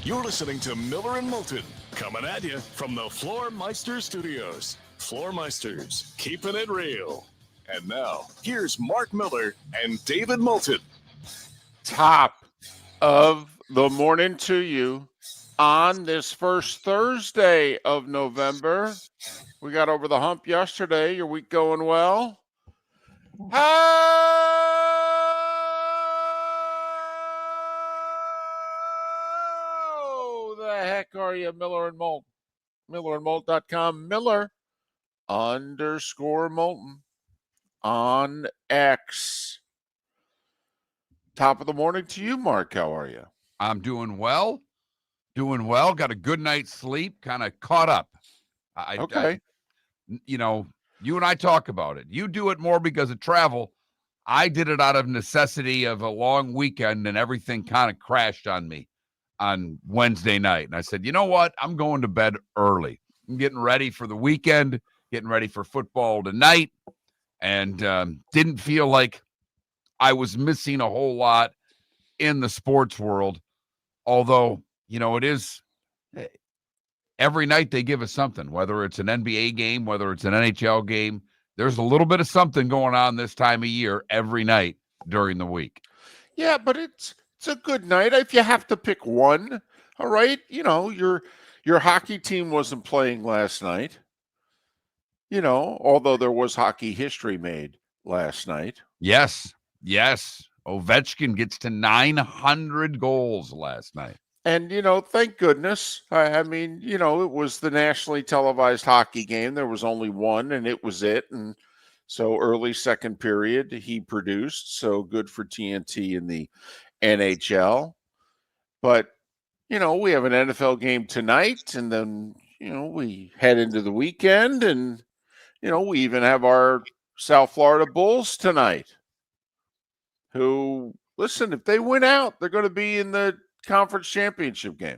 You're listening to Miller and Moulton, coming at you from the Floormeister Studios. Floormeisters, keeping it real. And now, here's Mark Miller and David Moulton. Top of the morning to you on this first Thursday of November. We got over the hump yesterday. Your week going well? How the heck are you, Miller and Moulton? MillerandMoulton.com. Miller_Moulton on X. Top of the morning to you, Mark. How are you? I'm doing well. Got a good night's sleep, kind of caught up. Okay. You and I talk about it. You do it more because of travel. I did it out of necessity of a long weekend, and everything kind of crashed on me on Wednesday night. And I said, you know what? I'm going to bed early. I'm getting ready for the weekend, getting ready for football tonight, and didn't feel like I was missing a whole lot in the sports world. Although, it is every night they give us something, whether it's an NBA game, whether it's an NHL game. There's a little bit of something going on this time of year every night during the week. Yeah, but it's a good night if you have to pick one. All right, your hockey team wasn't playing last night. Although there was hockey history made last night. Yes. Ovechkin gets to 900 goals last night. And, thank goodness. I mean, it was the nationally televised hockey game. There was only one, and it was it. And so early second period, he produced. So good for TNT in the NHL. But, we have an NFL game tonight, and then, we head into the weekend, and, we even have our South Florida Bulls tonight, who, listen, if they win out, they're going to be in the conference championship game.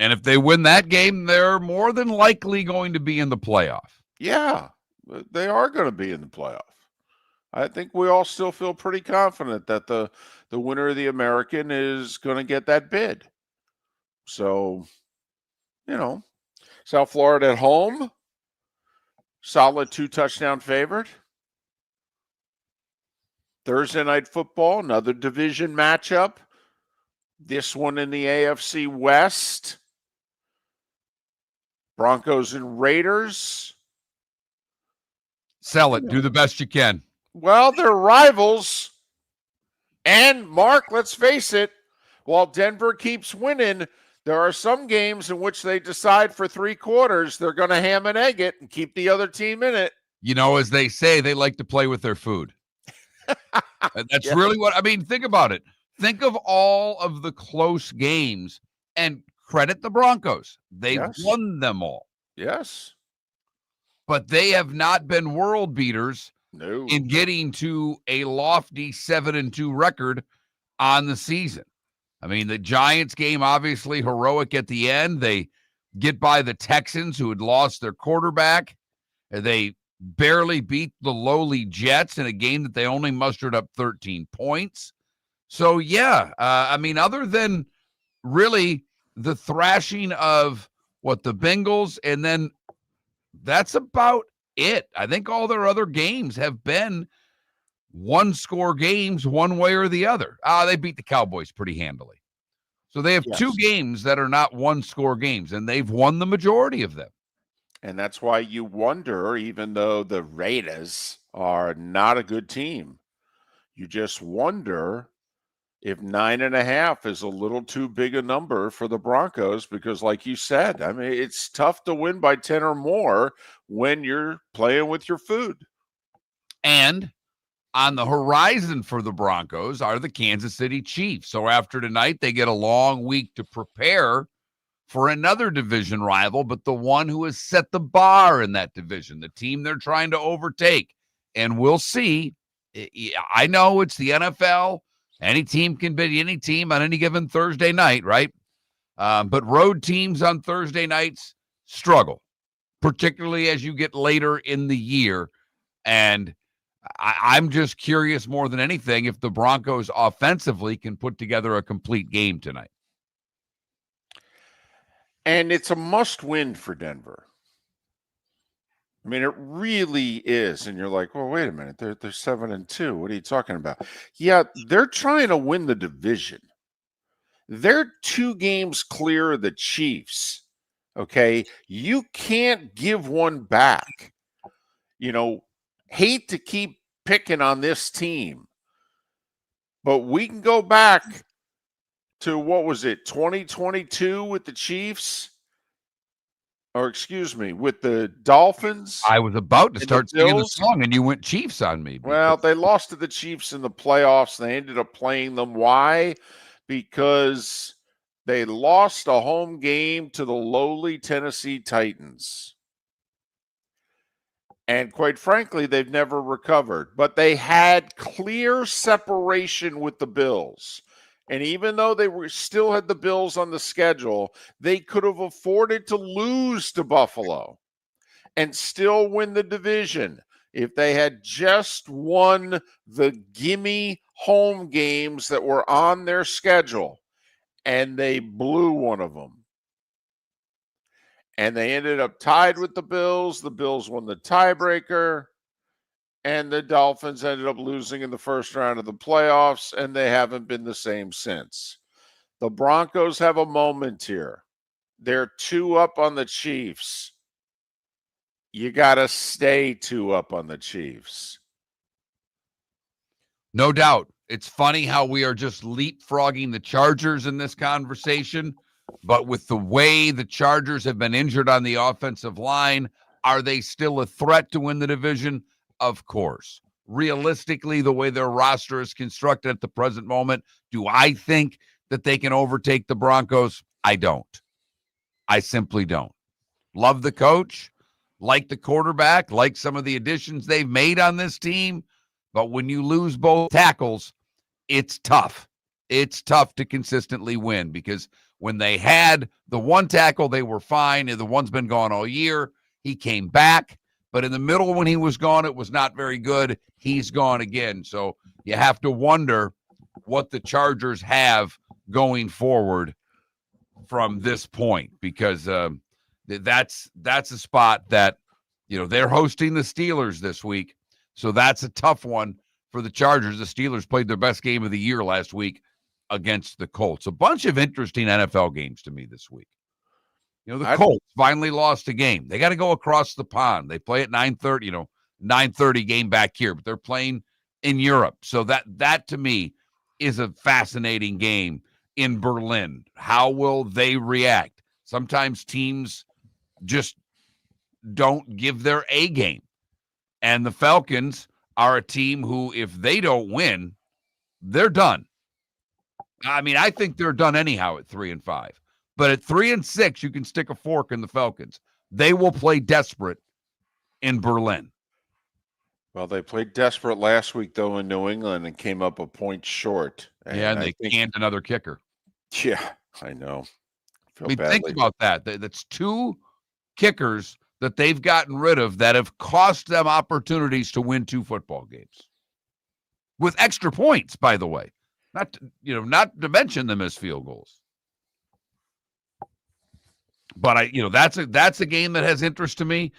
And if they win that game, they're more than likely going to be in the playoff. Yeah, they are going to be in the playoff. I think we all still feel pretty confident that the winner of the American is going to get that bid. So, South Florida at home, solid 2-touchdown favorite. Thursday night football, another division matchup. This one in the AFC West. Broncos and Raiders. Sell it. Do the best you can. Well, they're rivals. And, Mark, let's face it, while Denver keeps winning, there are some games in which they decide for 3 quarters they're going to ham and egg it and keep the other team in it. As they say, they like to play with their food. That's really what I mean. Think about it. Think of all of the close games and credit the Broncos. They've won them all. Yes. But they have not been world beaters No. in getting to a lofty 7-2 record on the season. I mean, the Giants game, obviously heroic at the end. They get by the Texans, who had lost their quarterback. They barely beat the lowly Jets in a game that they only mustered up 13 points. So, other than really the thrashing of the Bengals, and then that's about it. I think all their other games have been one-score games one way or the other. They beat the Cowboys pretty handily. So they have 2 games that are not one-score games, and they've won the majority of them. And that's why you wonder, even though the Raiders are not a good team, you just wonder if 9.5 is a little too big a number for the Broncos, because like you said, I mean, it's tough to win by 10 or more when you're playing with your food. And on the horizon for the Broncos are the Kansas City Chiefs. So after tonight, they get a long week to prepare for another division rival, but the one who has set the bar in that division, the team they're trying to overtake. And we'll see. I know it's the NFL. Any team can beat any team on any given Thursday night, right? But road teams on Thursday nights struggle, particularly as you get later in the year. And I'm just curious more than anything if the Broncos offensively can put together a complete game tonight. And it's a must-win for Denver. I mean, it really is. And you're like, well, wait a minute. They're 7-2. What are you talking about? Yeah, they're trying to win the division. They're 2 games clear of the Chiefs. Okay. You can't give one back. Hate to keep picking on this team, but we can go back to, what was it, 2022 with the Chiefs? Or excuse me, with the Dolphins? I was about to and start the singing the Bills? song, and you went Chiefs on me. Well, they lost to the Chiefs in the playoffs. They ended up playing them. Why? Because they lost a home game to the lowly Tennessee Titans. And quite frankly, they've never recovered. But they had clear separation with the Bills. And even though they still had the Bills on the schedule, they could have afforded to lose to Buffalo and still win the division if they had just won the gimme home games that were on their schedule. And they blew one of them. And they ended up tied with the Bills. The Bills won the tiebreaker. And the Dolphins ended up losing in the first round of the playoffs, and they haven't been the same since. The Broncos have a moment here. They're 2 up on the Chiefs. You got to stay 2 up on the Chiefs. No doubt. It's funny how we are just leapfrogging the Chargers in this conversation, but with the way the Chargers have been injured on the offensive line, are they still a threat to win the division? Of course. Realistically, the way their roster is constructed at the present moment, do I think that they can overtake the Broncos? I don't. I simply don't. Love the coach, like the quarterback, like some of the additions they've made on this team, but when you lose both tackles, it's tough. It's tough to consistently win, because when they had the one tackle, they were fine. And the one's been gone all year. He came back, but in the middle when he was gone, it was not very good. He's gone again. So you have to wonder what the Chargers have going forward from this point, because that's a spot that, they're hosting the Steelers this week. So that's a tough one for the Chargers. The Steelers played their best game of the year last week against the Colts. A bunch of interesting NFL games to me this week. The Colts finally lost a game. They got to go across the pond. They play at 9:30, 9:30 game back here, but they're playing in Europe. So that to me is a fascinating game in Berlin. How will they react? Sometimes teams just don't give their A game. And the Falcons are a team who, if they don't win, they're done. I mean, I think they're done anyhow at 3-5. But at 3-6, you can stick a fork in the Falcons. They will play desperate in Berlin. Well, they played desperate last week, though, in New England and came up a point short. And they canned another kicker. Yeah, I know. Think about that. That's 2 kickers that they've gotten rid of that have cost them opportunities to win 2 football games. With extra points, by the way. Not to mention them as field goals. But that's a game that has interest to me.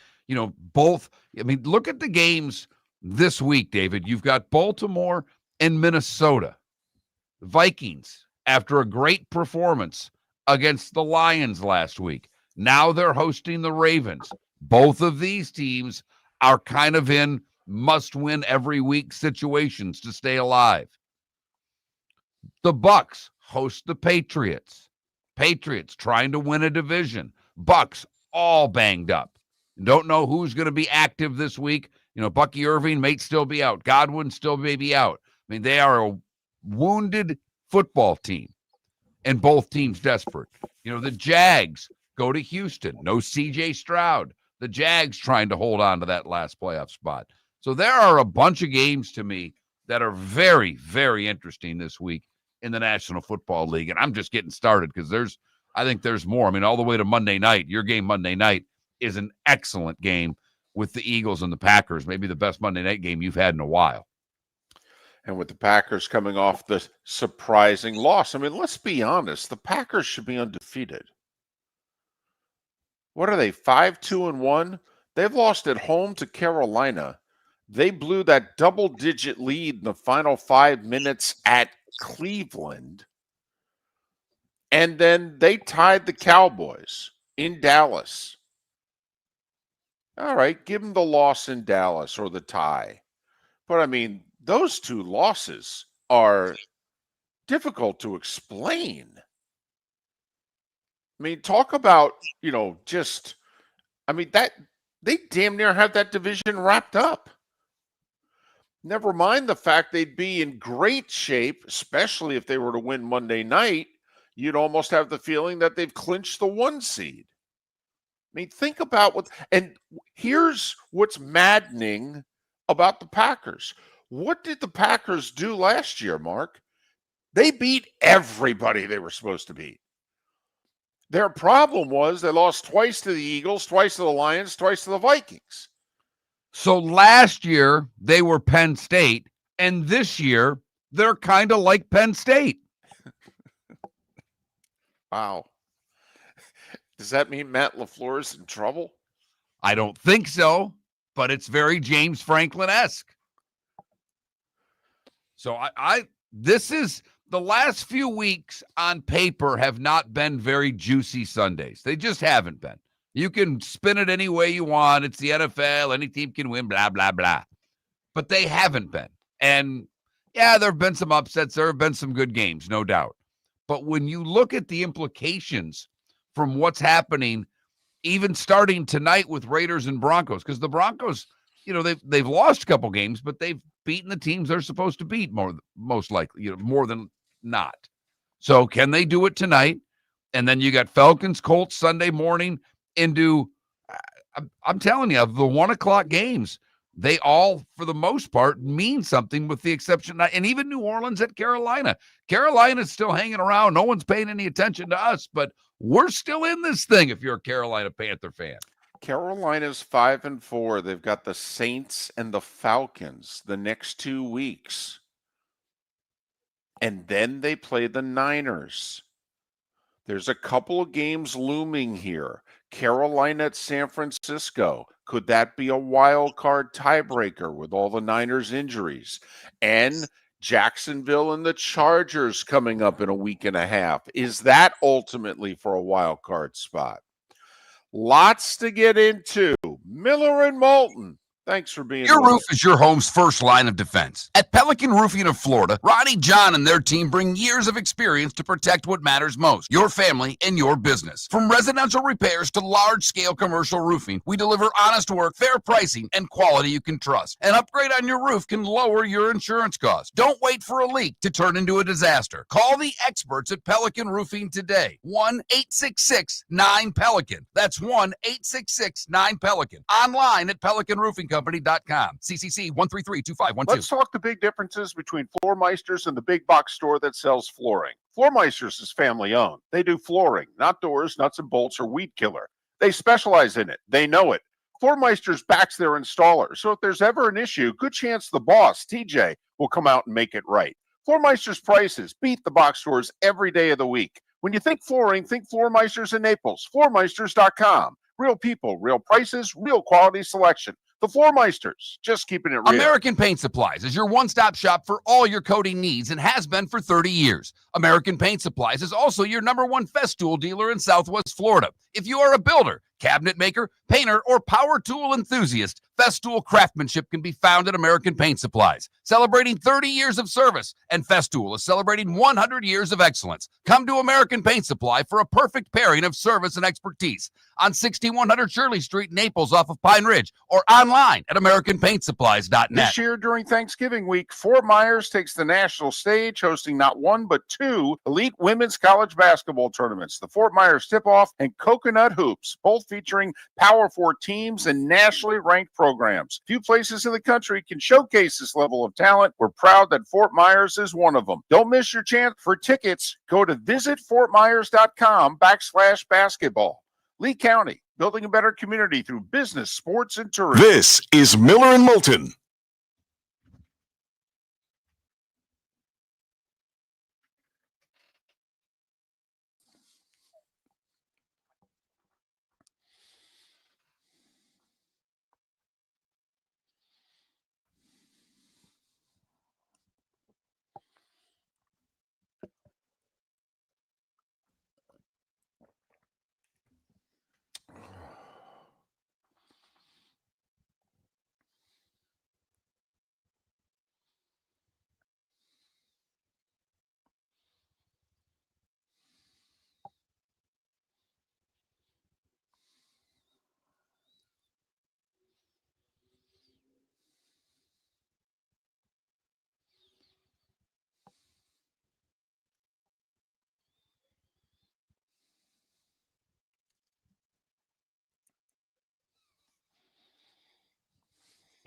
Both. I mean, look at the games this week, David. You've got Baltimore and Minnesota. Vikings, after a great performance against the Lions last week, now they're hosting the Ravens. Both of these teams are kind of in must-win every week situations to stay alive. The Bucs host the Patriots. Patriots trying to win a division. Bucs all banged up. Don't know who's going to be active this week. Bucky Irving may still be out. Godwin still may be out. I mean, they are a wounded football team, and both teams desperate. The Jags go to Houston. No C.J. Stroud. The Jags trying to hold on to that last playoff spot. So there are a bunch of games to me that are very, very interesting this week in the National Football League. And I'm just getting started because I think there's more. I mean, all the way to Monday night. Your game Monday night is an excellent game with the Eagles and the Packers, maybe the best Monday night game you've had in a while. And with the Packers coming off the surprising loss. I mean, let's be honest. The Packers should be undefeated. What are they, 5-2-1? They've lost at home to Carolina. They blew that double-digit lead in the final 5 minutes at Cleveland. And then they tied the Cowboys in Dallas. All right, give them the loss in Dallas or the tie. But, I mean, those two losses are difficult to explain. I mean, talk about, just – I mean, that they damn near have that division wrapped up. Never mind the fact they'd be in great shape, especially if they were to win Monday night. You'd almost have the feeling that they've clinched the 1 seed. I mean, think about and here's what's maddening about the Packers. What did the Packers do last year, Mark? They beat everybody they were supposed to beat. Their problem was they lost twice to the Eagles, twice to the Lions, twice to the Vikings. So last year they were Penn State, and this year they're kind of like Penn State. Wow. Does that mean Matt LaFleur is in trouble? I don't think so, but it's very James Franklin-esque. So this is the last few weeks on paper have not been very juicy Sundays. They just haven't been. You can spin it any way you want. It's the NFL. Any team can win, blah, blah, blah. But they haven't been. And, yeah, there have been some upsets. There have been some good games, no doubt. But when you look at the implications from what's happening, even starting tonight with Raiders and Broncos, because the Broncos, they've lost a couple games, but they've beaten the teams they're supposed to beat most likely, more than not. So can they do it tonight? And then you got Falcons, Colts Sunday morning into, I'm telling you, the 1 o'clock games, they all, for the most part, mean something with the exception. And even New Orleans at Carolina. Carolina's still hanging around. No one's paying any attention to us, but we're still in this thing if you're a Carolina Panther fan. Carolina's 5-4. They've got the Saints and the Falcons the next 2 weeks. And then they play the Niners. There's a couple of games looming here. Carolina at San Francisco. Could that be a wild card tiebreaker with all the Niners injuries? And Jacksonville and the Chargers coming up in a week and a half. Is that ultimately for a wild card spot? Lots to get into. Miller and Moulton. Thanks for being Your with roof us. is your home's first line of defense. At Pelican Roofing of Florida, Ronnie, John, and their team bring years of experience to protect what matters most, your family and your business. From residential repairs to large-scale commercial roofing, we deliver honest work, fair pricing, and quality you can trust. An upgrade on your roof can lower your insurance costs. Don't wait for a leak to turn into a disaster. Call the experts at Pelican Roofing today. 1-866-9-PELICAN. That's 1-866-9-PELICAN. Online at PelicanRoofingCompany.com. CCC 1332512. Let's talk the big differences between Floormeisters and the big box store that sells flooring. Floormeisters is family owned. They do flooring, not doors, nuts and bolts, or weed killer. They specialize in it. They know it. Floormeisters backs their installer. So if there's ever an issue, good chance the boss, TJ, will come out and make it right. Floormeisters prices beat the box stores every day of the week. When you think flooring, think Floormeisters in Naples. Floormeisters.com. Real people, real prices, real quality selection. The Floormeisters, just keeping it real. American Paint Supplies is your one-stop shop for all your coating needs and has been for 30 years. American Paint Supplies is also your #1 Festool dealer in Southwest Florida. If you are a builder, cabinet maker, painter, or power tool enthusiast, Festool craftsmanship can be found at American Paint Supplies. Celebrating 30 years of service, and Festool is celebrating 100 years of excellence. Come to American Paint Supply for a perfect pairing of service and expertise on 6100 Shirley Street, Naples, off of Pine Ridge, or online at AmericanPaintSupplies.net. This year during Thanksgiving week, Fort Myers takes the national stage, hosting not one but 2 elite women's college basketball tournaments, the Fort Myers Tip-Off and Coconut Hoops, both featuring Power 4 teams and nationally ranked programs. Few places in the country can showcase this level of talent. We're proud that Fort Myers is one of them. Don't miss your chance. For tickets, go to visitfortmyers.com/basketball. Lee County, building a better community through business, sports, and tourism. This is Miller and Moulton.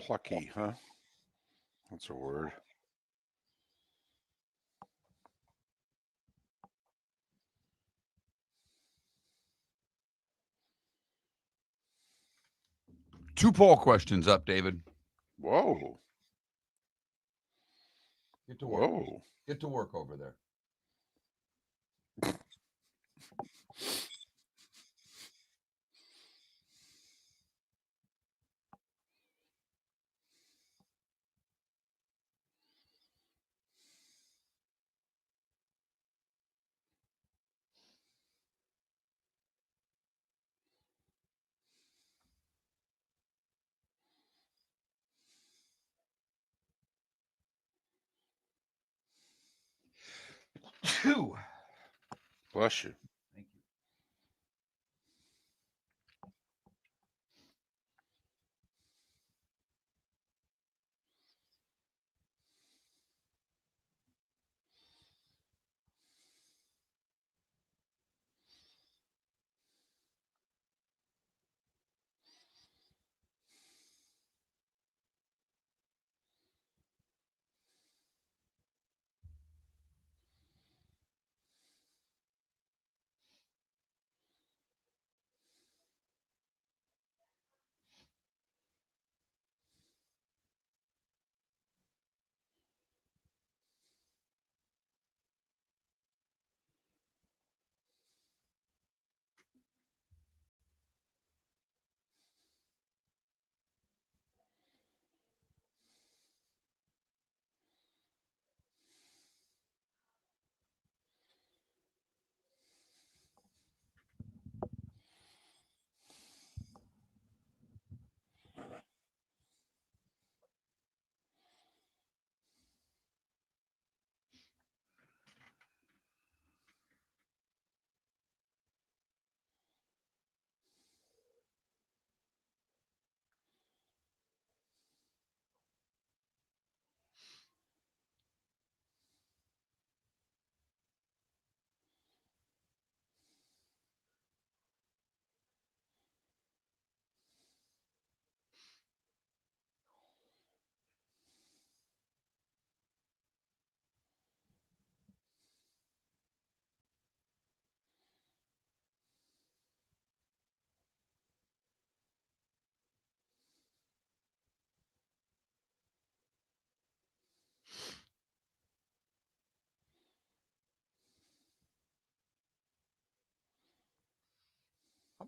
Plucky, huh? That's a word. Two poll questions up, David. Whoa. Get to work. Whoa. Get to work over there. Two. Bless you. Thank you.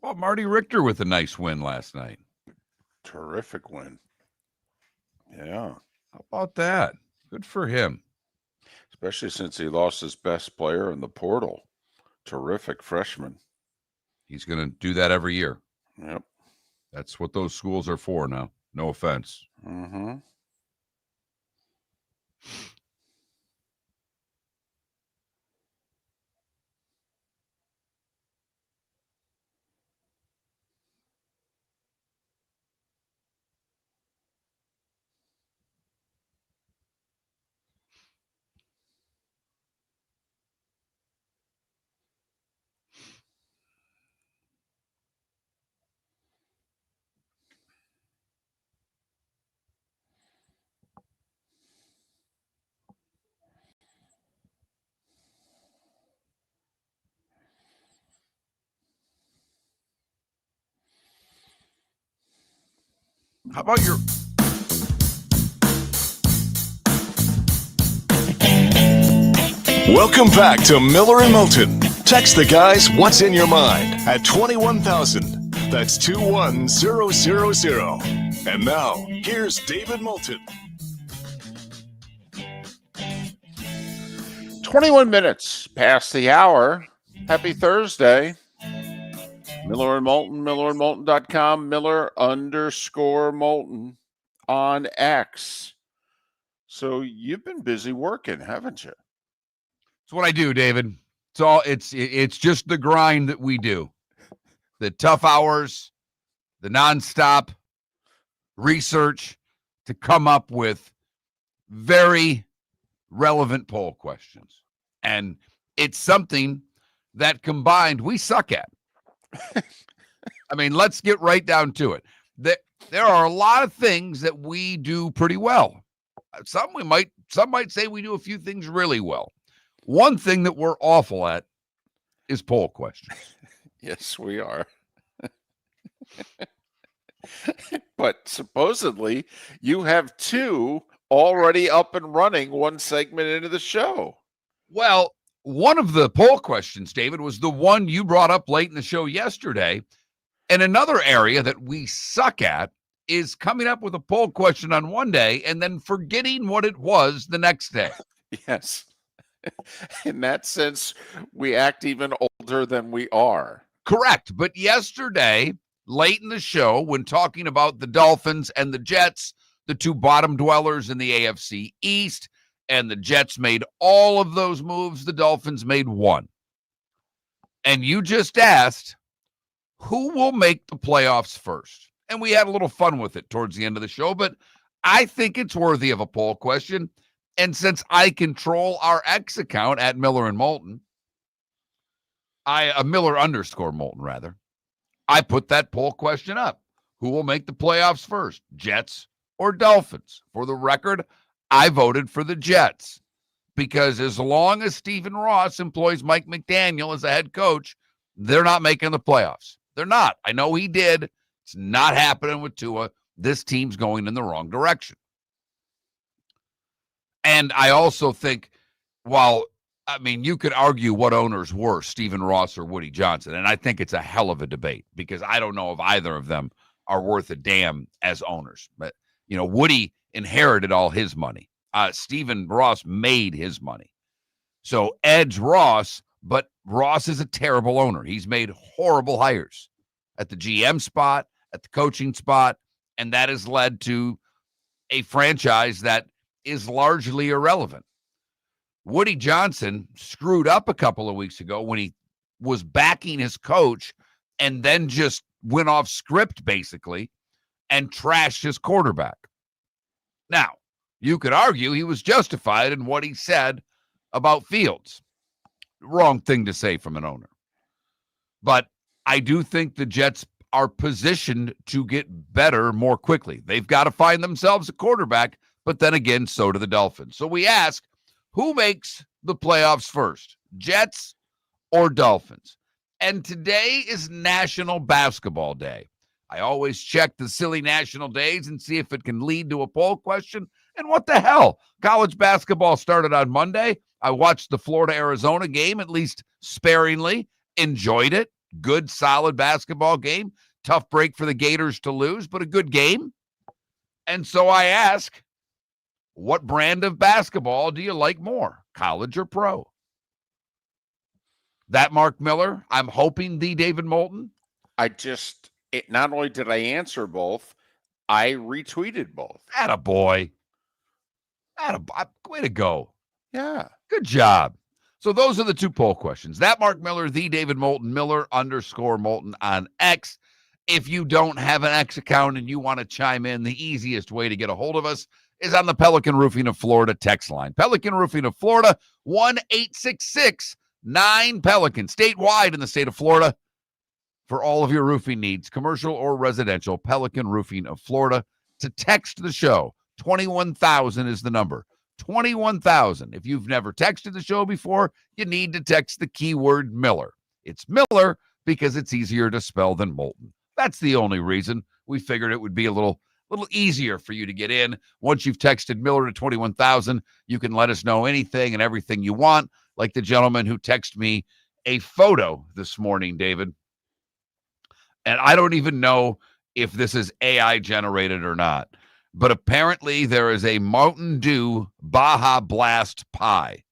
How about Marty Richter with a nice win last night? Terrific win. Yeah. How about that? Good for him. Especially since he lost his best player in the portal. Terrific freshman. He's going to do that every year. Yep. That's what those schools are for now. No offense. Mm-hmm. How about your... Welcome back to Miller and Moulton. Text the guys what's in your mind at 21,000. That's 21000. And now, here's David Moulton. 21 minutes past the hour. Happy Thursday. Miller and Moulton, millerandmoulton.com, Miller_Moulton on X. So you've been busy working, haven't you? It's what I do, David. It's just the grind that we do. The tough hours, the nonstop research to come up with very relevant poll questions. And it's something that combined we suck at. I mean, let's get right down to it. There are a lot of things that we do pretty well. Some might say we do a few things really well. One thing that we're awful at is poll questions. Yes, we are. But supposedly you have 2 already up and running 1 segment into the show. Well, one of the poll questions, David, was the one you brought up late in the show yesterday. And another area that we suck at is coming up with a poll question on one day and then forgetting what it was the next day. Yes. In that sense, we act even older than we are. Correct. But yesterday, late in the show, when talking about the Dolphins and the Jets, the 2 bottom dwellers in the AFC East, and the Jets made all of those moves, the Dolphins made 1. And you just asked, who will make the playoffs first? And we had a little fun with it towards the end of the show, but I think it's worthy of a poll question. And since I control our X account at Miller and Moulton, Miller _ Moulton, rather, I put that poll question up. Who will make the playoffs first, Jets or Dolphins? For the record, I voted for the Jets because as long as Stephen Ross employs Mike McDaniel as a head coach, they're not making the playoffs. They're not. I know he did. It's not happening with Tua. This team's going in the wrong direction. And I also think, you could argue what owner's worse, Stephen Ross or Woody Johnson. And I think it's a hell of a debate because I don't know if either of them are worth a damn as owners. But, Woody inherited all his money. Stephen Ross made his money. So edge Ross, but Ross is a terrible owner. He's made horrible hires at the GM spot, at the coaching spot, and that has led to a franchise that is largely irrelevant. Woody Johnson screwed up a couple of weeks ago when he was backing his coach and then just went off script, basically, and trashed his quarterback. Now, you could argue he was justified in what he said about Fields. Wrong thing to say from an owner. But I do think the Jets are positioned to get better more quickly. They've got to find themselves a quarterback, but then again, so do the Dolphins. So we ask, who makes the playoffs first, Jets or Dolphins? And today is National Basketball Day. I always check the silly national days and see if it can lead to a poll question. And what the hell? College basketball started on Monday. I watched the Florida-Arizona game, at least sparingly, enjoyed it. Good, solid basketball game. Tough break for the Gators to lose, but a good game. And so I ask, what brand of basketball do you like more, college or pro? That Mark Miller, I'm hoping the David Moulton. Not only did I answer both, I retweeted both. Attaboy. Way to go. Yeah. Good job. So those are the 2 poll questions. That Mark Miller, the David Moulton, Miller _ Moulton on X. If you don't have an X account and you want to chime in, the easiest way to get a hold of us is on the Pelican Roofing of Florida text line. Pelican Roofing of Florida, 1-866-9-PELICAN. Statewide in the state of Florida for all of your roofing needs, commercial or residential. Pelican Roofing of Florida. To text the show, 21,000 is the number. 21,000. If you've never texted the show before, you need to text the keyword Miller. It's Miller because it's easier to spell than Moulton. That's the only reason. We figured it would be a little easier for you to get in. Once you've texted Miller to 21,000, you can let us know anything and everything you want, like the gentleman who texted me a photo this morning, David. And I don't even know if this is AI generated or not, but apparently there is a Mountain Dew Baja Blast pie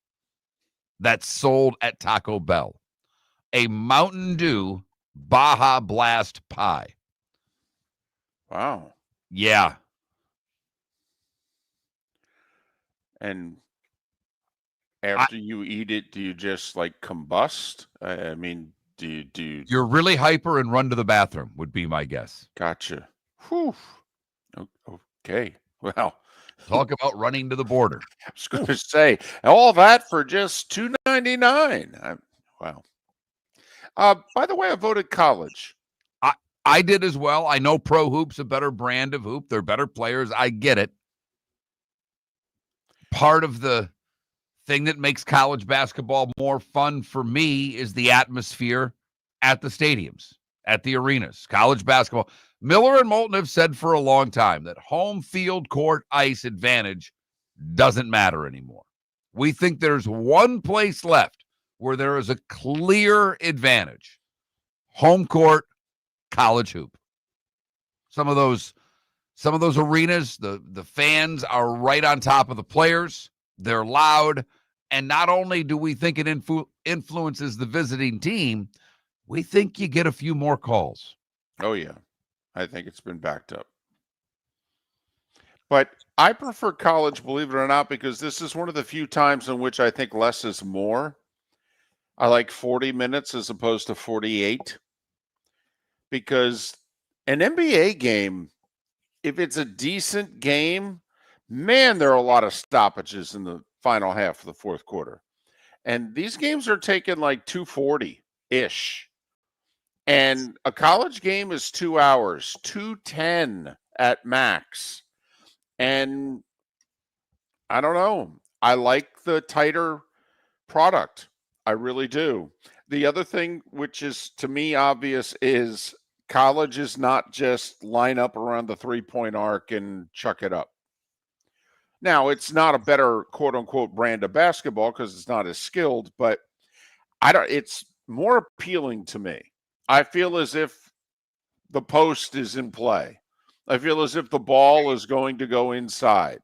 that's sold at Taco Bell. A Mountain Dew Baja Blast pie. Wow. Yeah. And after you eat it, do you just like combust? I mean, do you? You're really hyper and run to the bathroom would be my guess. Gotcha. Whew. Okay. Well, talk about running to the border. I was going to say all that for just $2.99. Wow. By the way, I voted college. I did as well. I know Pro Hoop's a better brand of hoop. They're better players. I get it. Part of the thing that makes college basketball more fun for me is the atmosphere at the stadiums, at the arenas. College basketball. Miller and Moulton have said for a long time that home field court ice advantage doesn't matter anymore. We think there's one place left where there is a clear advantage. Home court, college hoop. Some of those arenas, the fans are right on top of the players. They're loud. And not only do we think it influences the visiting team, we think you get a few more calls. Oh, yeah. I think it's been backed up. But I prefer college, believe it or not, because this is one of the few times in which I think less is more. I like 40 minutes as opposed to 48. Because an NBA game, if it's a decent game, man, there are a lot of stoppages in the final half of the fourth quarter. And these games are taking like 240-ish. And a college game is 2 hours, 210 at max. And I don't know. I like the tighter product. I really do. The other thing, which is to me obvious, is college is not just line up around the three-point arc and chuck it up. Now, it's not a better quote-unquote brand of basketball because it's not as skilled, but it's more appealing to me. I feel as if the post is in play. I feel as if the ball is going to go inside.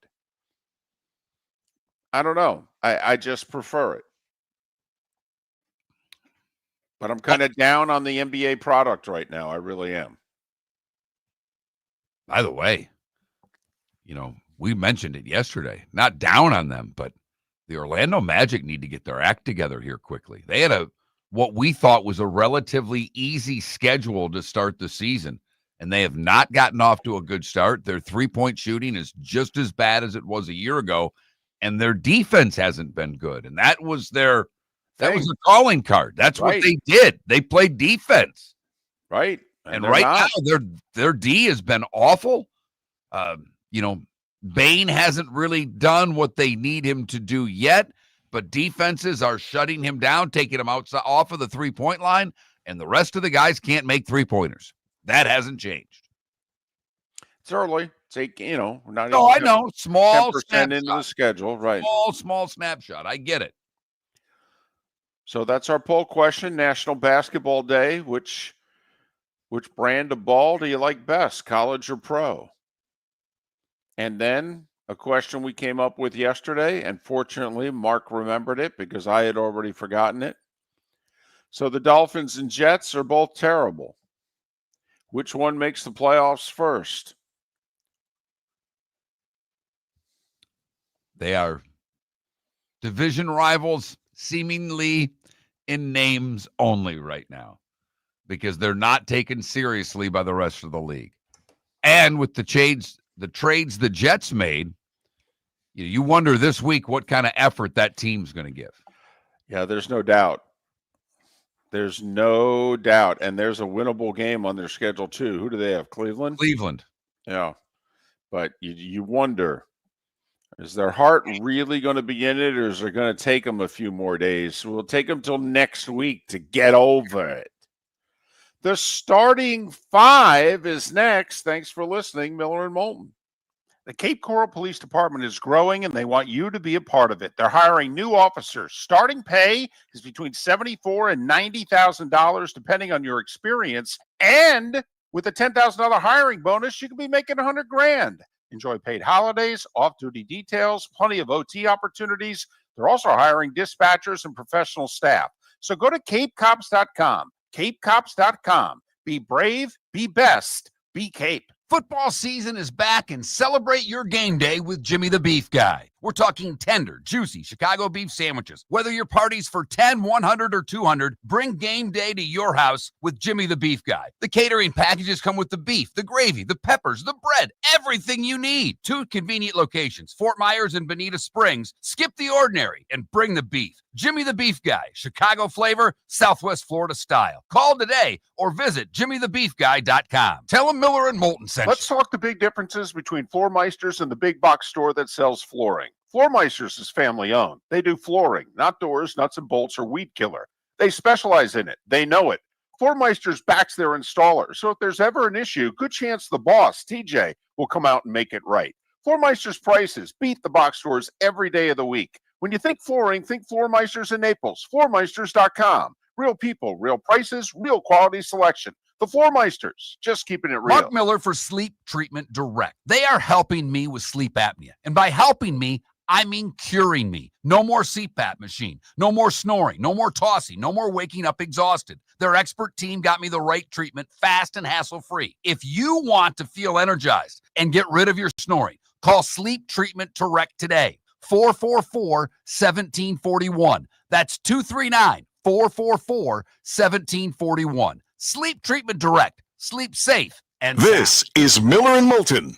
I don't know. I just prefer it. But I'm kind of down on the NBA product right now. I really am. By the way, we mentioned it yesterday. Not down on them, but the Orlando Magic need to get their act together here quickly. They had what we thought was a relatively easy schedule to start the season, and they have not gotten off to a good start. Their three-point shooting is just as bad as it was a year ago, and their defense hasn't been good. And that was their calling card. That's right. What they did. They played defense. Right. And right now their D has been awful. Bain hasn't really done what they need him to do yet, but defenses are shutting him down, taking him off of the three-point line, and the rest of the guys can't make three-pointers. That hasn't changed. It's early. It's we're not. No, I know. Small 10% into the schedule, right? Small snapshot. I get it. So that's our poll question. National Basketball Day. Which brand of ball do you like best, college or pro? And then a question we came up with yesterday, and fortunately Mark remembered it because I had already forgotten it. So the Dolphins and Jets are both terrible. Which one makes the playoffs first? They are division rivals, seemingly in names only right now, because they're not taken seriously by the rest of the league. And with the trades the Jets made, you wonder this week what kind of effort that team's going to give. Yeah, there's no doubt. There's no doubt. And there's a winnable game on their schedule, too. Who do they have? Cleveland? Cleveland. Yeah. But you wonder, is their heart really going to be in it, or is it going to take them a few more days? We'll take them till next week to get over it. The starting five is next. Thanks for listening, Miller and Moulton. The Cape Coral Police Department is growing, and they want you to be a part of it. They're hiring new officers. Starting pay is between $74,000 and $90,000, depending on your experience. And with a $10,000 hiring bonus, you can be making $100,000. Enjoy paid holidays, off-duty details, plenty of OT opportunities. They're also hiring dispatchers and professional staff. So go to capecops.com. capecops.com. Be brave, be best, be Cape. Football season is back, and celebrate your game day with Jimmy the Beef Guy. We're talking tender, juicy Chicago beef sandwiches. Whether your party's for 10, 100, or 200, bring game day to your house with Jimmy the Beef Guy. The catering packages come with the beef, the gravy, the peppers, the bread, everything you need. 2 convenient locations, Fort Myers and Bonita Springs. Skip the ordinary and bring the beef. Jimmy the Beef Guy, Chicago flavor, Southwest Florida style. Call today or visit jimmythebeefguy.com. Tell him Miller and Moulton sent you. Let's talk the big differences between Floor Meisters and the big box store that sells flooring. Floor Meisters is family owned. They do flooring, not doors, nuts and bolts, or weed killer. They specialize in it. They know it. Floor Meisters backs their installer, so if there's ever an issue, good chance the boss, TJ, will come out and make it right. Floor Meisters prices beat the box stores every day of the week. When you think flooring, think Floor Meisters in Naples. Floormeisters.com. Real people, real prices, real quality selection. The Floor Meisters, just keeping it real. Mark Miller for Sleep Treatment Direct. They are helping me with sleep apnea. And by helping me, I mean curing me. No more CPAP machine. No more snoring. No more tossing. No more waking up exhausted. Their expert team got me the right treatment, fast and hassle-free. If you want to feel energized and get rid of your snoring, call Sleep Treatment Direct today. 444-1741. That's 239-444-1741. Sleep Treatment Direct. Sleep safe and This sound. is Miller and Moulton.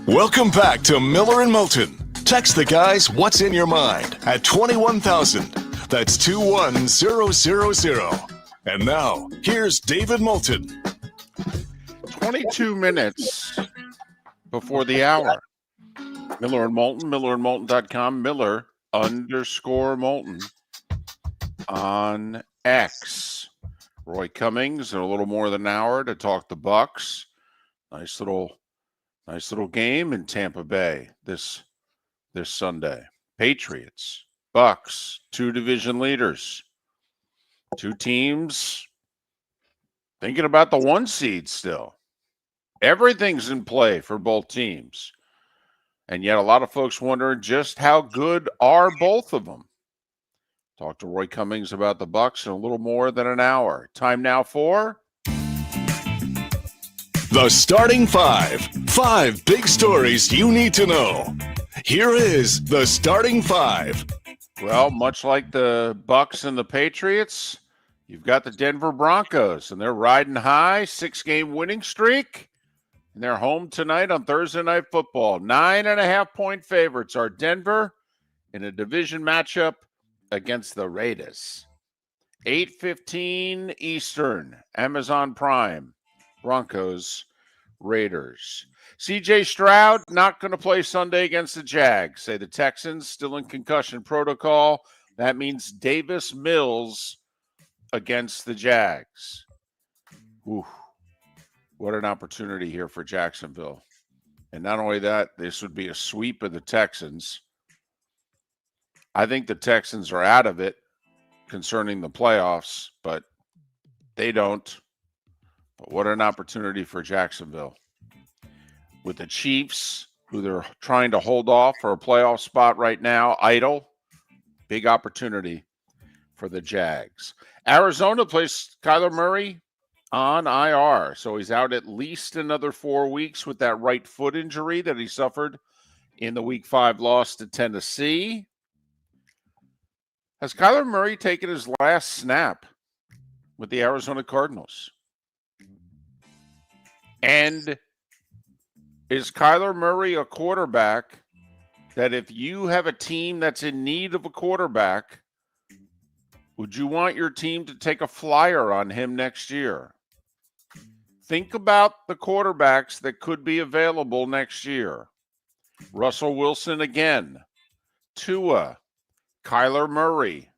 Welcome back to Miller and Moulton. Text the guys what's in your mind at 21,000. That's 21000. And now, here's David Moulton. 22 minutes before the hour. Miller and Moulton, millerandmoulton.com, Miller_Moulton on X. Roy Cummings in a little more than an hour to talk the Bucs. Nice little game in Tampa Bay this Sunday. Patriots, Bucs, two division leaders, two teams thinking about the 1 seed still. Everything's in play for both teams. And yet a lot of folks wondering just how good are both of them. Talk to Roy Cummings about the Bucs in a little more than an hour. Time now for The Starting Five. 5 big stories you need to know. Here is the Starting Five. Well, much like the Bucs and the Patriots, you've got the Denver Broncos, and they're riding high, 6-game winning streak. And they're home tonight on Thursday Night Football. 9.5-point favorites are Denver in a division matchup against the Raiders. 8:15 Eastern, Amazon Prime, Broncos, Raiders. C.J. Stroud not going to play Sunday against the Jags. Say the Texans still in concussion protocol. That means Davis Mills against the Jags. Ooh, what an opportunity here for Jacksonville. And not only that, this would be a sweep of the Texans. I think the Texans are out of it concerning the playoffs, but they don't. But what an opportunity for Jacksonville. With the Chiefs, who they're trying to hold off for a playoff spot right now, idle, big opportunity for the Jags. Arizona plays Kyler Murray on IR, so he's out at least another 4 weeks with that right foot injury that he suffered in the Week 5 loss to Tennessee. Has Kyler Murray taken his last snap with the Arizona Cardinals? And is Kyler Murray a quarterback that if you have a team that's in need of a quarterback, would you want your team to take a flyer on him next year? Think about the quarterbacks that could be available next year. Russell Wilson again, Tua, Kyler Murray.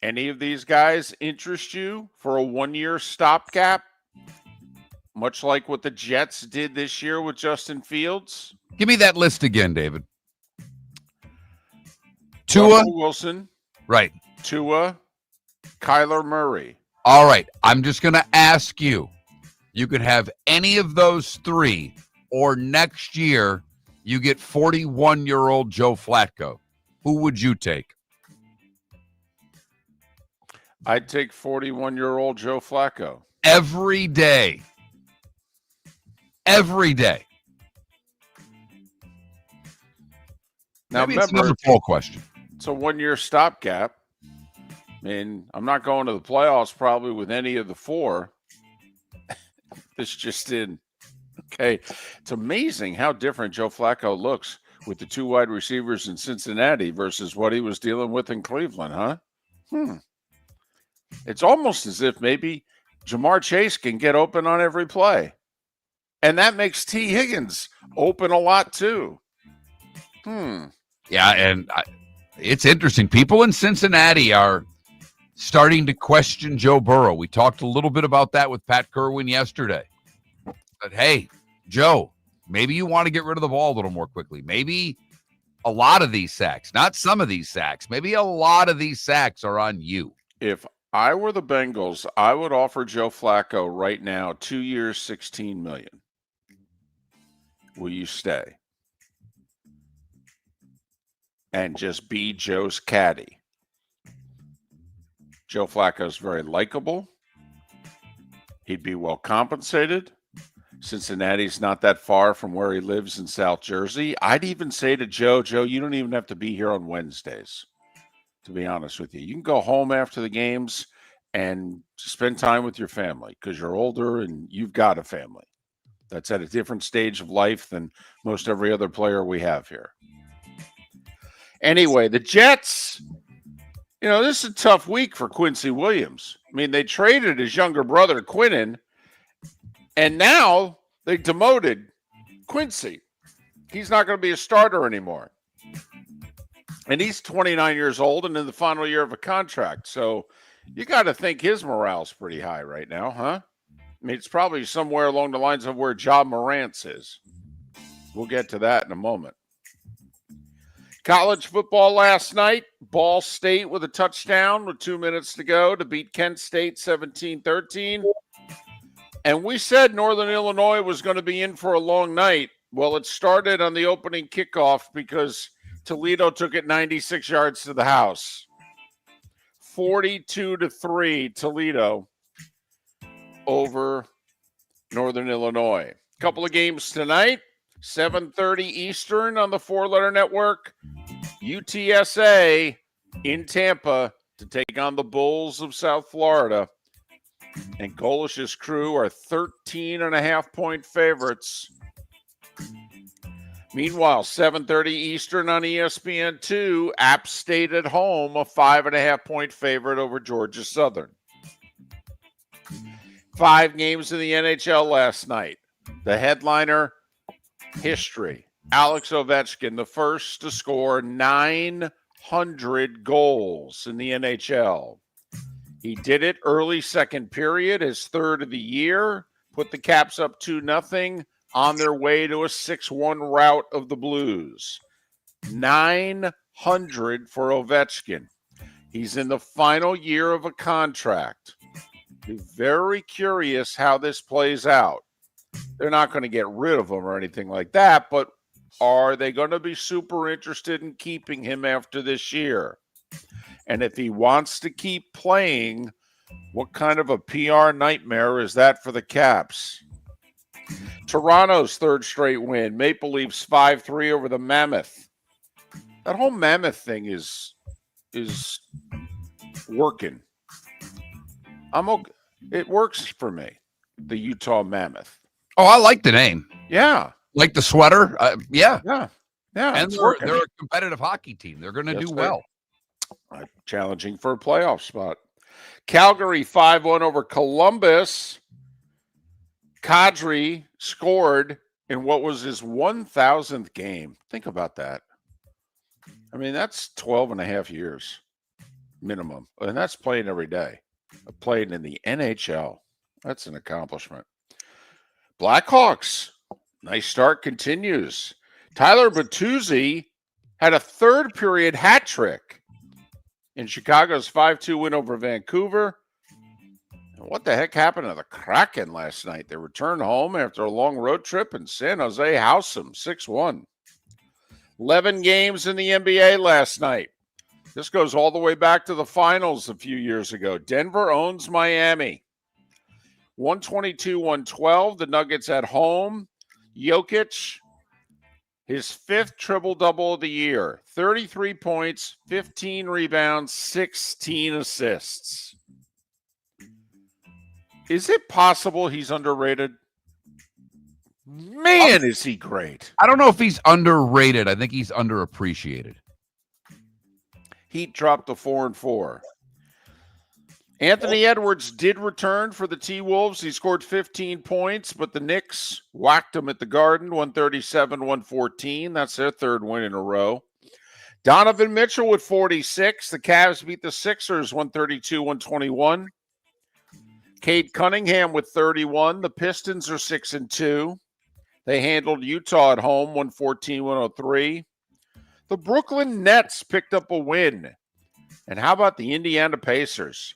Any of these guys interest you for a 1-year stopgap? Much like what the Jets did this year with Justin Fields? Give me that list again, David. Tua. Russell Wilson. Right. Tua. Kyler Murray. All right. I'm just going to ask you. You could have any of those three, or next year you get 41-year-old Joe Flacco. Who would you take? I'd take 41-year-old Joe Flacco. Every day. Every day. Now, maybe it's remember, another poll question. It's a 1-year stopgap. I mean, I'm not going to the playoffs probably with any of the 4. This just in. Okay. It's amazing how different Joe Flacco looks with the 2 wide receivers in Cincinnati versus what he was dealing with in Cleveland, huh? It's almost as if maybe Jamar Chase can get open on every play. And that makes T. Higgins open a lot too. Yeah, and it's interesting. People in Cincinnati are starting to question Joe Burrow. We talked a little bit about that with Pat Kerwin yesterday. But hey, Joe, maybe you want to get rid of the ball a little more quickly. Maybe a lot of these sacks, not some of these sacks, maybe a lot of these sacks are on you. If I were the Bengals, I would offer Joe Flacco right now 2 years, $16 million. Will you stay? And just be Joe's caddy. Joe Flacco's very likable. He'd be well compensated. Cincinnati's not that far from where he lives in South Jersey. I'd even say to Joe, you don't even have to be here on Wednesdays, to be honest with you. You can go home after the games and spend time with your family because you're older and you've got a family. That's at a different stage of life than most every other player we have here. Anyway, the Jets, this is a tough week for Quincy Williams. I mean, they traded his younger brother, Quinnen, and now they demoted Quincy. He's not going to be a starter anymore. And he's 29 years old and in the final year of a contract. So you got to think his morale's pretty high right now, huh? I mean, it's probably somewhere along the lines of where John Morant's is. We'll get to that in a moment. College football last night, Ball State with a touchdown with 2 minutes to go to beat Kent State 17-13. And we said Northern Illinois was going to be in for a long night. Well, it started on the opening kickoff because Toledo took it 96 yards to the house. 42-3 Toledo over Northern Illinois. Couple of games tonight, 7:30 Eastern on the four-letter network. UTSA in Tampa to take on the Bulls of South Florida. And Golish's crew are 13.5-point favorites. Meanwhile, 7:30 Eastern on ESPN2, App State at home, a 5.5-point favorite over Georgia Southern. 5 games in the NHL last night. The headliner, history. Alex Ovechkin, the first to score 900 goals in the NHL. He did it early second period, his third of the year, put the Caps up 2-0 on their way to a 6-1 rout of the Blues. 900 for Ovechkin. He's in the final year of a contract. Be very curious how this plays out. They're not going to get rid of him or anything like that, but are they going to be super interested in keeping him after this year? And if he wants to keep playing, what kind of a PR nightmare is that for the Caps? Toronto's third straight win. Maple Leafs 5-3 over the Mammoth. That whole Mammoth thing is working. I'm okay. It works for me. The Utah Mammoth. Oh, I like the name. Yeah. Like the sweater. Yeah. Yeah. And they're a competitive hockey team. They're going to do well. Challenging for a playoff spot. Calgary 5-1 over Columbus. Kadri scored in what was his 1,000th game. Think about that. I mean, that's 12 and a half years minimum. And that's playing every day. Playing in the NHL. That's an accomplishment. Blackhawks. Nice start continues. Tyler Bertuzzi had a third period hat trick in Chicago's 5-2 win over Vancouver. What the heck happened to the Kraken last night? They returned home after a long road trip, and San Jose housed them 6-1. 11 games in the NBA last night. This goes all the way back to the finals a few years ago. Denver owns Miami. 122-112. The Nuggets at home. Jokic, his 5th triple-double of the year. 33 points, 15 rebounds, 16 assists. Is it possible he's underrated? Man, is he great. I don't know if he's underrated. I think he's underappreciated. Heat dropped to 4-4. Anthony Edwards did return for the T-Wolves. He scored 15 points, but the Knicks whacked him at the Garden, 137-114. That's their third win in a row. Donovan Mitchell with 46. The Cavs beat the Sixers, 132-121. Cade Cunningham with 31. The Pistons are 6-2. They handled Utah at home, 114-103. The Brooklyn Nets picked up a win. And how about the Indiana Pacers?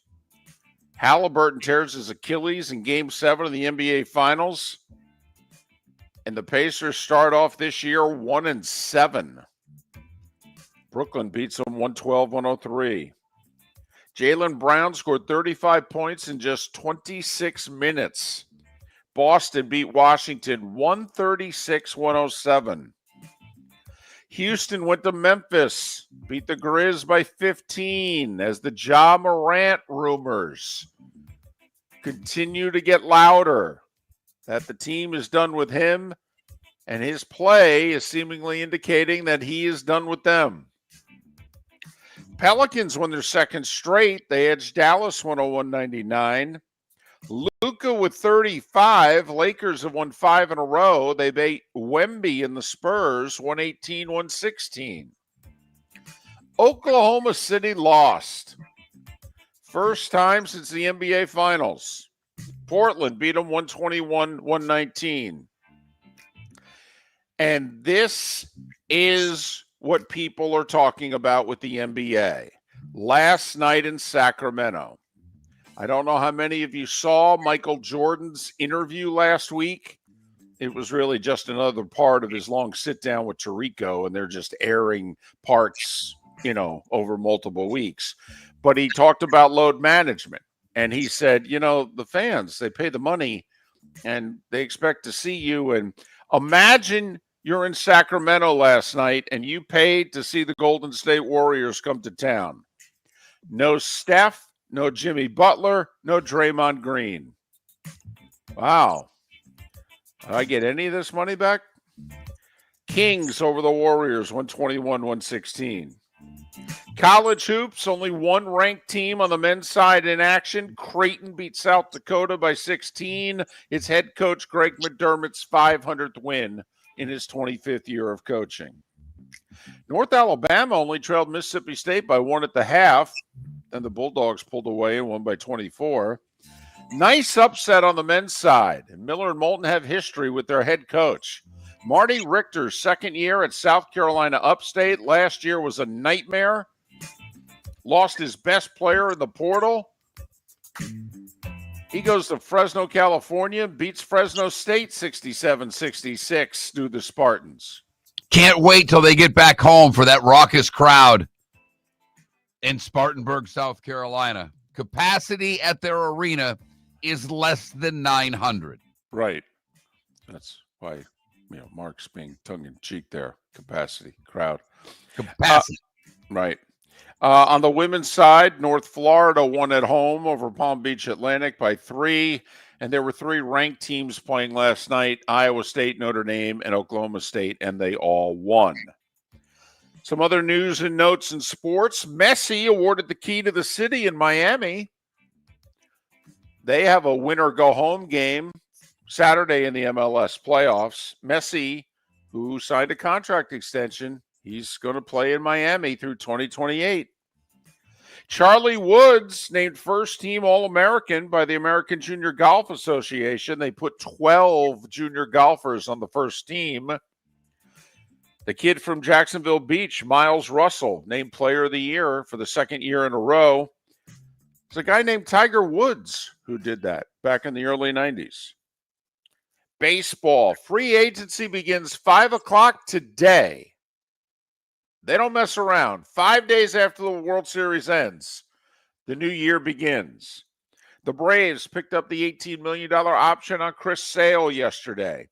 Halliburton tears his Achilles in Game 7 of the NBA Finals. And the Pacers start off this year 1-7. Brooklyn beats them 112-103. Jaylen Brown scored 35 points in just 26 minutes. Boston beat Washington 136-107. Houston went to Memphis, beat the Grizz by 15 as the Ja Morant rumors continue to get louder. that the team is done with him, and his play is seemingly indicating that he is done with them. Pelicans won their second straight. They edged Dallas 101-99. Luka with 35. Lakers have won 5 in a row. They beat Wemby and the Spurs 118-116. Oklahoma City lost. First time since the NBA Finals. Portland beat them 121-119. And this is what people are talking about with the NBA. Last night in Sacramento. I don't know how many of you saw Michael Jordan's interview last week. It was really just another part of his long sit down with Tirico, and they're just airing parts, over multiple weeks. But he talked about load management, and he said, the fans, they pay the money and they expect to see you. And imagine you're in Sacramento last night and you paid to see the Golden State Warriors come to town. No Steph, no Jimmy Butler, no Draymond Green. Wow. Did I get any of this money back? Kings over the Warriors, 121-116. College hoops, only one ranked team on the men's side in action. Creighton beat South Dakota by 16. It's head coach Greg McDermott's 500th win in his 25th year of coaching. North Alabama only trailed Mississippi State by 1 at the half. Then the Bulldogs pulled away and won by 24. Nice upset on the men's side. And Miller and Moulton have history with their head coach. Marty Richter's second year at South Carolina Upstate. Last year was a nightmare. Lost his best player in the portal. He goes to Fresno, California, beats Fresno State 67-66 through the Spartans. Can't wait till they get back home for that raucous crowd in Spartanburg, South Carolina. Capacity at their arena is less than 900. Right. That's why, Mark's being tongue-in-cheek there. Capacity, crowd. Capacity. Right. On the women's side, North Florida won at home over Palm Beach Atlantic by 3. And there were 3 ranked teams playing last night, Iowa State, Notre Dame, and Oklahoma State, and they all won. Some other news and notes in sports. Messi awarded the key to the city in Miami. They have a winner-go-home game Saturday in the MLS playoffs. Messi, who signed a contract extension, he's going to play in Miami through 2028. Charlie Woods named first-team All-American by the American Junior Golf Association. They put 12 junior golfers on the first team. The kid from Jacksonville Beach, Miles Russell, named Player of the Year for the second year in a row. There's a guy named Tiger Woods who did that back in the early 90s. Baseball. Free agency begins 5 o'clock today. They don't mess around. 5 days after the World Series ends, the new year begins. The Braves picked up the $18 million option on Chris Sale yesterday.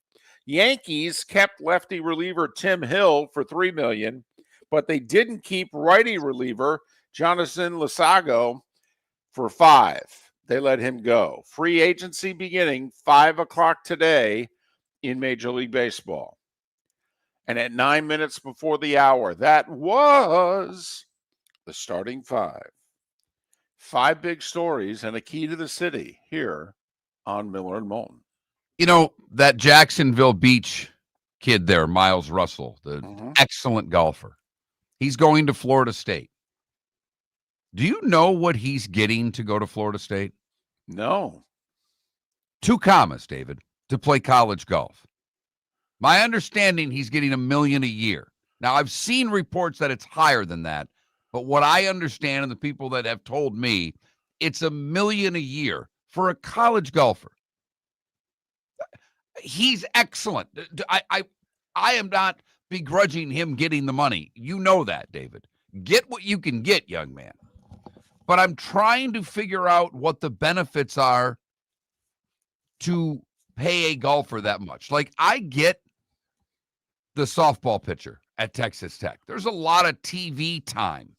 Yankees kept lefty reliever Tim Hill for $3 million, but they didn't keep righty reliever Jonathan Lasago for $5 million. They let him go. Free agency beginning 5 o'clock today in Major League Baseball. And at 9 minutes before the hour, that was the starting 5. 5 big stories and a key to the city here on Miller and Moulton. That Jacksonville Beach kid there, Miles Russell, the excellent golfer, he's going to Florida State. Do you know what he's getting to go to Florida State? No. 2 commas, David, to play college golf. My understanding, he's getting $1 million a year. Now, I've seen reports that it's higher than that, but what I understand and the people that have told me, it's $1 million a year for a college golfer. He's excellent. I am not begrudging him getting the money. You know that, David. Get what you can get, young man. But I'm trying to figure out what the benefits are to pay a golfer that much. Like, I get the softball pitcher at Texas Tech. There's a lot of TV time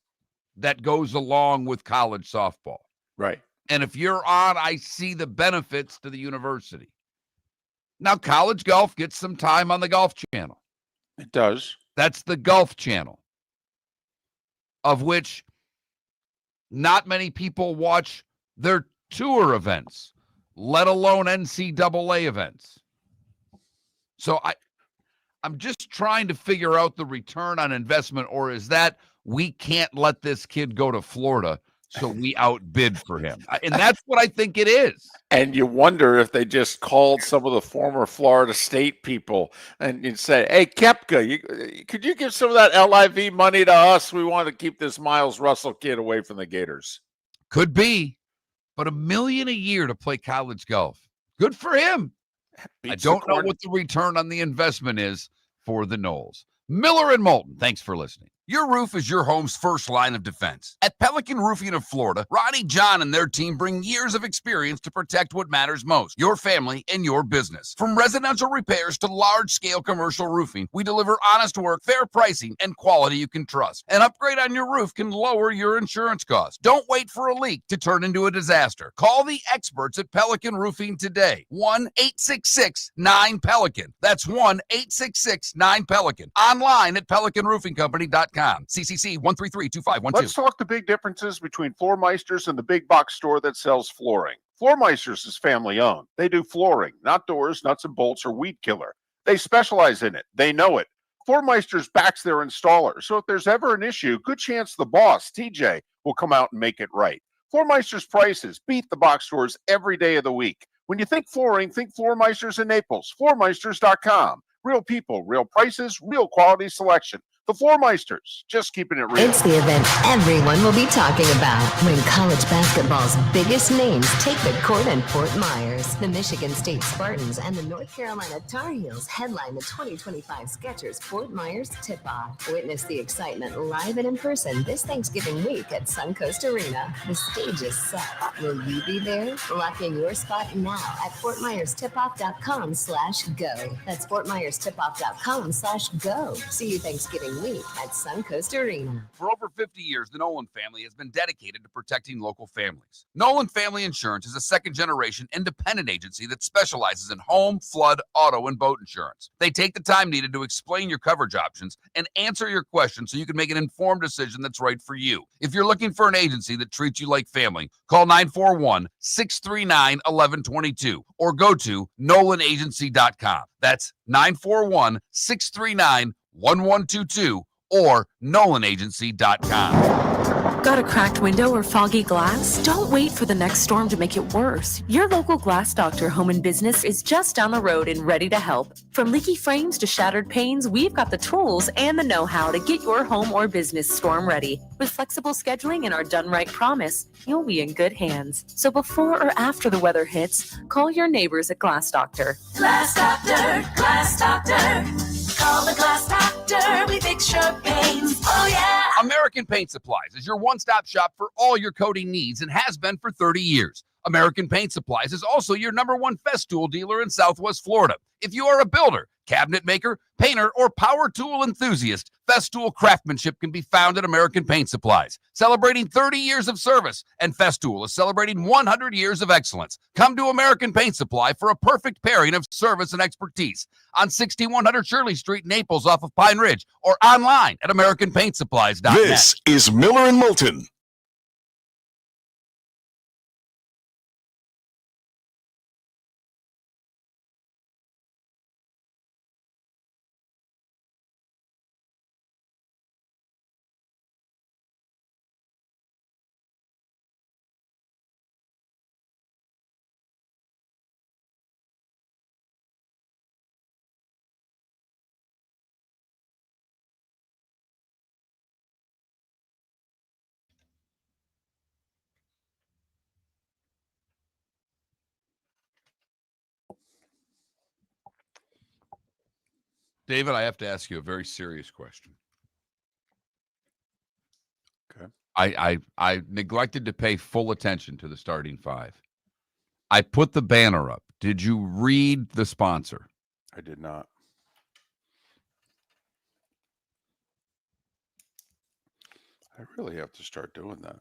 that goes along with college softball. Right. And if you're on, I see the benefits to the university. Now, college golf gets some time on the Golf Channel. It does. That's the Golf Channel, of which not many people watch their tour events, let alone NCAA events. So I'm just trying to figure out the return on investment, or is that we can't let this kid go to Florida, so we outbid for him? And that's what I think it is. And you wonder if they just called some of the former Florida State people and you'd say, hey, Koepka, could you give some of that LIV money to us? We want to keep this Miles Russell kid away from the Gators. Could be, but $1 million a year to play college golf. Good for him. I don't know what the return on the investment is for the Knowles. Miller and Moulton, thanks for listening. Your roof is your home's first line of defense. At Pelican Roofing of Florida, Ronnie, John, and their team bring years of experience to protect what matters most, your family and your business. From residential repairs to large-scale commercial roofing, we deliver honest work, fair pricing, and quality you can trust. An upgrade on your roof can lower your insurance costs. Don't wait for a leak to turn into a disaster. Call the experts at Pelican Roofing today. 1-866-9-PELICAN. That's 1-866-9-PELICAN. Online at pelicanroofingcompany.com. CCC 1332512. Let's talk the big differences between Floor Meisters and the big box store that sells flooring. Floor Meisters is family owned. They do flooring, not doors, nuts and bolts, or weed killer. They specialize in it. They know it. Floor Meisters backs their installer, so if there's ever an issue, good chance the boss, TJ, will come out and make it right. Floor Meisters prices beat the box stores every day of the week. When you think flooring, think Floor Meisters in Naples. Floormeisters.com. Real people, real prices, real quality selection. The Floor Meisters, just keeping it real. It's the event everyone will be talking about when college basketball's biggest names take the court in Fort Myers. The Michigan State Spartans and the North Carolina Tar Heels headline the 2025 Skechers Fort Myers Tip-Off. Witness the excitement live and in person this Thanksgiving week at Suncoast Arena. The stage is set. Will you be there? Lock in your spot now at FortMyersTipoff.com/go. That's FortMyersTipoff.com/go. See you Thanksgiving week at Suncoast Arena. For over 50 years, the Nolan family has been dedicated to protecting local families. Nolan Family Insurance is a second-generation independent agency that specializes in home, flood, auto, and boat insurance. They take the time needed to explain your coverage options and answer your questions so you can make an informed decision that's right for you. If you're looking for an agency that treats you like family, call 941-639-1122 or go to NolanAgency.com. That's 941-639-1122 or NolanAgency.com. Got a cracked window or foggy glass? Don't wait for the next storm to make it worse. Your local Glass Doctor Home and Business is just down the road and ready to help. From leaky frames to shattered panes, we've got the tools and the know-how to get your home or business storm ready. With flexible scheduling and our done right promise, you'll be in good hands. So before or after the weather hits, call your neighbors at Glass Doctor. Glass Doctor, Glass Doctor. Call the Glass Doctor, we fix your pains. Oh, yeah. American Paint Supplies is your one-stop shop for all your coating needs and has been for 30 years. American Paint Supplies is also your #1 Festool dealer in Southwest Florida. If you are a builder, cabinet maker, painter, or power tool enthusiast, Festool craftsmanship can be found at American Paint Supplies. Celebrating 30 years of service, and Festool is celebrating 100 years of excellence. Come to American Paint Supply for a perfect pairing of service and expertise on 6100 Shirley Street, Naples, off of Pine Ridge, or online at AmericanPaintSupplies.net. This is Miller and Moulton. David, I have to ask you a very serious question. Okay. I neglected to pay full attention to the starting five. I put the banner up. Did you read the sponsor? I did not. I really have to start doing that.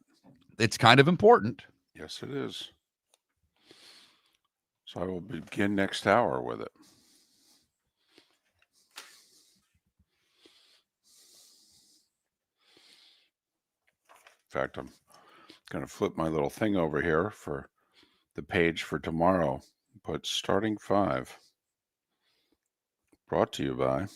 It's kind of important. Yes, it is. So I will begin next hour with it. fact, I'm going to flip my little thing over here for the page for tomorrow. Put starting 5. Brought to you by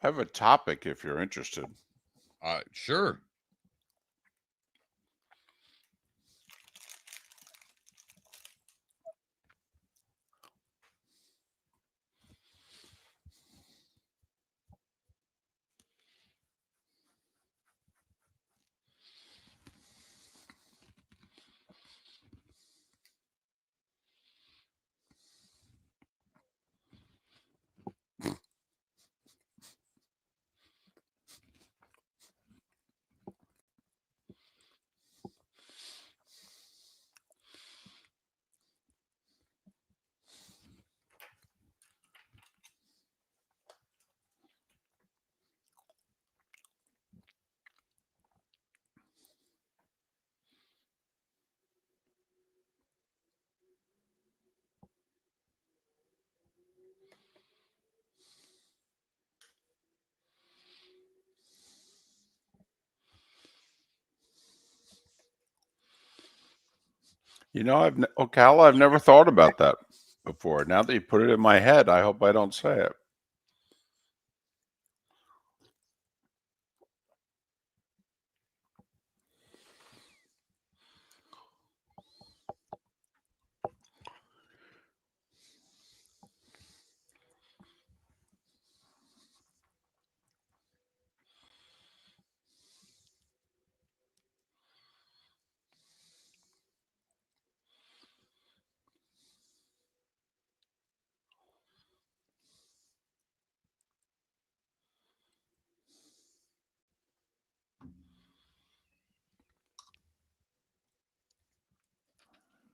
I have a topic if you're interested. Sure. You know, Ocala, I've never thought about that before. Now that you put it in my head, I hope I don't say it.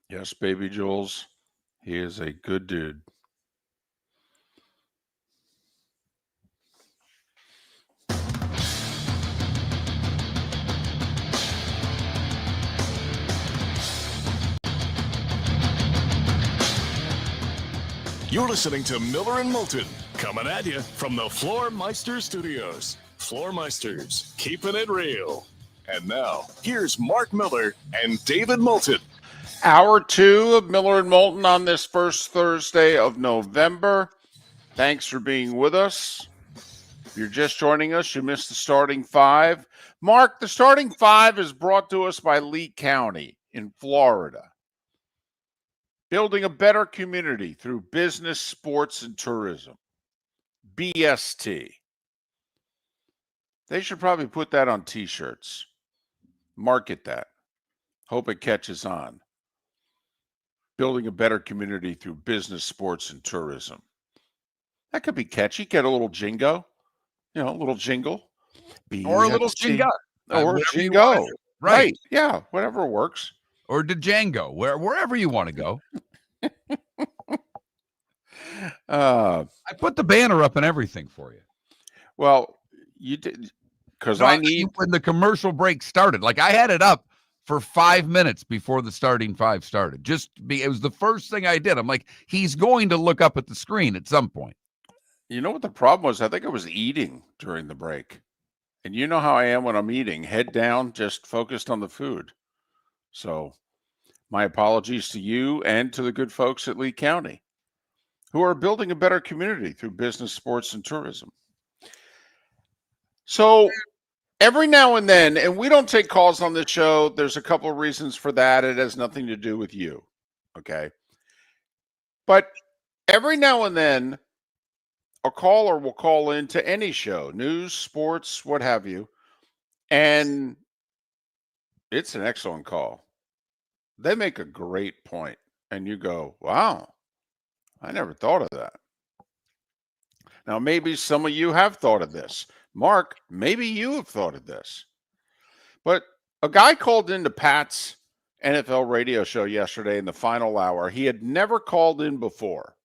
Yes, baby Jules, he is a good dude. You're listening to Miller and Moulton, coming at you from the Floor Meister Studios. Floor Meisters, keeping it real. And now, here's Mark Miller and David Moulton. Hour 2 of Miller and Moulton on this first Thursday of November. Thanks for being with us. If you're just joining us, you missed the starting 5. Mark, the starting 5 is brought to us by Lee County in Florida. Building a better community through business, sports, and tourism. BST. They should probably put that on t-shirts. Market that. Hope it catches on. Building a better community through business, sports, and tourism. That could be catchy. Get a little jingo. You know, a little jingle. Or a little BST. jingo. Or Whatever you jingo. wanna do. Right. Yeah, whatever works. Or Django, wherever you want to go. I put the banner up and everything for you. Well, you did, because No, I need. when the commercial break started. Like I had it up for 5 minutes before the starting 5 started. It was the first thing I did. I'm like, he's going to look up at the screen at some point. You know what the problem was? I think I was eating during the break. And you know how I am when I'm eating, head down, just focused on the food. So my apologies to you and to the good folks at Lee County who are building a better community through business, sports, and tourism. So every now and then, and we don't take calls on this show, there's a couple of reasons for that. It has nothing to do with you, okay? But every now and then, a caller will call into any show, news, sports, what have you, and it's an excellent call. they make a great point, and you go, wow, I never thought of that. Now, maybe some of you have thought of this. Mark, maybe you have thought of this. But a guy called into Pat's NFL radio show yesterday in the final hour. He had never called in before.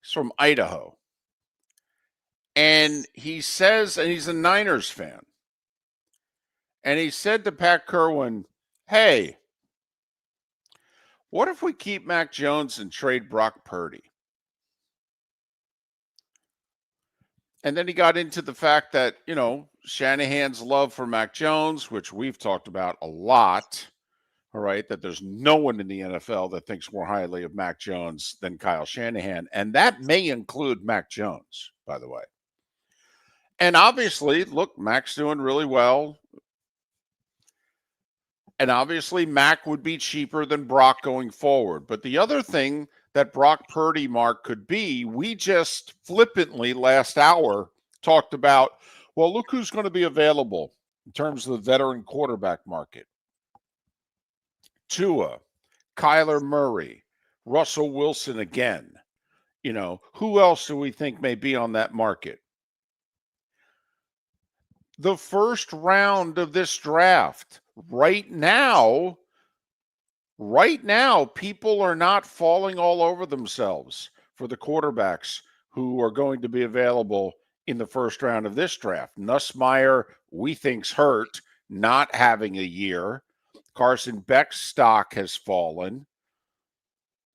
He's from Idaho. And he says, and he's a Niners fan. And he said to Pat Kerwin, hey, what if we keep Mac Jones and trade Brock Purdy? And then he got into the fact that, Shanahan's love for Mac Jones, which we've talked about a lot, all right, that there's no one in the NFL that thinks more highly of Mac Jones than Kyle Shanahan. And that may include Mac Jones, by the way. And obviously, look, Mac's doing really well. And obviously, Mac would be cheaper than Brock going forward. But the other thing that Brock Purdy, Mark, could be, we just flippantly last hour talked about, well, look who's going to be available in terms of the veteran quarterback market. Tua, Kyler Murray, Russell Wilson again. Who else do we think may be on that market? The first round of this draft, right now, people are not falling all over themselves for the quarterbacks who are going to be available in the first round of this draft. Nussmeier, we think's hurt, not having a year. Carson Beck's stock has fallen.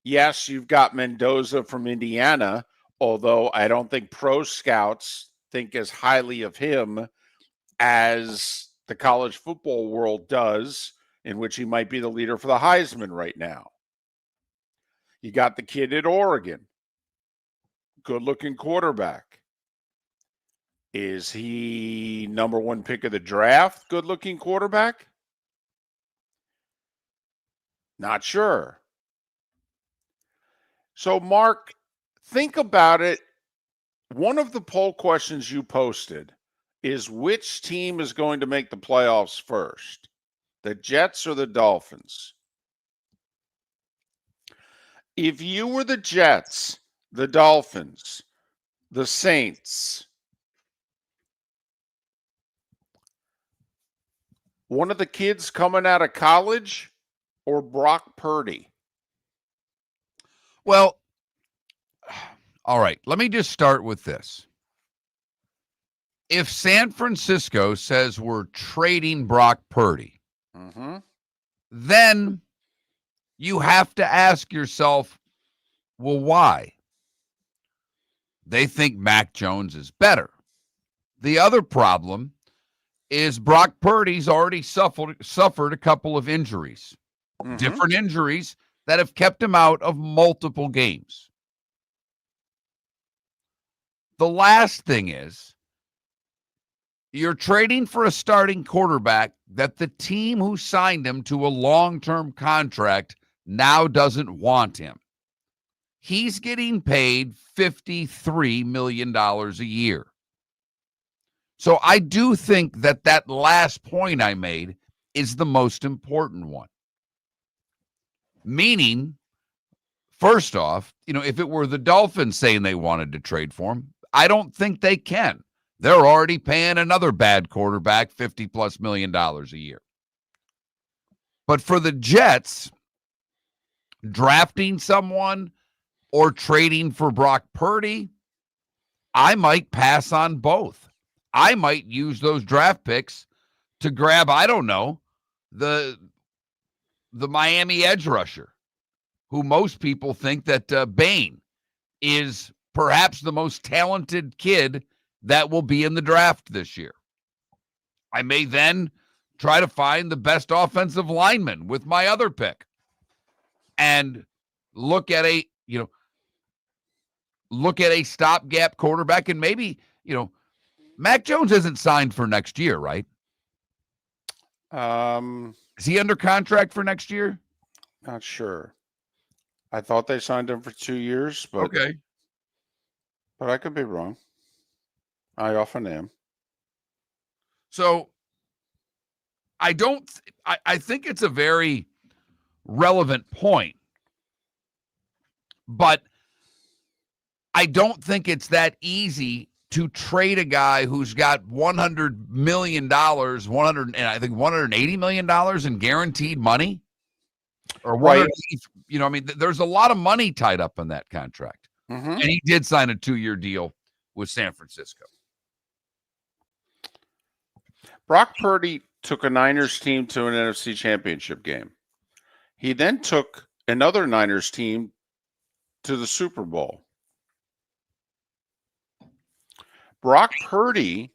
Yes, you've got Mendoza from Indiana, although I don't think pro scouts think as highly of him as the college football world does, in which he might be the leader for the Heisman right now. You got the kid at Oregon. Good-looking quarterback. Is he number one pick of the draft? Good-looking quarterback? Not sure. So, Mark, think about it. One of the poll questions you posted is which team is going to make the playoffs first, the Jets or the Dolphins? If you were the Jets, the Dolphins, the Saints, one of the kids coming out of college, or Brock Purdy? Well, all right, let me just start with this. If San Francisco says we're trading Brock Purdy, then you have to ask yourself, well, why? They think Mac Jones is better. The other problem is Brock Purdy's already suffered a couple of injuries, different injuries that have kept him out of multiple games. The last thing is, you're trading for a starting quarterback that the team who signed him to a long-term contract now doesn't want him. He's getting paid $53 million a year. So I do think that last point I made is the most important one. Meaning, first off, if it were the Dolphins saying they wanted to trade for him, I don't think they can. They're already paying another bad quarterback $50+ million a year. But for the Jets, drafting someone or trading for Brock Purdy, I might pass on both. I might use those draft picks to grab, I don't know, the Miami edge rusher, who most people think that Bain is perhaps the most talented kid that will be in the draft this year. I may then try to find the best offensive lineman with my other pick and look at a stopgap quarterback, and maybe, Mac Jones isn't signed for next year, right? Is he under contract for next year? Not sure. I thought they signed him for 2 years, but Okay. But I could be wrong. I often am. So I think it's a very relevant point. But I don't think it's that easy to trade a guy who's got $100 million, and I think $180 million in guaranteed money. Or Right. There's a lot of money tied up in that contract. Mm-hmm. And he did sign a 2-year deal with San Francisco. Brock Purdy took a Niners team to an NFC Championship game. He then took another Niners team to the Super Bowl. Brock Purdy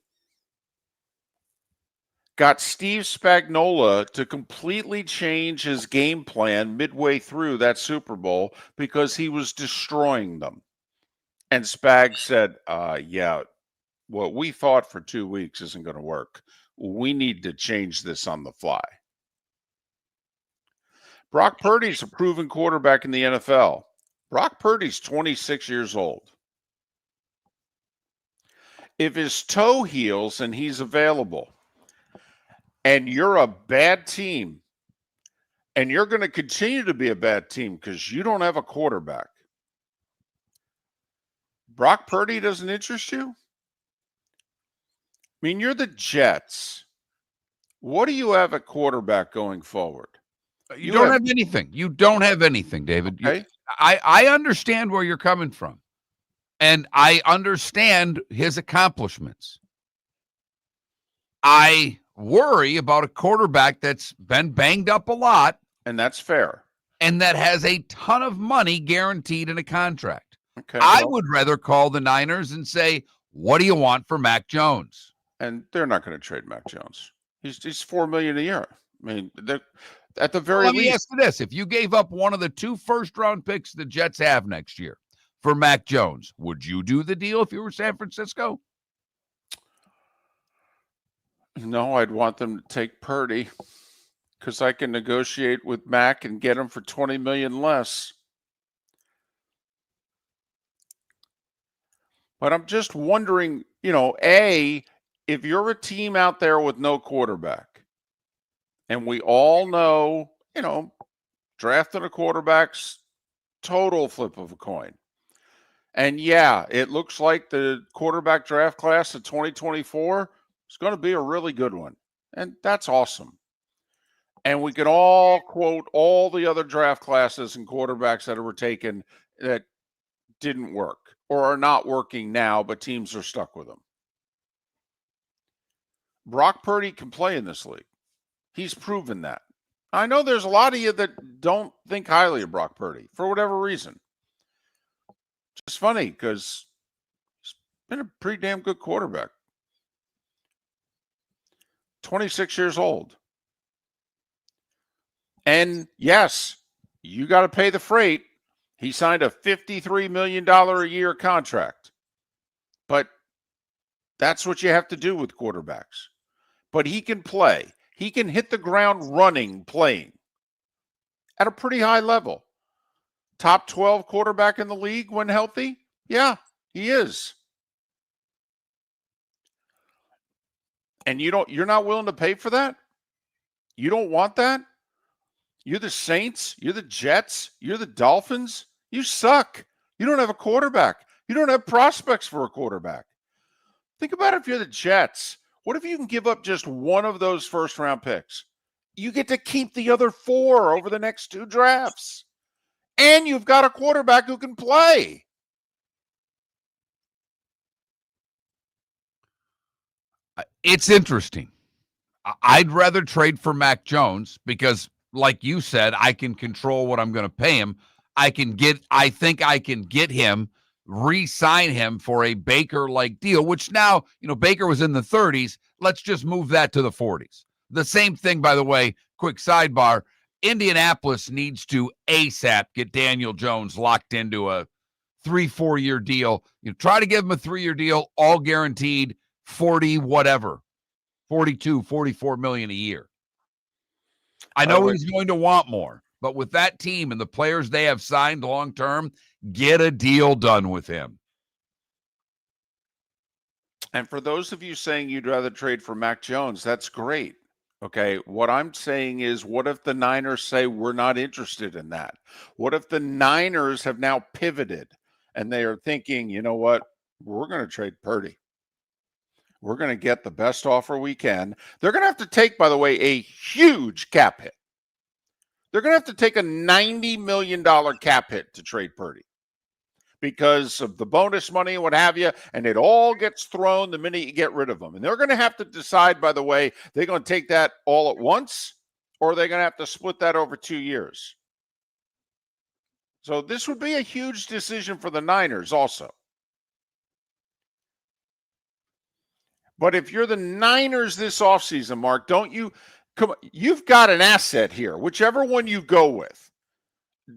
got Steve Spagnuolo to completely change his game plan midway through that Super Bowl because he was destroying them. And Spag said, yeah, what we thought for 2 weeks isn't going to work. We need to change this on the fly. Brock Purdy's a proven quarterback in the NFL. Brock Purdy's 26 years old. If his toe heals and he's available, and you're a bad team, and you're going to continue to be a bad team because you don't have a quarterback, Brock Purdy doesn't interest you? I mean, you're the Jets. What do you have at quarterback going forward? You don't have anything. You don't have anything, David. Okay. I understand where you're coming from, and I understand his accomplishments. I worry about a quarterback that's been banged up a lot, And that's fair. and that has a ton of money guaranteed in a contract. Okay. I would rather call the Niners and say, what do you want for Mac Jones? And they're not going to trade Mac Jones. He's $4 million a year. I mean, at the very Let me least. ask you this. If you gave up one of the 2 first-round picks the Jets have next year for Mac Jones, would you do the deal if you were San Francisco? No, I'd want them to take Purdy because I can negotiate with Mac and get him for $20 million less. But I'm just wondering, if you're a team out there with no quarterback, and we all know, drafting a quarterback's total flip of a coin. And yeah, it looks like the quarterback draft class of 2024 is going to be a really good one. And that's awesome. And we can all quote all the other draft classes and quarterbacks that were taken that didn't work or are not working now, but teams are stuck with them. Brock Purdy can play in this league. He's proven that. I know there's a lot of you that don't think highly of Brock Purdy for whatever reason. It's funny because he's been a pretty damn good quarterback. 26 years old. And yes, you got to pay the freight. He signed a $53 million a year contract. But that's what you have to do with quarterbacks. But he can play. He can hit the ground running, playing at a pretty high level. Top 12 quarterback in the league when healthy? Yeah, he is. And you're not willing to pay for that? You don't want that? You're the Saints, you're the Jets, you're the Dolphins. You suck. You don't have a quarterback. You don't have prospects for a quarterback. Think about it if you're the Jets. What if you can give up just one of those first-round picks? You get to keep the other 4 over the next 2 drafts. And you've got a quarterback who can play. It's interesting. I'd rather trade for Mac Jones because, like you said, I can control what I'm going to pay him. I think I can get him, re-sign him for a Baker-like deal, which now, Baker was in the 30s. Let's just move that to the 40s. The same thing, by the way, quick sidebar, Indianapolis needs to ASAP get Daniel Jones locked into a 3-4 year deal. Try to give him a 3-year deal, all guaranteed, 40 whatever, 42, 44 million a year. I know he's going to want more, but with that team and the players they have signed long-term, get a deal done with him. And for those of you saying you'd rather trade for Mac Jones, that's great. Okay. What I'm saying is, what if the Niners say we're not interested in that? What if the Niners have now pivoted and they are thinking, you know what? We're going to trade Purdy. We're going to get the best offer we can. They're going to have to take, by the way, a huge cap hit. They're going to have to take a $90 million cap hit to trade Purdy because of the bonus money and what have you, and it all gets thrown the minute you get rid of them. And they're going to have to decide, by the way, they're going to take that all at once, or they're going to have to split that over 2 years. So this would be a huge decision for the Niners also. But if you're the Niners this offseason, Mark, you've got an asset here, whichever one you go with.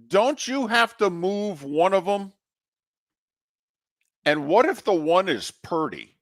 Don't you have to move one of them? And what if the one is Purdy?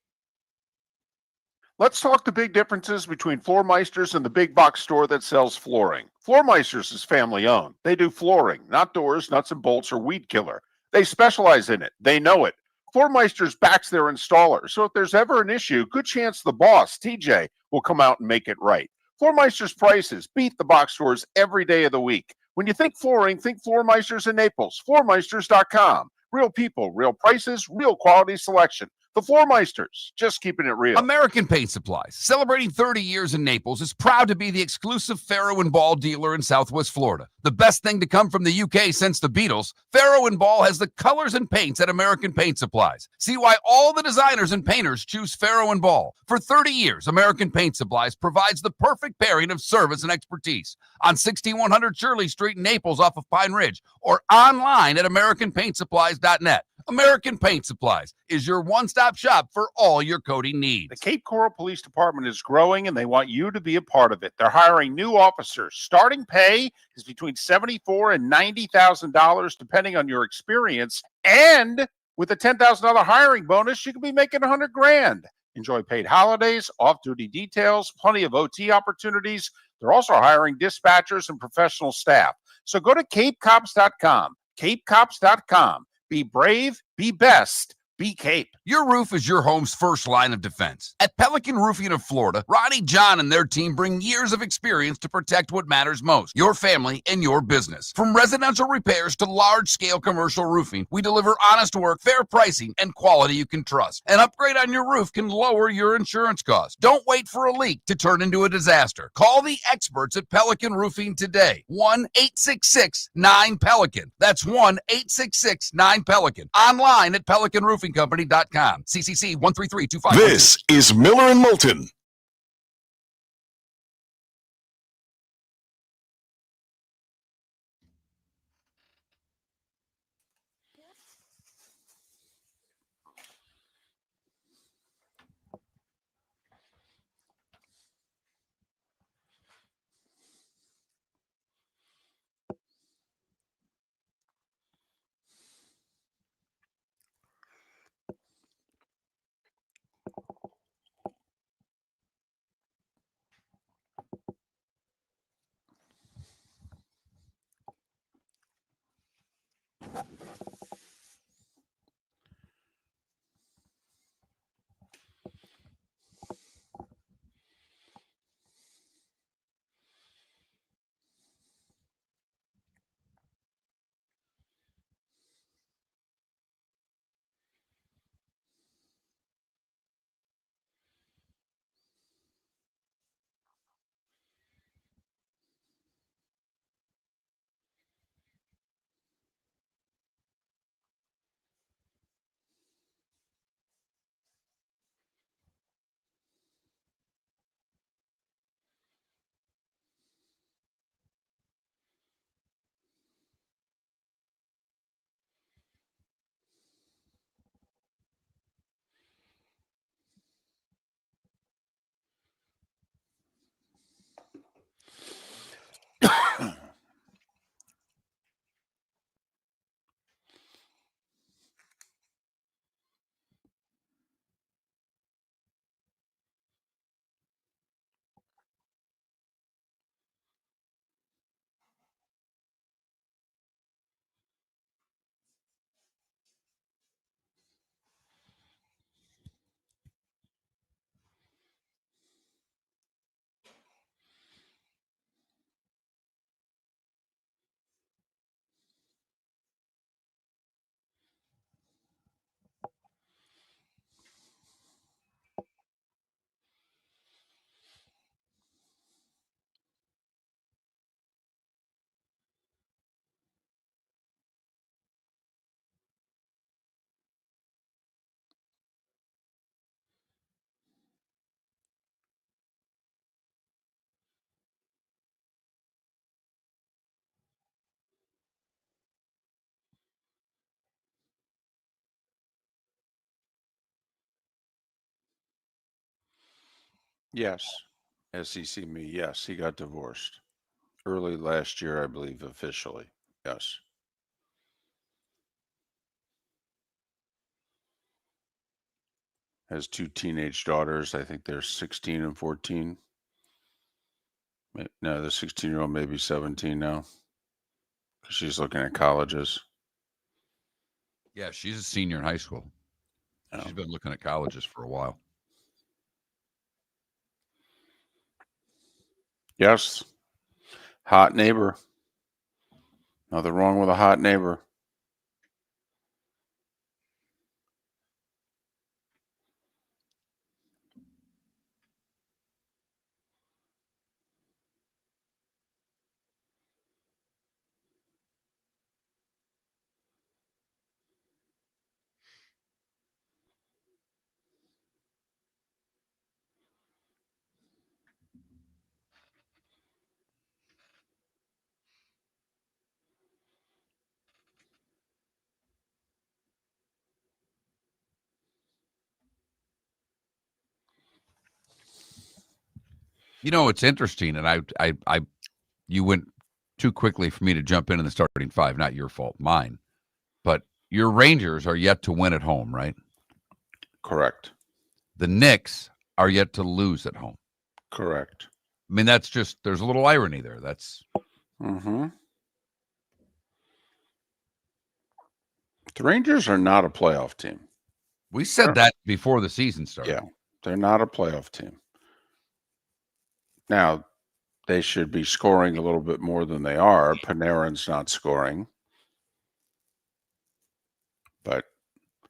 Let's talk the big differences between Floormeisters and the big box store that sells flooring. Floormeisters is family owned. They do flooring, not doors, nuts and bolts, or weed killer. They specialize in it. They know it. Floormeisters backs their installer. So if there's ever an issue, good chance the boss, TJ, will come out and make it right. Floormeister's prices beat the box stores every day of the week. When you think flooring, think Floormeisters in Naples. Floormeisters.com. Real people, real prices, real quality selection. The Floormeisters, just keeping it real. American Paint Supplies, celebrating 30 years in Naples, is proud to be the exclusive Farrow & Ball dealer in Southwest Florida. The best thing to come from the UK since the Beatles, Farrow & Ball has the colors and paints at American Paint Supplies. See why all the designers and painters choose Farrow & Ball. For 30 years, American Paint Supplies provides the perfect pairing of service and expertise. On 6100 Shirley Street in Naples off of Pine Ridge, or online at AmericanPaintSupplies.net. American Paint Supplies is your one-stop shop for all your coating needs. The Cape Coral Police Department is growing, and they want you to be a part of it. They're hiring new officers. Starting pay is between $74,000 and $90,000, depending on your experience. And with a $10,000 hiring bonus, you could be making $100,000. Enjoy paid holidays, off-duty details, plenty of OT opportunities. They're also hiring dispatchers and professional staff. So go to CapeCops.com. CapeCops.com. Be brave, be best, be Cape. Your roof is your home's first line of defense. At Pelican Roofing of Florida, Ronnie John and their team bring years of experience to protect what matters most, your family and your business. From residential repairs to large-scale commercial roofing, we deliver honest work, fair pricing, and quality you can trust. An upgrade on your roof can lower your insurance costs. Don't wait for a leak to turn into a disaster. Call the experts at Pelican Roofing today. 1-866-9-PELICAN. That's 1-866-9-PELICAN. Online at PelicanRoofingCompany.com. CCC 13325. This is Miller and Moulton. Yes. SEC me. Yes, he got divorced early last year, I believe, officially. Yes. Has 2 teenage daughters. I think they're 16 and 14. No, the 16-year-old may be 17 now. She's looking at colleges. Yeah, she's a senior in high school. She's been looking at colleges for a while. Yes. Hot neighbor. Nothing wrong with a hot neighbor. You know, it's interesting, and you went too quickly for me to jump in the starting five. Not your fault, mine. But your Rangers are yet to win at home, right? Correct. The Knicks are yet to lose at home. Correct. I mean, that's just, there's a little irony there. That's. Mm-hmm. The Rangers are not a playoff team. We said that before the season started. Yeah, they're not a playoff team. Now, they should be scoring a little bit more than they are. Panarin's not scoring.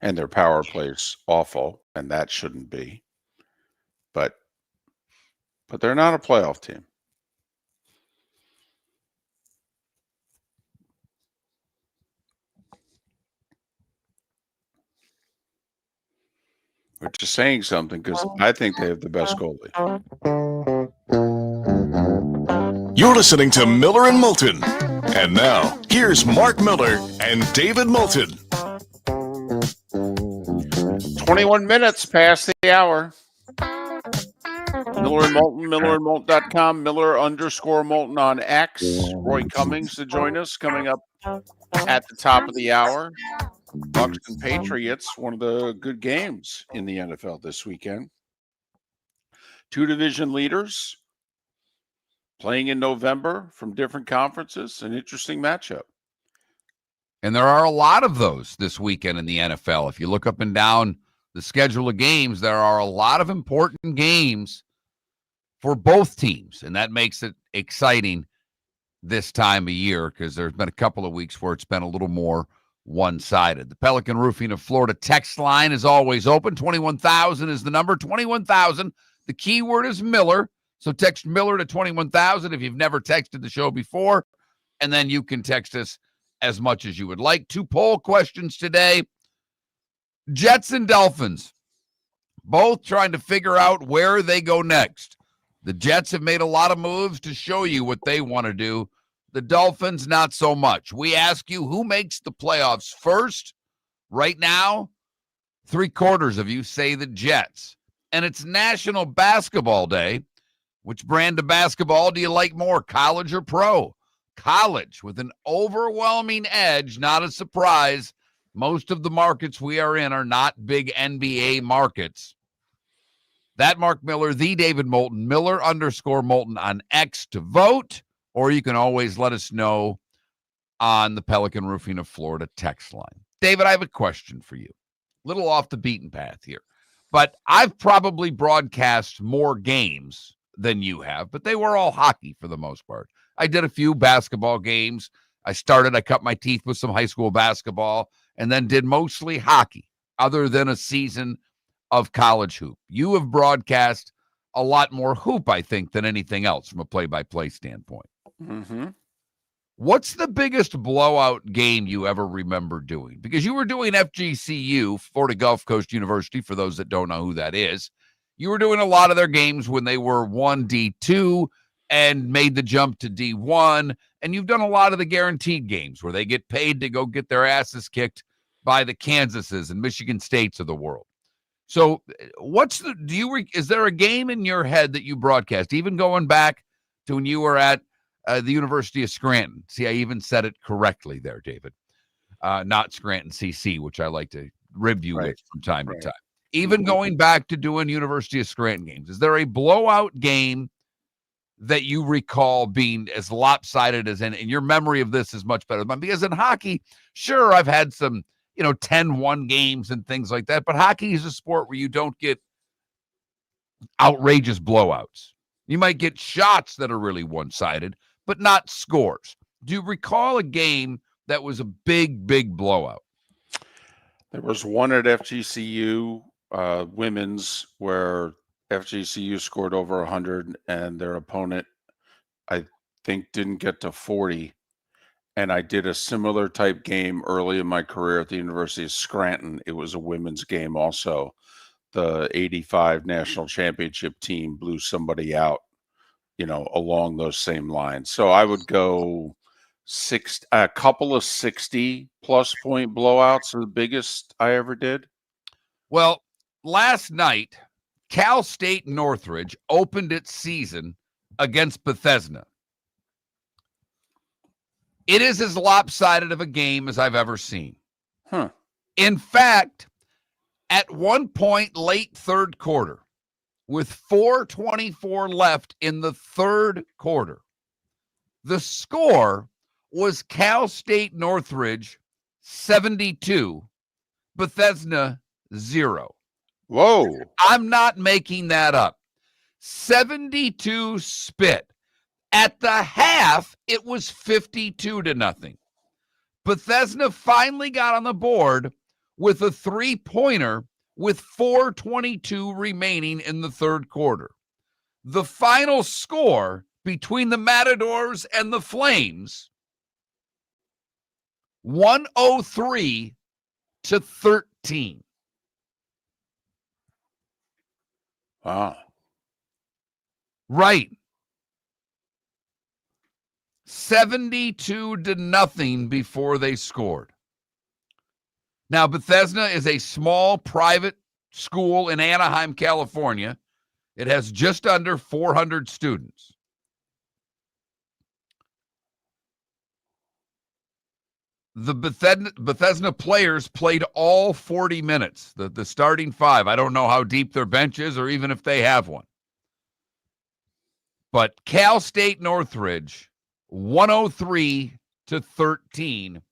And their power play's awful, and that shouldn't be. But they're not a playoff team. Which is saying something, because I think they have the best goalie. You're listening to Miller and Moulton. And now, here's Mark Miller and David Moulton. 21 minutes past the hour. Miller and Moulton, millerandmoulton.com, Miller_Moulton on X. Roy Cummings to join us coming up at the top of the hour. Bucs and Patriots, one of the good games in the NFL this weekend. 2 division leaders playing in November from different conferences. An interesting matchup. And there are a lot of those this weekend in the NFL. If you look up and down the schedule of games, there are a lot of important games for both teams. And that makes it exciting this time of year, because there's been a couple of weeks where it's been a little more one-sided. The Pelican Roofing of Florida text line is always open. 21,000 is the number. 21,000. The keyword is Miller. So text Miller to 21,000 if you've never texted the show before. And then you can text us as much as you would like. 2 poll questions today. Jets and Dolphins, both trying to figure out where they go next. The Jets have made a lot of moves to show you what they want to do. The Dolphins, not so much. We ask you, who makes the playoffs first? Right now, 3/4 of you say the Jets. And it's National Basketball Day. Which brand of basketball do you like more, college or pro? College, with an overwhelming edge, not a surprise. Most of the markets we are in are not big NBA markets. That Mark Miller, the David Moulton, Miller_Moulton on X to vote. Or you can always let us know on the Pelican Roofing of Florida text line. David, I have a question for you. A little off the beaten path here. But I've probably broadcast more games than you have, but they were all hockey for the most part. I did a few basketball games. I cut my teeth with some high school basketball, and then did mostly hockey, other than a season of college hoop. You have broadcast a lot more hoop, I think, than anything else from a play-by-play standpoint. Mm-hmm. What's the biggest blowout game you ever remember doing? Because you were doing FGCU, Florida Gulf Coast University, for those that don't know who that is. You were doing a lot of their games when they were 1D2 and made the jump to D1. And you've done a lot of the guaranteed games where they get paid to go get their asses kicked by the Kansases and Michigan States of the world. So is there a game in your head that you broadcast, even going back to when you were at the University of Scranton? See, I even said it correctly there, David. Not Scranton CC, which I like to rib you with from time to time. Even going back to doing University of Scranton games, is there a blowout game that you recall being as lopsided as and your memory of this is much better than mine? Because in hockey, sure, I've had some, 10-1 games and things like that, but hockey is a sport where you don't get outrageous blowouts. You might get shots that are really one-sided, but not scores. Do you recall a game that was a big, big blowout? There was one at FGCU women's where FGCU scored over 100 and their opponent, I think, didn't get to 40. And I did a similar type game early in my career at the University of Scranton. It was a women's game also. The 85 national championship team blew somebody out, along those same lines. So I would go a couple of 60-plus point blowouts are the biggest I ever did. Well, last night, Cal State Northridge opened its season against Bethesda. It is as lopsided of a game as I've ever seen. In fact, at one point late third quarter, with 4:24 left in the third quarter, the score was Cal State Northridge 72, Bethesda 0. Whoa. I'm not making that up. 72 spit. At the half, it was 52-0. Bethesda finally got on the board with a three-pointer with 4:22 remaining in the third quarter. The final score between the Matadors and the Flames, 103-13. Wow. Right. 72-0 before they scored. Now, Bethesda is a small private school in Anaheim, California. It has just under 400 students. The Bethesda players played all 40 minutes, the starting five. I don't know how deep their bench is or even if they have one. But Cal State Northridge, 103-13,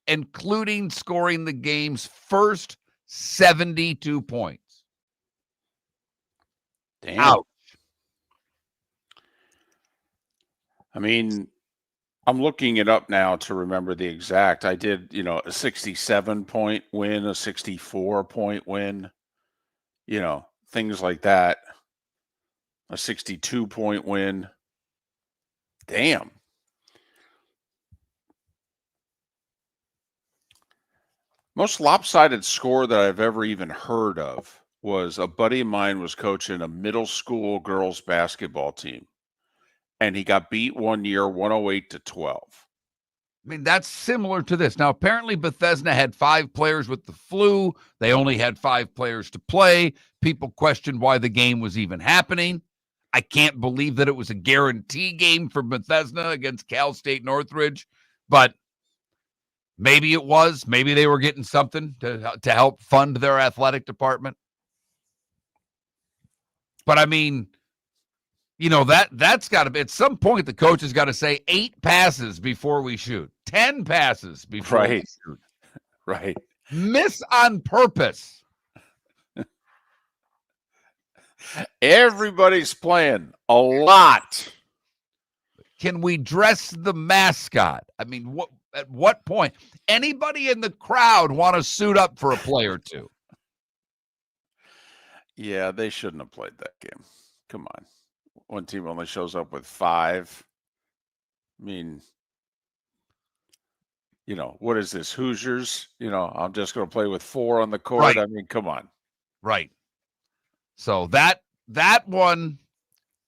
including scoring the game's first 72 points. Damn. Ouch. I mean, I'm looking it up now to remember the exact. I did, a 67-point win, a 64-point win, things like that. A 62-point win. Damn. Most lopsided score that I've ever even heard of was a buddy of mine was coaching a middle school girls basketball team. And he got beat one year, 108-12. I mean, that's similar to this. Now, apparently Bethesda had 5 players with the flu. They only had 5 players to play. People questioned why the game was even happening. I can't believe that it was a guarantee game for Bethesda against Cal State Northridge, but maybe it was. Maybe they were getting something to help fund their athletic department. But I mean, that's got to be, at some point, the coach has got to say 8 passes before we shoot, 10 passes before we shoot. Right. Miss on purpose. Everybody's playing a lot. Can we dress the mascot? I mean, at what point? Anybody in the crowd want to suit up for a play or two? Yeah, they shouldn't have played that game. Come on. One team only shows up with 5. I mean, what is this? Hoosiers? I'm just going to play with 4 on the court. Right. I mean, come on. Right. So that one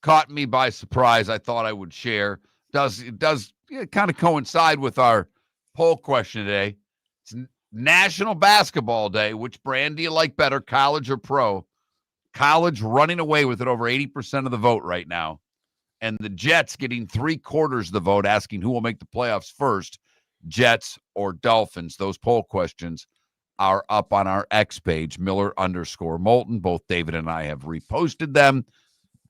caught me by surprise. I thought I would share. It does kind of coincide with our poll question today. It's National Basketball Day, which brand do you like better, college or pro? College running away with it, over 80% of the vote right now. And the Jets getting 3/4 of the vote, asking who will make the playoffs first, Jets or Dolphins. Those poll questions are up on our X page, Miller_Moulton. Both David and I have reposted them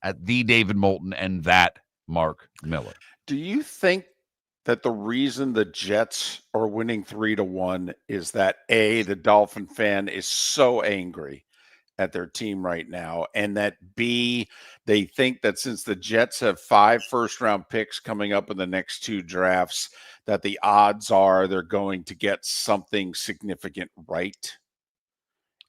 at the David Moulton and that Mark Miller. Do you think that the reason the Jets are winning 3-1 is that A, the Dolphin fan is so angry at their team right now, and that B, they think that since the Jets have 5 first-round picks coming up in the next 2 drafts, that the odds are they're going to get something significant right?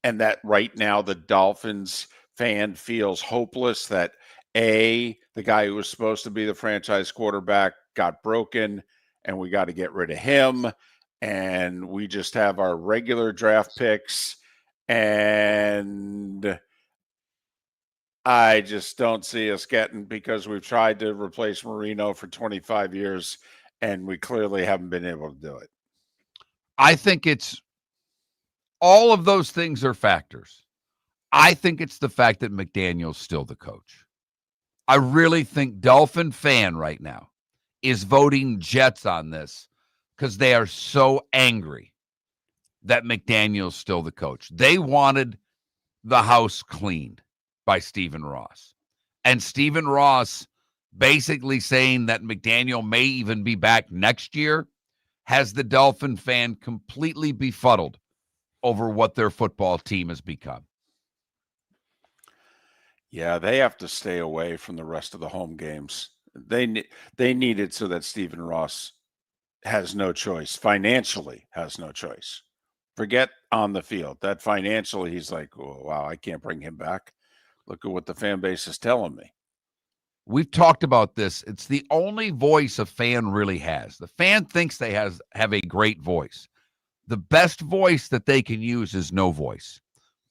And that right now the Dolphins fan feels hopeless that A, the guy who was supposed to be the franchise quarterback got broken, and we got to get rid of him, and we just have our regular draft picks, and I just don't see us getting, because we've tried to replace Marino for 25 years, and we clearly haven't been able to do it. I think it's all of those things are factors. I think it's the fact that McDaniel's still the coach. I really think Dolphin fan right now is voting Jets on this because they are so angry that McDaniel's still the coach. They wanted the house cleaned by Stephen Ross. And Stephen Ross basically saying that McDaniel may even be back next year has the Dolphin fan completely befuddled over what their football team has become. Yeah, they have to stay away from the rest of the home games. They need it so that Stephen Ross has no choice, financially has no choice. Forget on the field. That financially, he's like, oh, wow, I can't bring him back. Look at what the fan base is telling me. We've talked about this. It's the only voice a fan really has. The fan thinks they have a great voice. The best voice that they can use is no voice.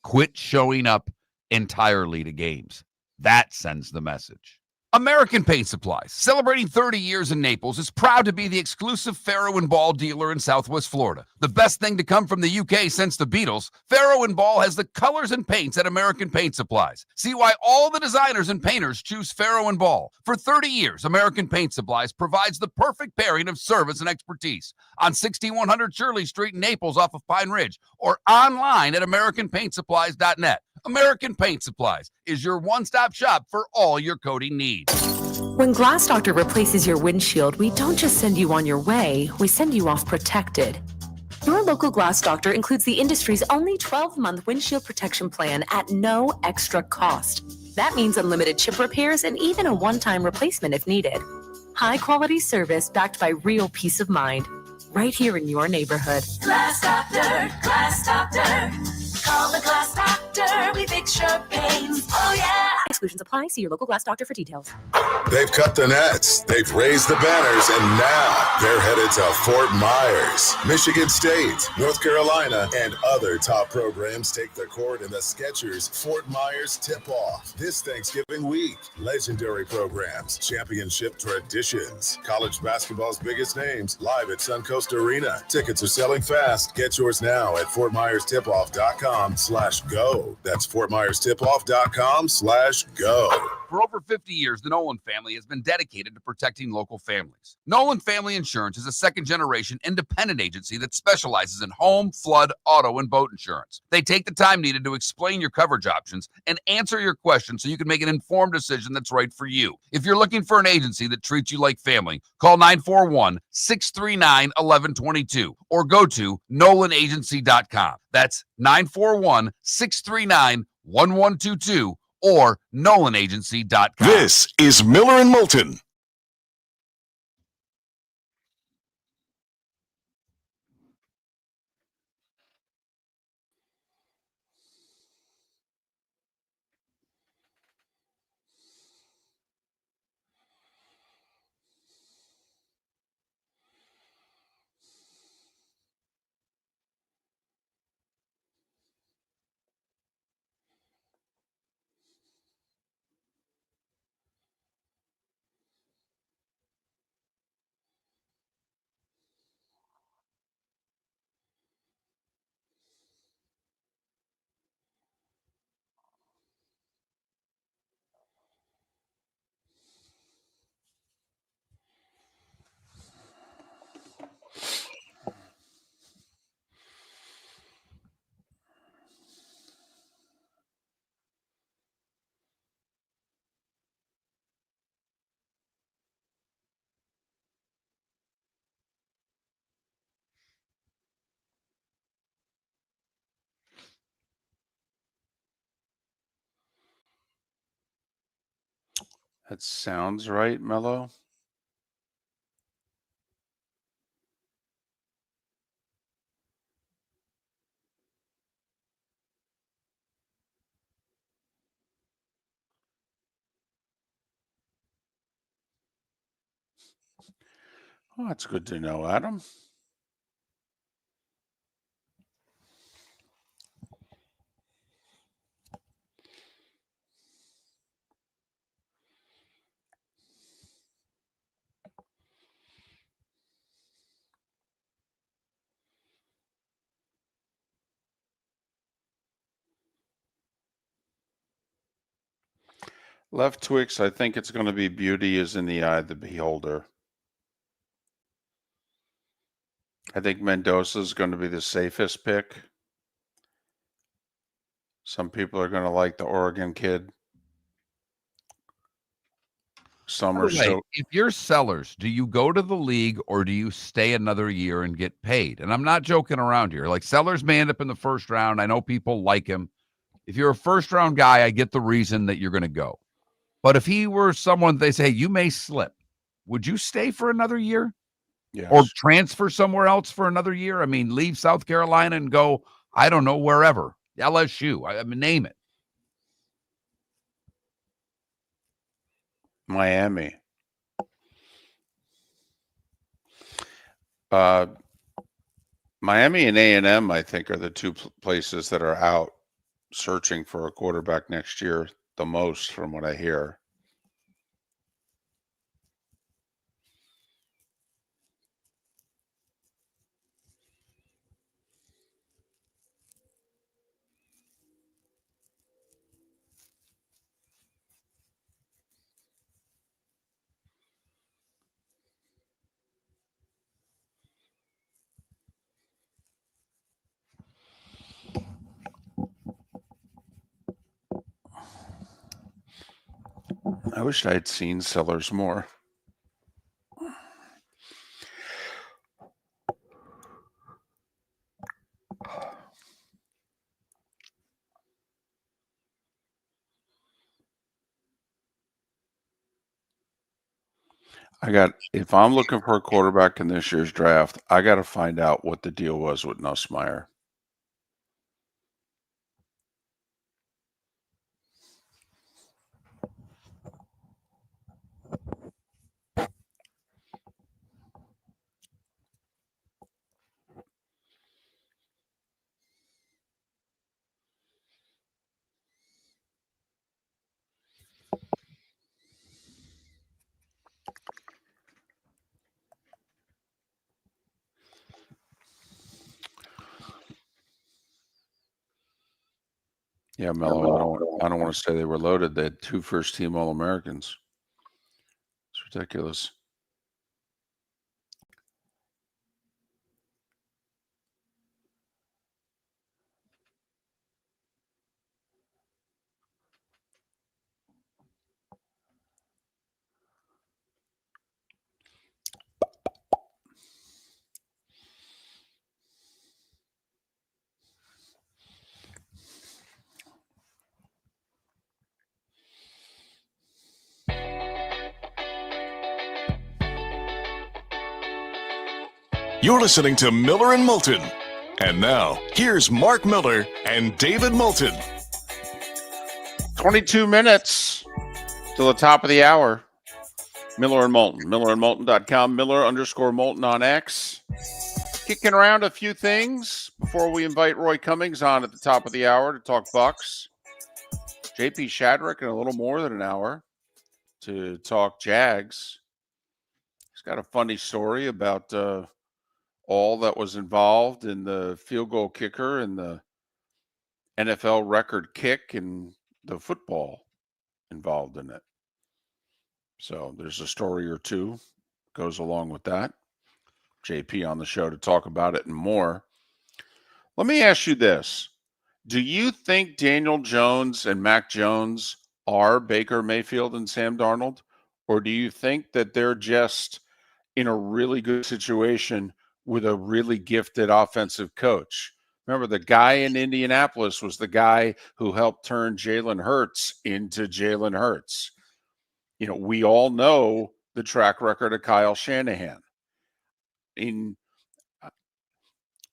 Quit showing up entirely to games. That sends the message. American Paint Supplies, celebrating 30 years in Naples, is proud to be the exclusive Farrow & Ball dealer in Southwest Florida. The best thing to come from the UK since the Beatles, Farrow & Ball has the colors and paints at American Paint Supplies. See why all the designers and painters choose Farrow & Ball. For 30 years, American Paint Supplies provides the perfect pairing of service and expertise on 6100 Shirley Street in Naples off of Pine Ridge, or online at AmericanPaintSupplies.net. American Paint Supplies is your one-stop shop for all your coating needs. When Glass Doctor replaces your windshield, we don't just send you on your way, we send you off protected. Your local Glass Doctor includes the industry's only 12-month windshield protection plan at no extra cost. That means unlimited chip repairs and even a one-time replacement if needed. High-quality service backed by real peace of mind, right here in your neighborhood. Glass Doctor, Glass Doctor. Call the Glass Doctor, we fix your pains. Oh, yeah. Exclusions apply. See your local Glass Doctor for details. They've cut the nets, they've raised the banners, and now they're headed to Fort Myers. Michigan State, North Carolina, and other top programs take the court in the Skechers Fort Myers Tip-Off this Thanksgiving week. Legendary programs, championship traditions, college basketball's biggest names, live at Suncoast Arena. Tickets are selling fast. Get yours now at FortMyersTipoff.com/go. That's FortMyersTipoff.com/go. For over 50 years, the Nolan family has been dedicated to protecting local families. Nolan Family Insurance is a second-generation independent agency that specializes in home, flood, auto, and boat insurance. They take the time needed to explain your coverage options and answer your questions so you can make an informed decision that's right for you. If you're looking for an agency that treats you like family, call 941-639-1122 or go to NolanAgency.com. That's 941-639-1122 or NolanAgency.com. This is Miller and Moulton. That sounds right, Mello. Oh, that's good to know, Adam. Left Twix, I think it's going to be beauty is in the eye of the beholder. I think Mendoza is going to be the safest pick. Some people are going to like the Oregon kid. Some are still. If you're sellers, do you go to the league or do you stay another year and get paid? And I'm not joking around here. Like, sellers may end up in the first round. I know people like him. If you're a first round guy, I get the reason that you're going to go. But if he were someone they say, hey, you may slip, would you stay for another year? Yes. Or transfer somewhere else for another year? I mean, leave South Carolina and go, I don't know, wherever. LSU. I mean, name it. Miami. Miami and A&M, I think, are the two places that are out searching for a quarterback next year the most, from what I hear. I wish I'd seen Sellers more. If I'm looking for a quarterback in this year's draft, I got to find out what the deal was with Nussmeier. Yeah, Mello, I don't want to say they were loaded. They had 2 first-team All-Americans. It's ridiculous. You're listening to Miller and Moulton. And now, here's Mark Miller and David Moulton. 22 minutes till the top of the hour. Miller and Moulton. MillerandMoulton.com. Miller_Moulton on X. Kicking around a few things before we invite Roy Cummings on at the top of the hour to talk Bucs. JP Shadrick in a little more than an hour to talk Jags. He's got a funny story about all that was involved in the field goal kicker and the NFL record kick and the football involved in it. So there's a story or two goes along with that. JP on the show to talk about it and more. Let me ask you this. Do you think Daniel Jones and Mac Jones are Baker Mayfield and Sam Darnold? Or do you think that they're just in a really good situation with a really gifted offensive coach? Remember, the guy in Indianapolis was the guy who helped turn Jalen Hurts into Jalen Hurts. we all know the track record of Kyle Shanahan. I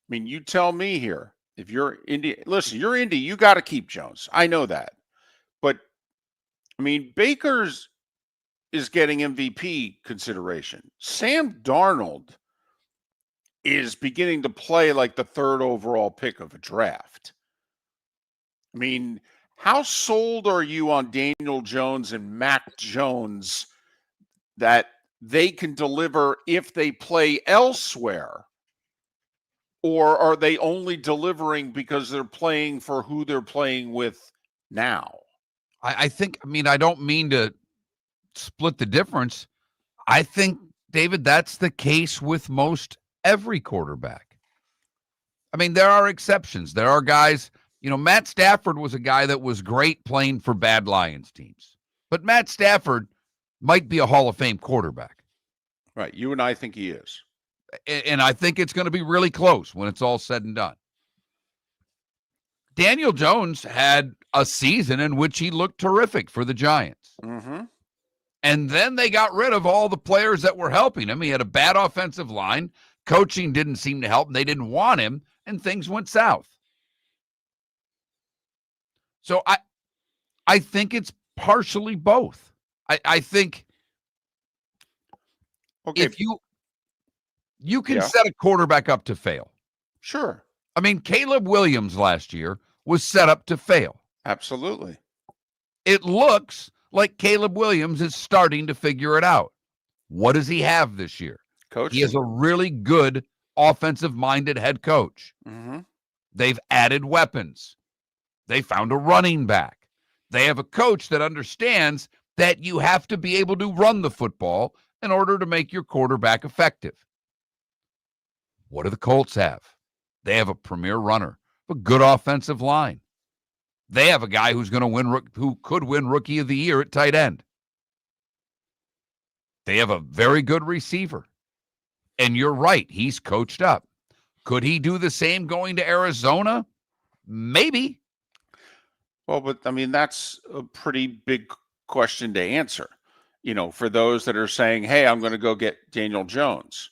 mean, you tell me here, if you're Indy, listen, you're Indy, you got to keep Jones. I know that. But, I mean, Baker's is getting MVP consideration. Sam Darnold is beginning to play like the third overall pick of a draft. I mean, how sold are you on Daniel Jones and Mac Jones that they can deliver if they play elsewhere? Or are they only delivering because they're playing for who they're playing with now? I think, I don't mean to split the difference. I think, David, that's the case with most every quarterback. There are exceptions. There are guys, Matt Stafford was a guy that was great playing for bad Lions teams. But Matt Stafford might be a Hall of Fame quarterback. Right. You and I think he is. And I think it's going to be really close when it's all said and done. Daniel Jones had a season in which he looked terrific for the Giants. Mm-hmm. And then they got rid of all the players that were helping him. He had a bad offensive line. Coaching didn't seem to help. And they didn't want him, and things went south. So I think it's partially both. I think if you can set a quarterback up to fail. Sure. Caleb Williams last year was set up to fail. Absolutely. It looks like Caleb Williams is starting to figure it out. What does he have this year? Coach. He has a really good offensive-minded head coach. Mm-hmm. They've added weapons. They found a running back. They have a coach that understands that you have to be able to run the football in order to make your quarterback effective. What do the Colts have? They have a premier runner, a good offensive line. They have a guy who could win Rookie of the Year at tight end. They have a very good receiver. And you're right, he's coached up. Could he do the same going to Arizona? Maybe. Well, but that's a pretty big question to answer, for those that are saying, hey, I'm going to go get Daniel Jones.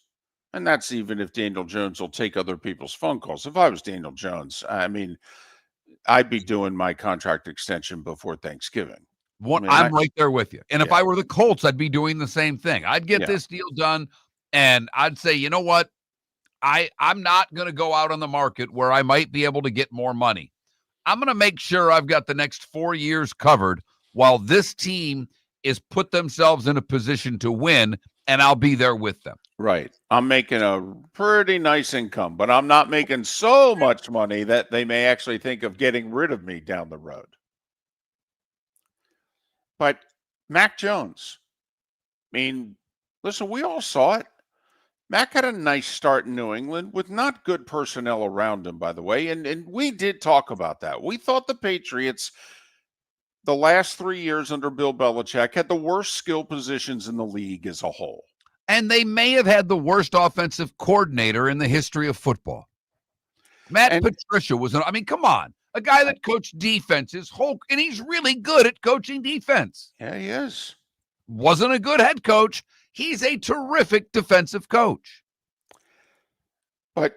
And that's even if Daniel Jones will take other people's phone calls. If I was Daniel Jones, I'd be doing my contract extension before Thanksgiving. I'm right there with you. And if I were the Colts, I'd be doing the same thing. I'd get this deal done, and I'd say, you know what? I'm not going to go out on the market where I might be able to get more money. I'm going to make sure I've got the next 4 years covered while this team is put themselves in a position to win, and I'll be there with them. Right. I'm making a pretty nice income, but I'm not making so much money that they may actually think of getting rid of me down the road. But Mac Jones, listen, we all saw it. Mac had a nice start in New England with not good personnel around him, by the way. And we did talk about that. We thought the Patriots, the last 3 years under Bill Belichick, had the worst skill positions in the league as a whole. And they may have had the worst offensive coordinator in the history of football. Matt Patricia was, come on, a guy that coached defenses, and he's really good at coaching defense. Yeah, he is. Wasn't a good head coach. He's a terrific defensive coach. But,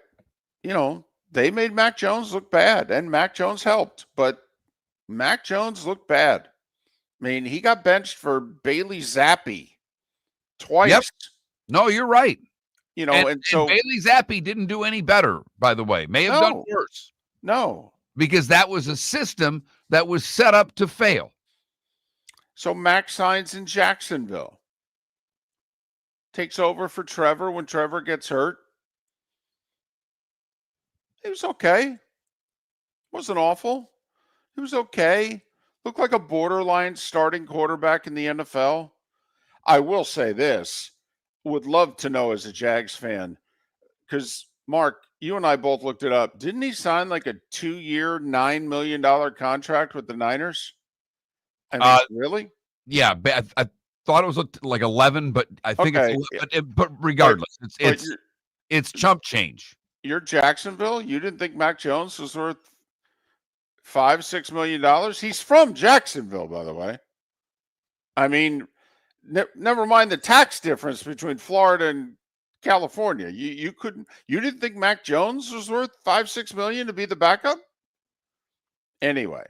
they made Mac Jones look bad, and Mac Jones helped. But Mac Jones looked bad. He got benched for Bailey Zappi twice. Yep. No, you're right. And Bailey Zappi didn't do any better, by the way. May have done worse. No. Because that was a system that was set up to fail. So Mac signs in Jacksonville. Takes over for Trevor when Trevor gets hurt. He was okay. Wasn't awful. He was okay. Looked like a borderline starting quarterback in the NFL. I will say this. Would love to know as a Jags fan, because Mark, you and I both looked it up. Didn't he sign like a 2-year, $9 million contract with the Niners? Really? Yeah, I thought it was like 11, but I think it's 11. But regardless, it's chump change. You're Jacksonville. You didn't think Mac Jones was worth $5-6 million? He's from Jacksonville, by the way. never mind the tax difference between Florida and California. You didn't think Mac Jones was worth $5-6 million to be the backup? Anyway.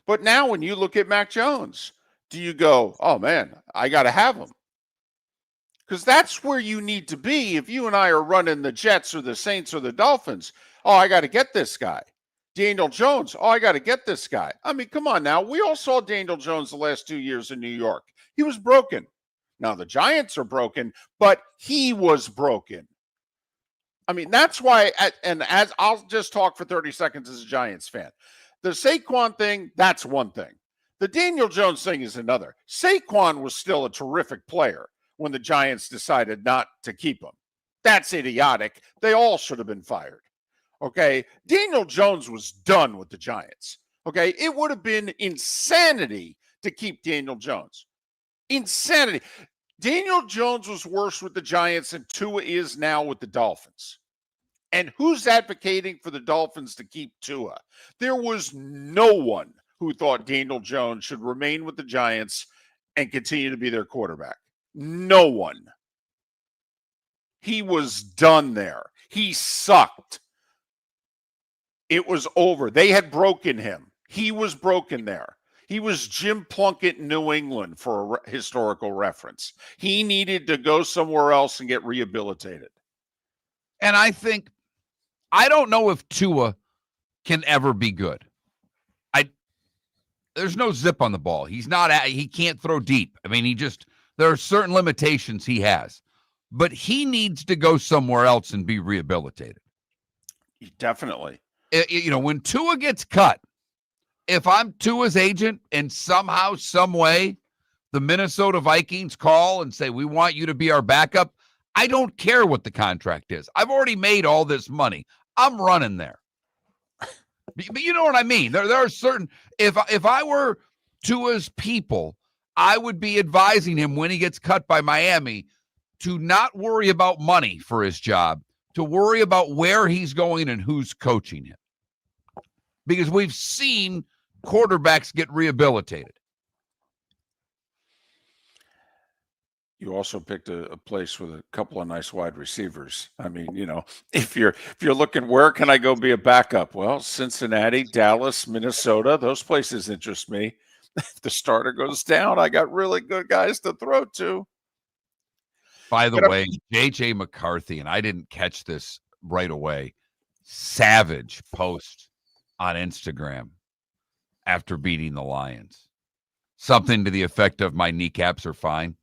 But now when you look at Mac Jones, do you go, oh man, I got to have him? Because that's where you need to be if you and I are running the Jets or the Saints or the Dolphins. Oh, I got to get this guy. Daniel Jones. Oh, I got to get this guy. I mean, come on now. We all saw Daniel Jones the last 2 years in New York. He was broken. Now the Giants are broken, but he was broken. I mean, that's why, and as I'll just talk for 30 seconds as a Giants fan. The Saquon thing, that's one thing. The Daniel Jones thing is another. Saquon was still a terrific player when the Giants decided not to keep him. That's idiotic. They all should have been fired. Okay? Daniel Jones was done with the Giants. Okay? It would have been insanity to keep Daniel Jones. Insanity. Daniel Jones was worse with the Giants than Tua is now with the Dolphins. And who's advocating for the Dolphins to keep Tua? There was no one who thought Daniel Jones should remain with the Giants and continue to be their quarterback. No one. He was done there. He sucked. It was over. They had broken him. He was broken there. He was Jim Plunkett in New England for a historical reference. He needed to go somewhere else and get rehabilitated. And I don't know if Tua can ever be good. There's no zip on the ball. He can't throw deep. I mean, there are certain limitations he has, but he needs to go somewhere else and be rehabilitated. Definitely. When Tua gets cut, if I'm Tua's agent and somehow, some way, the Minnesota Vikings call and say, we want you to be our backup, I don't care what the contract is. I've already made all this money. I'm running there. But you know what I mean? There are certain, if I were Tua's people, I would be advising him when he gets cut by Miami to not worry about money for his job, to worry about where he's going and who's coaching him. Because we've seen quarterbacks get rehabilitated. You also picked a place with a couple of nice wide receivers. I mean, if you're looking, where can I go be a backup? Well, Cincinnati, Dallas, Minnesota, those places interest me. If the starter goes down, I got really good guys to throw to. By the way, J.J. McCarthy, and I didn't catch this right away, savage post on Instagram after beating the Lions. Something to the effect of, my kneecaps are fine.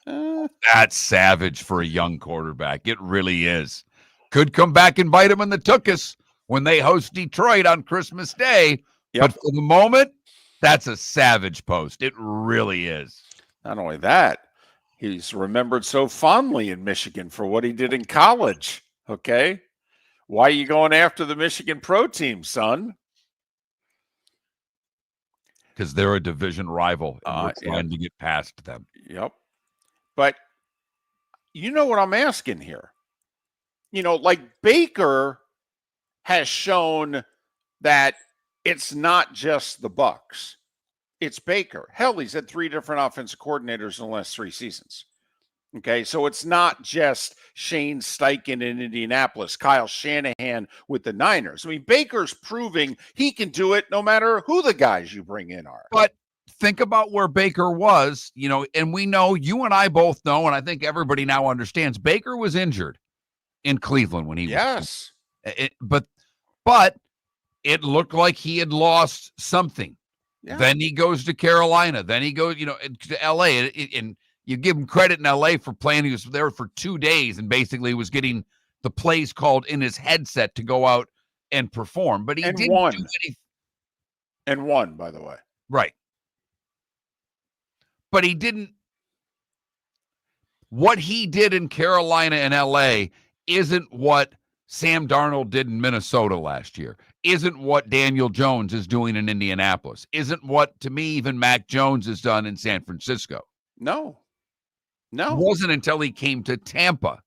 That's savage for a young quarterback. It really is. Could come back and bite him in the tuchus when they host Detroit on Christmas Day. Yep. But for the moment, that's a savage post. It really is. Not only that, he's remembered so fondly in Michigan for what he did in college. Okay? Why are you going after the Michigan pro team, son? Because they're a division rival, and we're trying to get past them. Yep. But you know what I'm asking here? Like Baker has shown that it's not just the Bucs. It's Baker. Hell, he's had 3 different offensive coordinators in the last 3 seasons. Okay, so it's not just Shane Steichen in Indianapolis, Kyle Shanahan with the Niners. I mean, Baker's proving he can do it no matter who the guys you bring in are. But think about where Baker was, and we know, you and I both know, and I think everybody now understands, Baker was injured in Cleveland when he was. But it looked like he had lost something. Yeah. Then he goes to Carolina. Then he goes, to L.A. And you give him credit in L.A. for playing. He was there for 2 days and basically was getting the plays called in his headset to go out and perform. But he didn't do anything. And won, by the way. Right. But he didn't. What he did in Carolina and L.A. isn't what Sam Darnold did in Minnesota last year. Isn't what Daniel Jones is doing in Indianapolis. Isn't what, to me, even Mac Jones has done in San Francisco. No. It wasn't until he came to Tampa.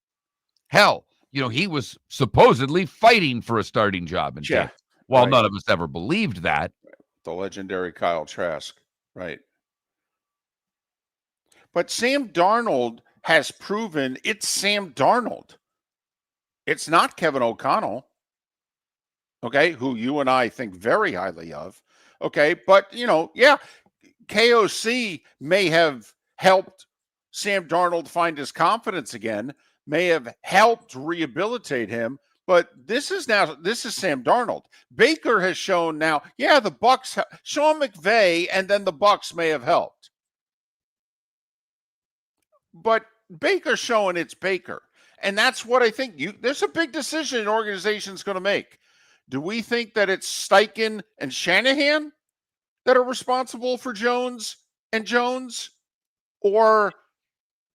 Hell, he was supposedly fighting for a starting job in Tampa. Well, none of us ever believed that. The legendary Kyle Trask, right? But Sam Darnold has proven it's Sam Darnold. It's not Kevin O'Connell, okay, who you and I think very highly of, okay? But, KOC may have helped Sam Darnold find his confidence again, may have helped rehabilitate him, but this is Sam Darnold. Baker has shown now, the Bucs, Sean McVay, and then the Bucs may have helped. But Baker's showing it's Baker. And that's what I think. There's a big decision an organization's going to make. Do we think that it's Steichen and Shanahan that are responsible for Jones and Jones? Or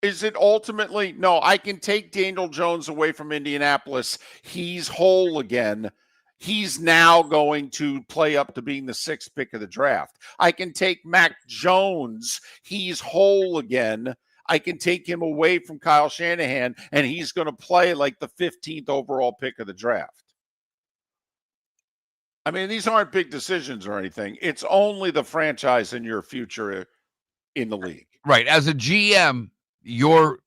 is it ultimately, no, I can take Daniel Jones away from Indianapolis. He's whole again. He's now going to play up to being the 6th pick of the draft. I can take Mac Jones. He's whole again. I can take him away from Kyle Shanahan, and he's going to play like the 15th overall pick of the draft. I mean, these aren't big decisions or anything. It's only the franchise and your future in the league. Right. As a GM, your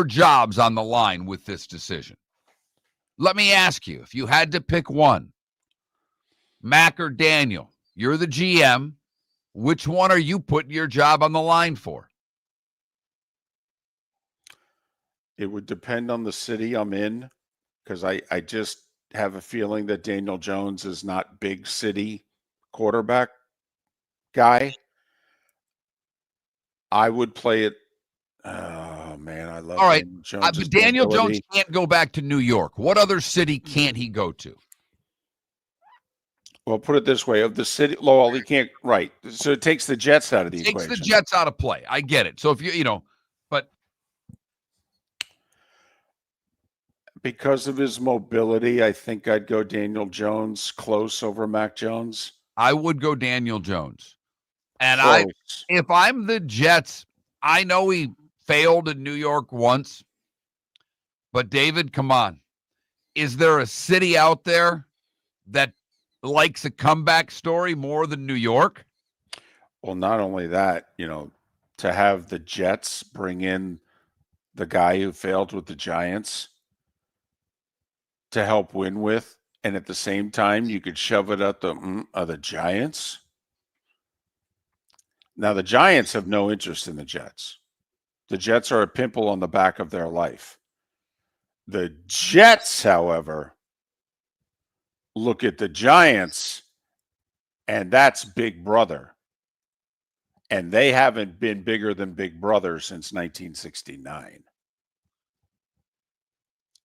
job's on the line with this decision. Let me ask you, if you had to pick one, Mac or Daniel, you're the GM. Which one are you putting your job on the line for? It would depend on the city I'm in, because I just have a feeling that Daniel Jones is not big city quarterback guy. I would play it. Oh, man, I love All right. Daniel Jones. But Daniel Jones can't go back to New York. What other city can't he go to? Well, put it this way. Of the city, well, he can't, right. So it takes the Jets out of the equation. Takes the Jets out of play. I get it. So if but because of his mobility, I think I'd go Daniel Jones close over Mac Jones. I would go Daniel Jones. And Close. if I'm the Jets, I know he failed in New York once. But David, come on. Is there a city out there that likes a comeback story more than New York? Well, not only that, to have the Jets bring in the guy who failed with the Giants to help win with, and at the same time, you could shove it at the Giants. Now, the Giants have no interest in the Jets. The Jets are a pimple on the back of their life. The Jets, however, look at the Giants, and that's Big Brother. And they haven't been bigger than Big Brother since 1969.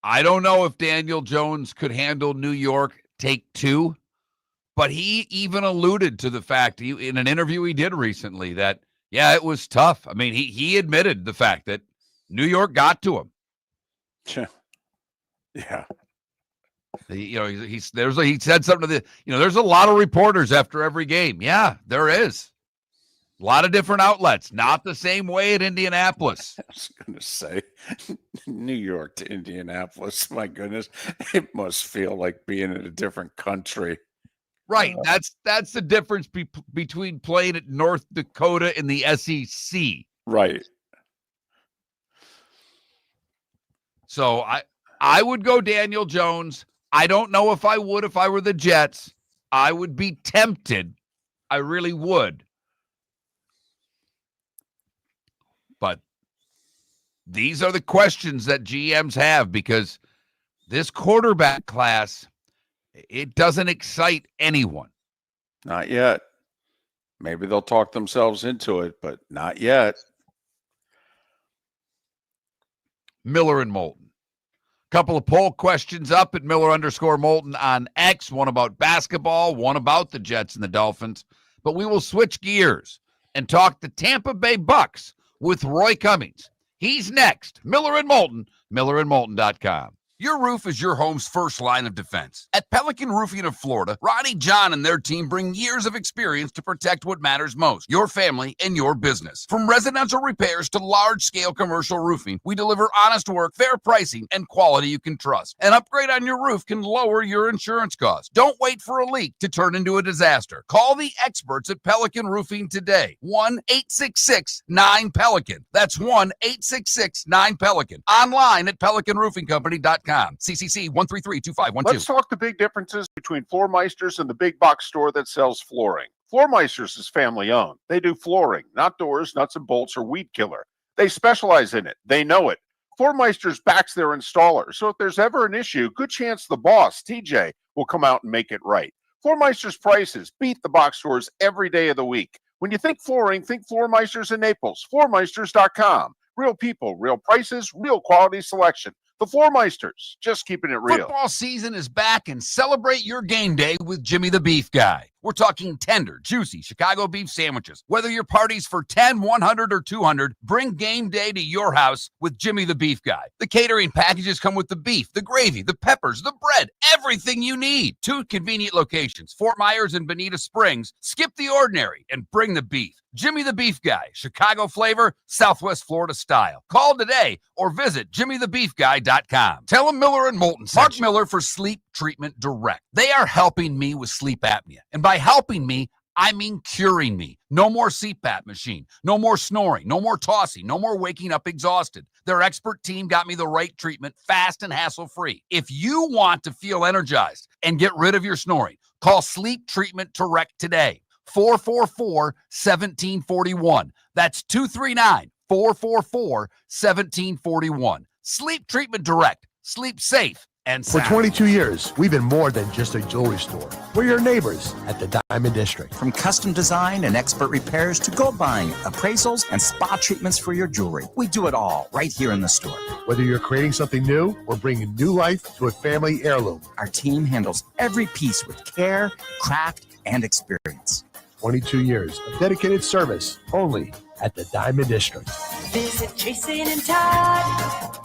I don't know if Daniel Jones could handle New York take 2, but he even alluded to the fact in an interview he did recently that, it was tough. I mean, he admitted the fact that New York got to him. Yeah. He said something to there's a lot of reporters after every game. Yeah, there is. A lot of different outlets, not the same way at Indianapolis. I was going to say, New York to Indianapolis. My goodness, it must feel like being in a different country. Right. That's the difference between playing at North Dakota in the SEC. Right. So I would go Daniel Jones. I don't know if I would if I were the Jets. I would be tempted. I really would. But these are the questions that GMs have, because this quarterback class, it doesn't excite anyone. Not yet. Maybe they'll talk themselves into it, but not yet. Miller and Moulton. Couple of poll questions up at Miller_Moulton on X. One about basketball, one about the Jets and the Dolphins. But we will switch gears and talk the Tampa Bay Bucs with Roy Cummings. He's next. Miller and Moulton, MillerandMoulton.com. Your roof is your home's first line of defense. At Pelican Roofing of Florida, Ronnie John and their team bring years of experience to protect what matters most, your family and your business. From residential repairs to large-scale commercial roofing, we deliver honest work, fair pricing, and quality you can trust. An upgrade on your roof can lower your insurance costs. Don't wait for a leak to turn into a disaster. Call the experts at Pelican Roofing today. 1-866-9-PELICAN. That's 1-866-9-PELICAN. Online at pelicanroofingcompany.com. CCC 1332512. Let's talk the big differences between Floor Meisters and the big box store that sells flooring. Floor Meisters is family owned. They do flooring, not doors, nuts and bolts, or weed killer. They specialize in it. They know it. Floor Meisters backs their installer, so if there's ever an issue, good chance the boss, TJ, will come out and make it right. Floor Meisters prices beat the box stores every day of the week. When you think flooring, think Floor Meisters in Naples. FloorMeisters.com. Real people, real prices, real quality selection. The Floor Meisters, just keeping it real. Football season is back, and celebrate your game day with Jimmy the Beef Guy. We're talking tender, juicy Chicago beef sandwiches. Whether your party's for 10, 100, or 200, bring game day to your house with Jimmy the Beef Guy. The catering packages come with the beef, the gravy, the peppers, the bread, everything you need. 2 convenient locations, Fort Myers and Bonita Springs. Skip the ordinary and bring the beef. Jimmy the Beef Guy, Chicago flavor, Southwest Florida style. Call today or visit jimmythebeefguy.com. Tell him Miller and Moulton sent Mark Miller for Sleep Treatment Direct. They are helping me with sleep apnea. And by helping me, I mean curing me. No more CPAP machine, no more snoring, no more tossing, no more waking up exhausted. Their expert team got me the right treatment, fast and hassle-free. If you want to feel energized and get rid of your snoring, call Sleep Treatment Direct today. 444-1741. That's 239-444-1741. Sleep Treatment Direct. Sleep safe and For sound. 22 years, we've been more than just a jewelry store. We're your neighbors at the Diamond District. From custom design and expert repairs to gold buying, appraisals, and spa treatments for your jewelry, we do it all right here in the store. Whether you're creating something new or bringing new life to a family heirloom, our team handles every piece with care, craft, and experience. 22 years of dedicated service only at the Diamond District. Visit Jason and Todd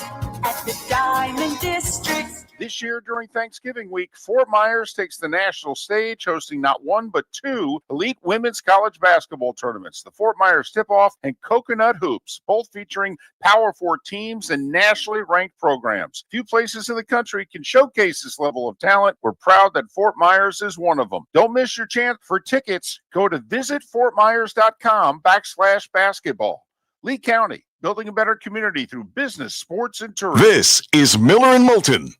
at the Diamond District. This year during Thanksgiving week, Fort Myers takes the national stage, hosting not one but 2 elite women's college basketball tournaments, the Fort Myers Tip-Off and Coconut Hoops, both featuring Power 4 teams and nationally ranked programs. Few places in the country can showcase this level of talent. We're proud that Fort Myers is one of them. Don't miss your chance for tickets. Go to visitfortmyers.com/basketball. Lee County, building a better community through business, sports, and tourism. This is Miller and Moulton.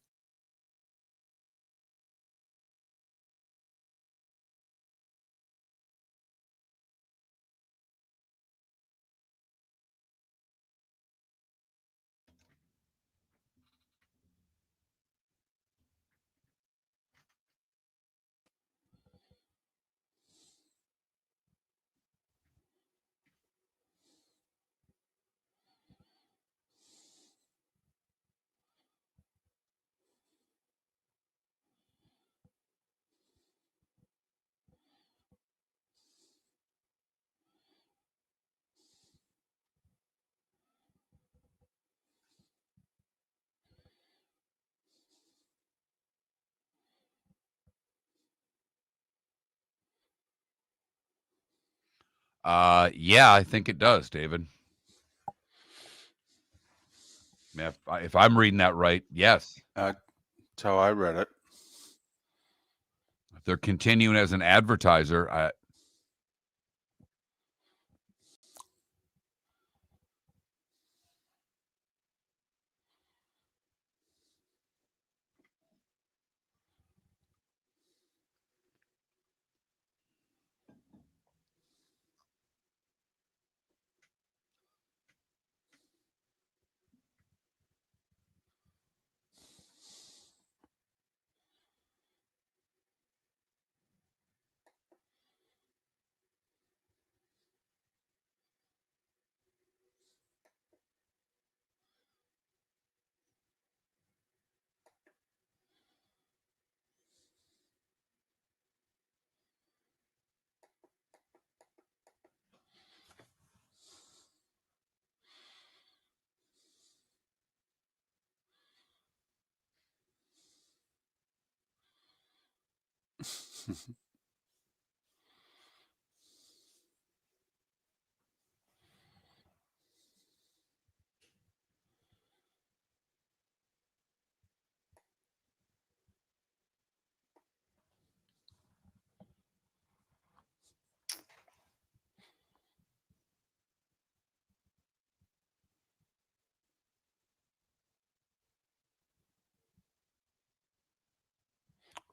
Yeah, I think it does, David. Yeah, if I'm reading that right, yes. That's how I read it. If they're continuing as an advertiser,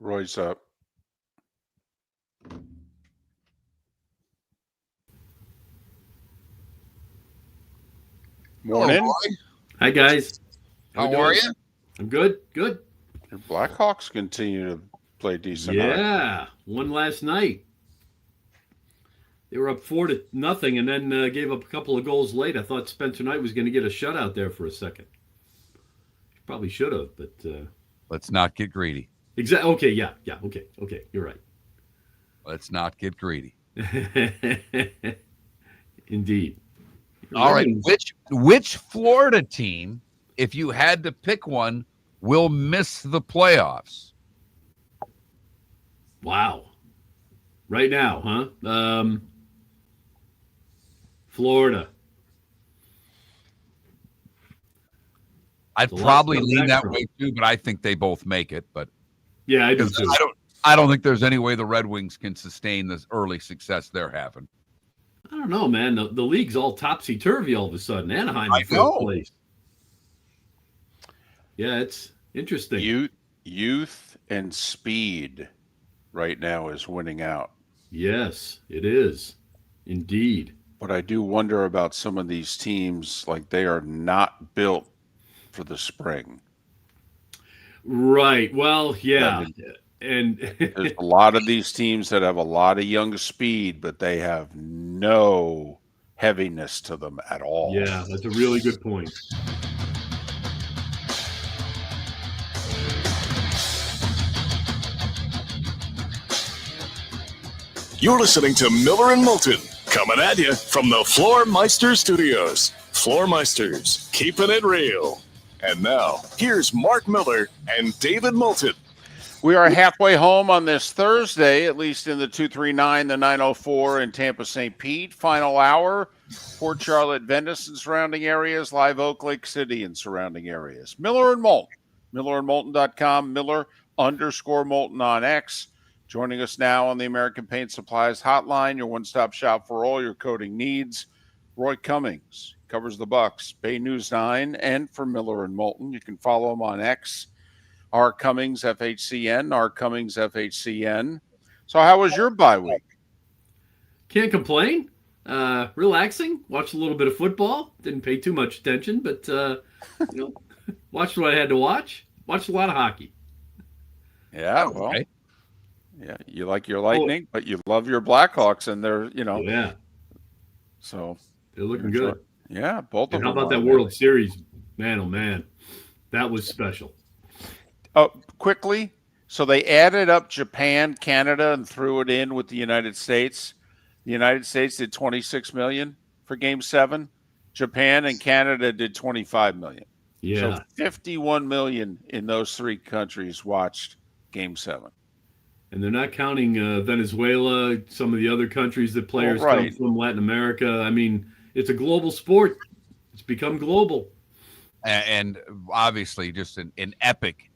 Roy's up. Morning. Hello, Roy. Hi, guys. How we are doing? you? I'm good. Good. Your Blackhawks continue to play decent. Yeah. Won last night. They were up 4-0 and then gave up a couple of goals late. I thought Spencer Knight was going to get a shutout there for a second. Probably should have, but Let's not get greedy. exactly. Okay, yeah. Okay, you're right. Let's not get greedy. Indeed. All right. Which Florida team, if you had to pick one, will miss the playoffs? Wow. Right now, huh? Florida. I'd It's a lot probably to come lean back that from. way too, but I think they both make it. But Yeah, I do 'cause too. I don't think there's any way the Red Wings can sustain this early success they're having. I don't know, man. The league's all topsy-turvy all of a sudden. Anaheim I in know. first place. Yeah, it's interesting. Youth and speed right now is winning out. Yes, it is. Indeed. But I do wonder about some of these teams, like they are not built for the spring. Right. Well, yeah. And There's a lot of these teams that have a lot of young speed, but they have no heaviness to them at all. yeah, that's a really good point. You're listening to Miller and Moulton, coming at you from the Floor Meister Studios. Floor Meisters, keeping it real. And now, here's Mark Miller and David Moulton. We are halfway home on this Thursday, at least in the 239, the 904 in Tampa, St. Pete. Final hour, Port Charlotte, Venice and surrounding areas, Live Oak, Lake City and surrounding areas. Miller and Moulton, millerandmoulton.com, Miller_Moulton on X. Joining us now on the American Paint Supplies hotline, your one-stop shop for all your coating needs. Roy Cummings covers the Bucs, Bay News 9, and for Miller and Moulton. You can follow him on X, R Cummings FHCN, R Cummings FHCN. So how was your bye week? Can't complain. Relaxing. Watched a little bit of football. Didn't pay too much attention, but watched what I had to watch. Watched a lot of hockey. Yeah, well, Okay. yeah, you like your Lightning, but you love your Blackhawks, and they're, Yeah, so they're looking good. yeah, both of And how them. about that are. World Series? Man, oh man, that was special. Quickly, so they added up Japan, Canada, and threw it in with the United States. The United States did 26 million for Game 7. Japan and Canada did 25 million. Yeah, So 51 million in those three countries watched Game 7. and they're not counting Venezuela, some of the other countries that players right. come from, Latin America. I mean, it's a global sport. It's become global. And obviously just an epic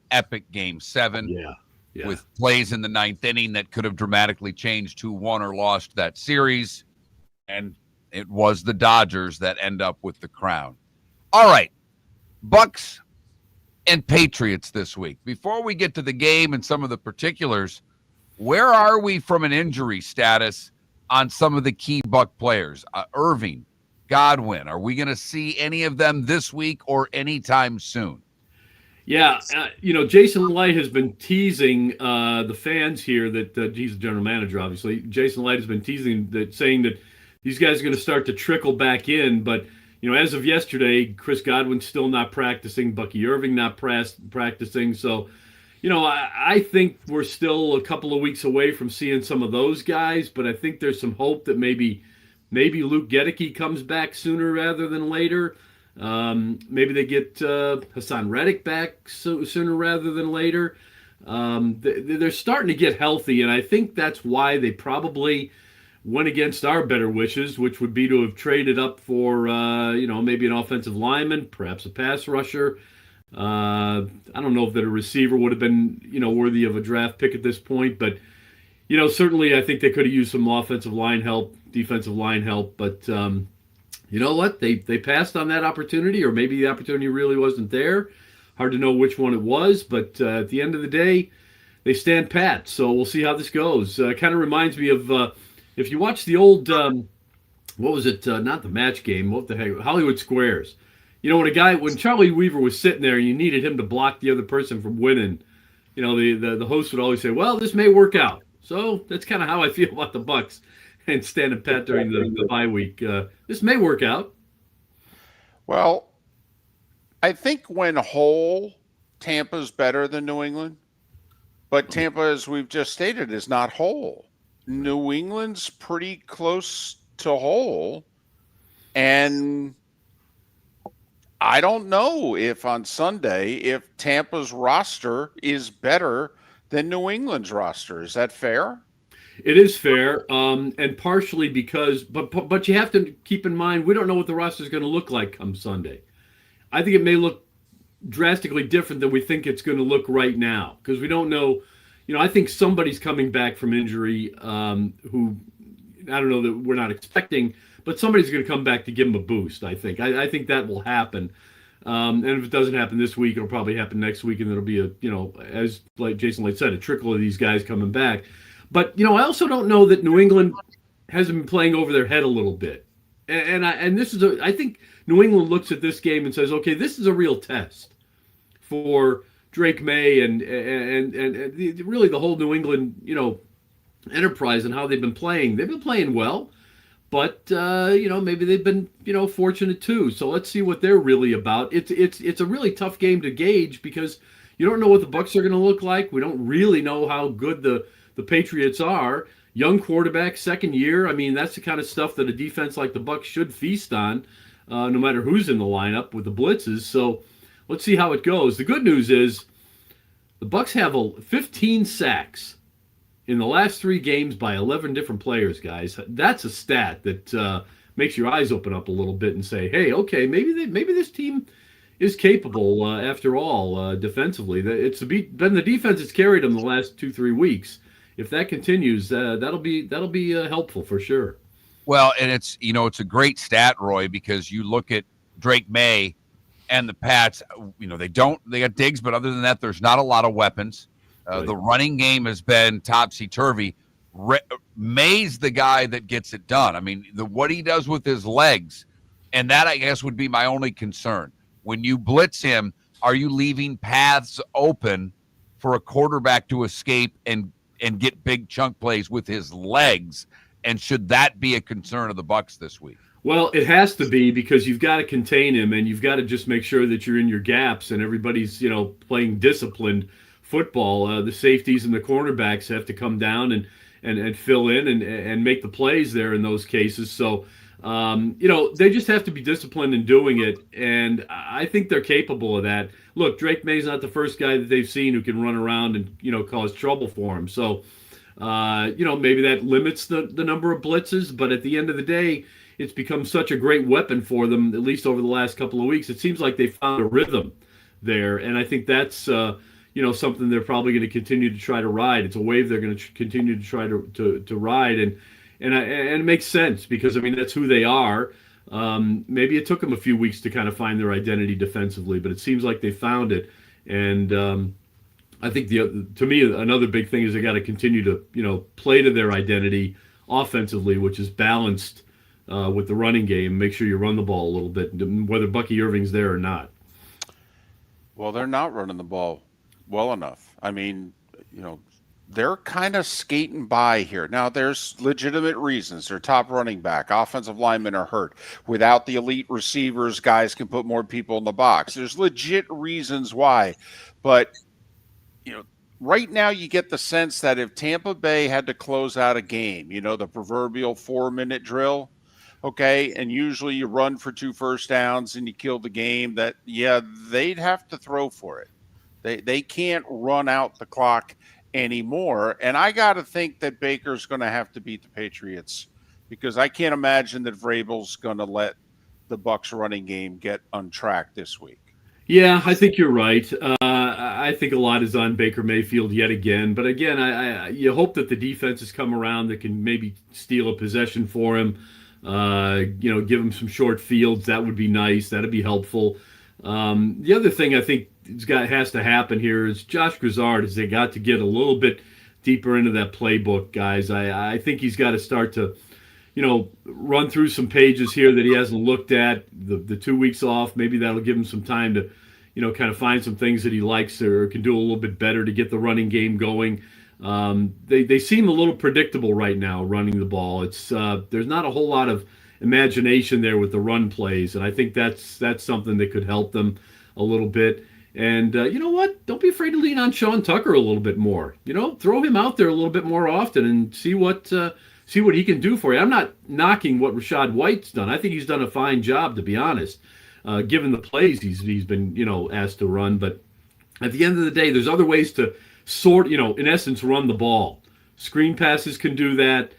Game 7 Yeah. with plays in the ninth inning that could have dramatically changed who won or lost that series. And it was the Dodgers that end up with the crown. All right, Bucs and Patriots this week. Before we get to the game and some of the particulars, where are we from an injury status on some of the key Buck players? Irving, Godwin, are we going to see any of them this week or anytime soon? Yeah, Jason Light has been teasing the fans here that he's the general manager, obviously. Jason Light has been teasing that, saying that these guys are going to start to trickle back in. But, as of yesterday, Chris Godwin's still not practicing, Bucky Irving not practicing. So, I think we're still a couple of weeks away from seeing some of those guys. But I think there's some hope that maybe Luke Gedeke comes back sooner rather than later. Maybe they get Hassan Reddick back sooner rather than later. They're starting to get healthy, and I think that's why they probably went against our better wishes, which would be to have traded up for, maybe an offensive lineman, perhaps a pass rusher. I don't know if that a receiver would have been, worthy of a draft pick at this point, but certainly I think they could have used some offensive line help, defensive line help, but you know what? They passed on that opportunity, or maybe the opportunity really wasn't there. Hard to know which one it was, but at the end of the day, they stand pat. So we'll see how this goes. Kind of reminds me of if you watch the old, what was it? Not the Match Game. What the heck? Hollywood Squares. When Charlie Weaver was sitting there and you needed him to block the other person from winning, the host would always say, "Well, this may work out." So that's kind of how I feel about the Bucs and standing pat during the bye week. This may work out. Well, I think when whole, Tampa's better than New England. But Tampa, as we've just stated, is not whole. New England's pretty close to whole. And I don't know if on Sunday, if Tampa's roster is better than New England's roster. Is that fair? It is fair, and partially because, but you have to keep in mind, we don't know what the roster is going to look like come Sunday. I think it may look drastically different than we think it's going to look right now, because we don't know. I think somebody's coming back from injury who, I don't know, that we're not expecting, but somebody's going to come back to give them a boost, I think. I think that will happen. And if it doesn't happen this week, it'll probably happen next week, and it'll be as like Jason Light said, a trickle of these guys coming back. But, I also don't know that New England hasn't been playing over their head a little bit. And this is I think New England looks at this game and says, okay, this is a real test for Drake May and really the whole New England, enterprise and how they've been playing. They've been playing well, but, maybe they've been, fortunate too. So let's see what they're really about. It's a really tough game to gauge because you don't know what the Bucs are going to look like. We don't really know how good the Patriots are. Young quarterback, second year. I mean, that's the kind of stuff that a defense like the Bucs should feast on, no matter who's in the lineup with the blitzes. So let's see how it goes. The good news is the Bucs have 15 sacks in the last 3 games by 11 different players, guys. That's a stat that makes your eyes open up a little bit and say, hey, okay, maybe this team is capable after all defensively. It's been the defense that's carried them the last 2-3 weeks. If that continues, that'll be helpful for sure. Well, and it's a great stat, Roy, because you look at Drake May and the Pats. They got Diggs, but other than that, there's not a lot of weapons. Right. The running game has been topsy turvy. May's the guy that gets it done. I mean, what he does with his legs, and that I guess would be my only concern. When you blitz him, are you leaving paths open for a quarterback to escape and get big chunk plays with his legs? And should that be a concern of the Bucs this week? Well, it has to be, because you've got to contain him, and you've got to just make sure that you're in your gaps and everybody's, playing disciplined football. The safeties and the cornerbacks have to come down and fill in and make the plays there in those cases. So, they just have to be disciplined in doing it, and I think they're capable of that. Look, Drake May's not the first guy that they've seen who can run around and, cause trouble for him. So, maybe that limits the number of blitzes, but at the end of the day, it's become such a great weapon for them, at least over the last couple of weeks. It seems like they found a rhythm there, and I think that's, something they're probably going to continue to try to ride. It's a wave they're going to continue to try to ride, and it makes sense because, I mean, that's who they are. Maybe it took them a few weeks to kind of find their identity defensively, but it seems like they found it. And I think to me, another big thing is they got to continue to, play to their identity offensively, which is balanced with the running game. Make sure you run the ball a little bit, whether Bucky Irving's there or not. Well, they're not running the ball well enough. I mean, they're kind of skating by here. Now, there's legitimate reasons. Their top running back, offensive linemen are hurt. Without the elite receivers, guys can put more people in the box. There's legit reasons why. But, right now you get the sense that if Tampa Bay had to close out a game, the proverbial 4-minute drill, okay, and usually you run for 2 first downs and you kill the game, they'd have to throw for it. They can't run out the clock anymore. And I got to think that Baker's going to have to beat the Patriots, because I can't imagine that Vrabel's going to let the Bucs running game get untracked this week. Yeah, I think you're right. I think a lot is on Baker Mayfield yet again. But again, you hope that the defense has come around that can maybe steal a possession for him. Give him some short fields. That would be nice. That'd be helpful. The other thing I think has to happen here is Josh Grizzard has got to get a little bit deeper into that playbook, guys. I think he's got to start to, run through some pages here that he hasn't looked at. The 2 weeks off, maybe that'll give him some time to, kind of find some things that he likes or can do a little bit better to get the running game going. They seem a little predictable right now running the ball. It's there's not a whole lot of imagination there with the run plays, and I think that's something that could help them a little bit. And you know what? Don't be afraid to lean on Sean Tucker a little bit more. Throw him out there a little bit more often and see what he can do for you. I'm not knocking what Rachaad White's done. I think he's done a fine job, to be honest, given the plays he's been asked to run. But at the end of the day, there's other ways to in essence, run the ball. Screen passes can do that.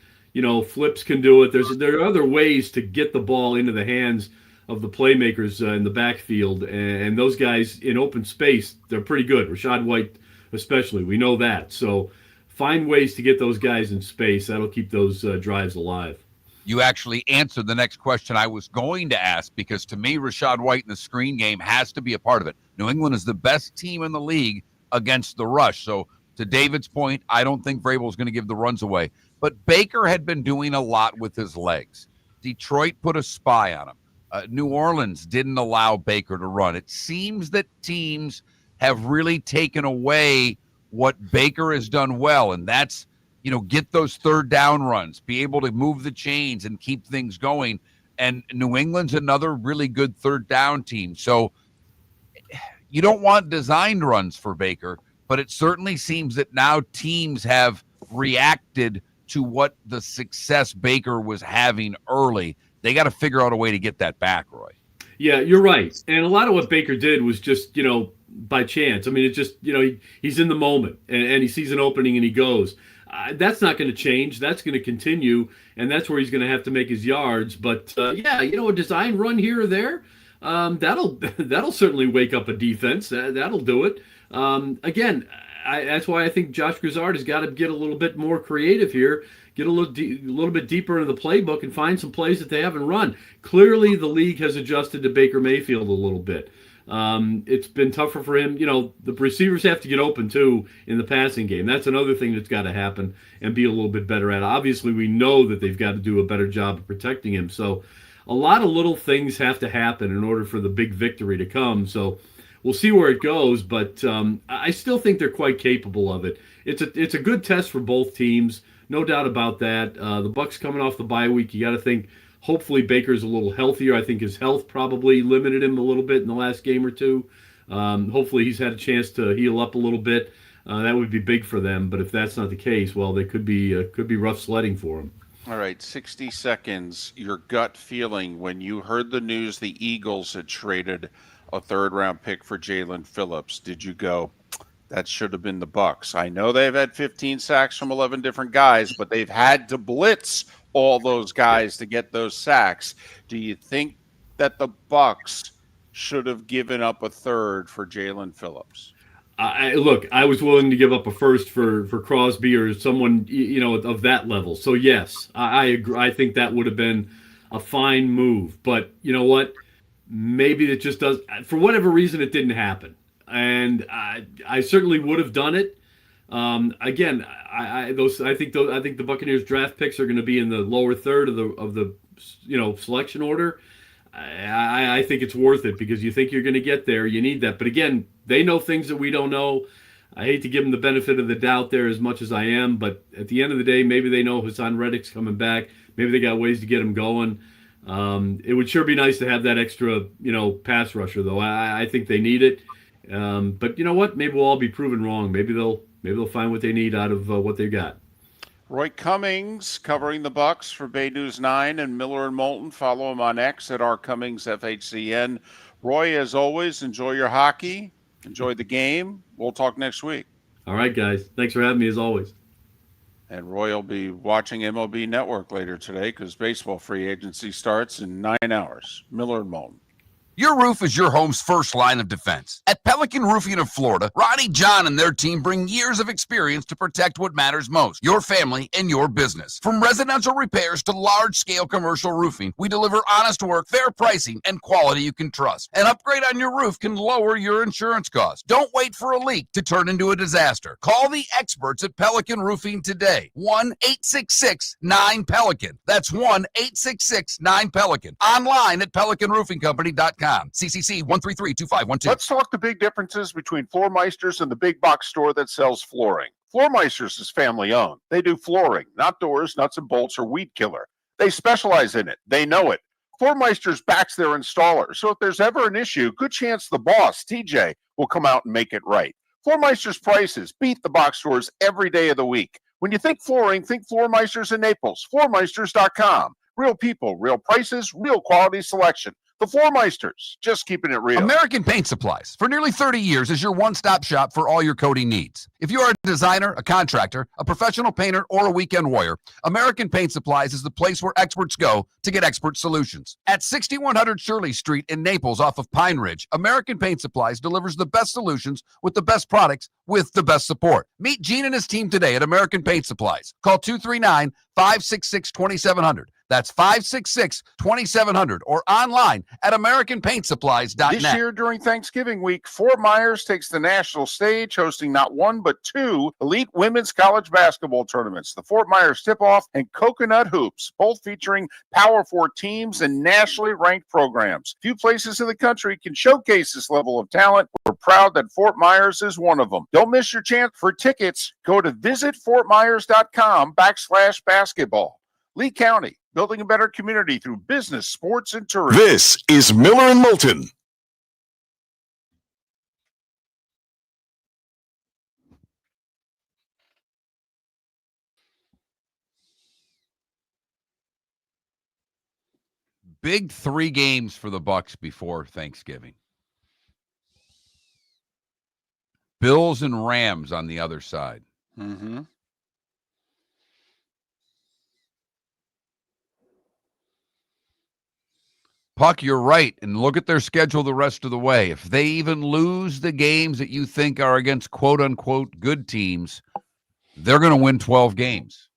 Flips can do it. There are other ways to get the ball into the hands of the playmakers in the backfield, and those guys in open space, they're pretty good. Rachaad White especially, we know that. So find ways to get those guys in space. That'll keep those drives alive. You actually answered the next question I was going to ask, because to me, Rachaad White in the screen game has to be a part of it. New England is the best team in the league against the rush. So to David's point, I don't think Vrabel's going to give the runs away. But Baker had been doing a lot with his legs. Detroit put a spy on him. New Orleans didn't allow Baker to run. It seems that teams have really taken away what Baker has done well, and that's, get those third down runs, be able to move the chains and keep things going. And New England's another really good third down team. So you don't want designed runs for Baker, but it certainly seems that now teams have reacted to what the success Baker was having early. They got to figure out a way to get that back, Roy. Yeah, you're right. And a lot of what Baker did was just, by chance. I mean, it's just, he's in the moment and he sees an opening and he goes. That's not going to change. That's going to continue, and that's where he's going to have to make his yards. But, a design run here or there, that'll certainly wake up a defense. That'll do it. Again, that's why I think Josh Grizzard has got to get a little bit more creative here, get a little bit deeper into the playbook and find some plays that they haven't run. Clearly, the league has adjusted to Baker Mayfield a little bit. It's been tougher for him. The receivers have to get open, too, in the passing game. That's another thing that's got to happen and be a little bit better at. Obviously, we know that they've got to do a better job of protecting him. So a lot of little things have to happen in order for the big victory to come. So we'll see where it goes, but I still think they're quite capable of it. It's a good test for both teams, no doubt about that. The Bucs coming off the bye week, you got to think hopefully Baker's a little healthier. I think his health probably limited him a little bit in the last game or two. Hopefully he's had a chance to heal up a little bit. That would be big for them, but if that's not the case, well, they could be rough sledding for him. All right, 60 seconds. Your gut feeling when you heard the news the Eagles had traded a third-round pick for Jalen Phillips. Did you go, that should have been the Bucs? I know they've had 15 sacks from 11 different guys, but they've had to blitz all those guys to get those sacks. Do you think that the Bucs should have given up a third for Jalen Phillips? Look, I was willing to give up a first for Crosby or someone of that level. So yes, I agree. I think that would have been a fine move. But you know what? Maybe it just does. For whatever reason, it didn't happen, and I certainly would have done it. Again, I think the Buccaneers draft picks are going to be in the lower third of the selection order. I think it's worth it because you think you're going to get there. You need that. But again, they know things that we don't know. I hate to give them the benefit of the doubt there as much as I am, but at the end of the day, maybe they know Hassan Reddick's coming back. Maybe they got ways to get him going. It would sure be nice to have that extra, pass rusher, though. I think they need it. But you know what? Maybe we'll all be proven wrong. Maybe they'll find what they need out of what they've got. Roy Cummings covering the Bucs for Bay News 9 and Miller and Moulton. Follow him on X at rCummingsFHCN. Roy, as always, enjoy your hockey. Enjoy the game. We'll talk next week. All right, guys. Thanks for having me as always. And Roy will be watching MLB Network later today because baseball free agency starts in 9 hours. Miller and Moulton. Your roof is your home's first line of defense. At Pelican Roofing of Florida, Ronnie John and their team bring years of experience to protect what matters most, your family and your business. From residential repairs to large-scale commercial roofing, we deliver honest work, fair pricing, and quality you can trust. An upgrade on your roof can lower your insurance costs. Don't wait for a leak to turn into a disaster. Call the experts at Pelican Roofing today. 1-866-9-PELICAN. That's 1-866-9-PELICAN. Online at pelicanroofingcompany.com. CCC 1332512. Let's talk the big differences between Floor Meisters and the big box store that sells flooring. Floor Meisters is family owned. They do flooring, not doors, nuts and bolts, or weed killer. They specialize in it. They know it. Floor Meisters backs their installer, so if there's ever an issue, good chance the boss, TJ, will come out and make it right. Floor Meisters prices beat the box stores every day of the week. When you think flooring, think Floor Meisters in Naples. Floormeisters.com. Real people, real prices, real quality selection. The Floor Meisters, just keeping it real. American Paint Supplies, for nearly 30 years, is your one-stop shop for all your coating needs. If you are a designer, a contractor, a professional painter, or a weekend warrior, American Paint Supplies is the place where experts go to get expert solutions. At 6100 Shirley Street in Naples off of Pine Ridge, American Paint Supplies delivers the best solutions with the best products with the best support. Meet Gene and his team today at American Paint Supplies. Call 239-566-2700. That's 566-2700 or online at AmericanPaintSupplies.net. This year during Thanksgiving week, Fort Myers takes the national stage, hosting not one but two elite women's college basketball tournaments, the Fort Myers Tip-Off and Coconut Hoops, both featuring Power 4 teams and nationally ranked programs. Few places in the country can showcase this level of talent. We're proud that Fort Myers is one of them. Don't miss your chance for tickets. Go to visitfortmyers.com/basketball. Lee County, building a better community through business, sports, and tourism. This is Miller and Moulton. Big 3 games for the Bucs before Thanksgiving. Bills and Rams on the other side. Mm-hmm. Puck, you're right. And look at their schedule the rest of the way. If they even lose the games that you think are against quote-unquote good teams, they're going to win 12 games.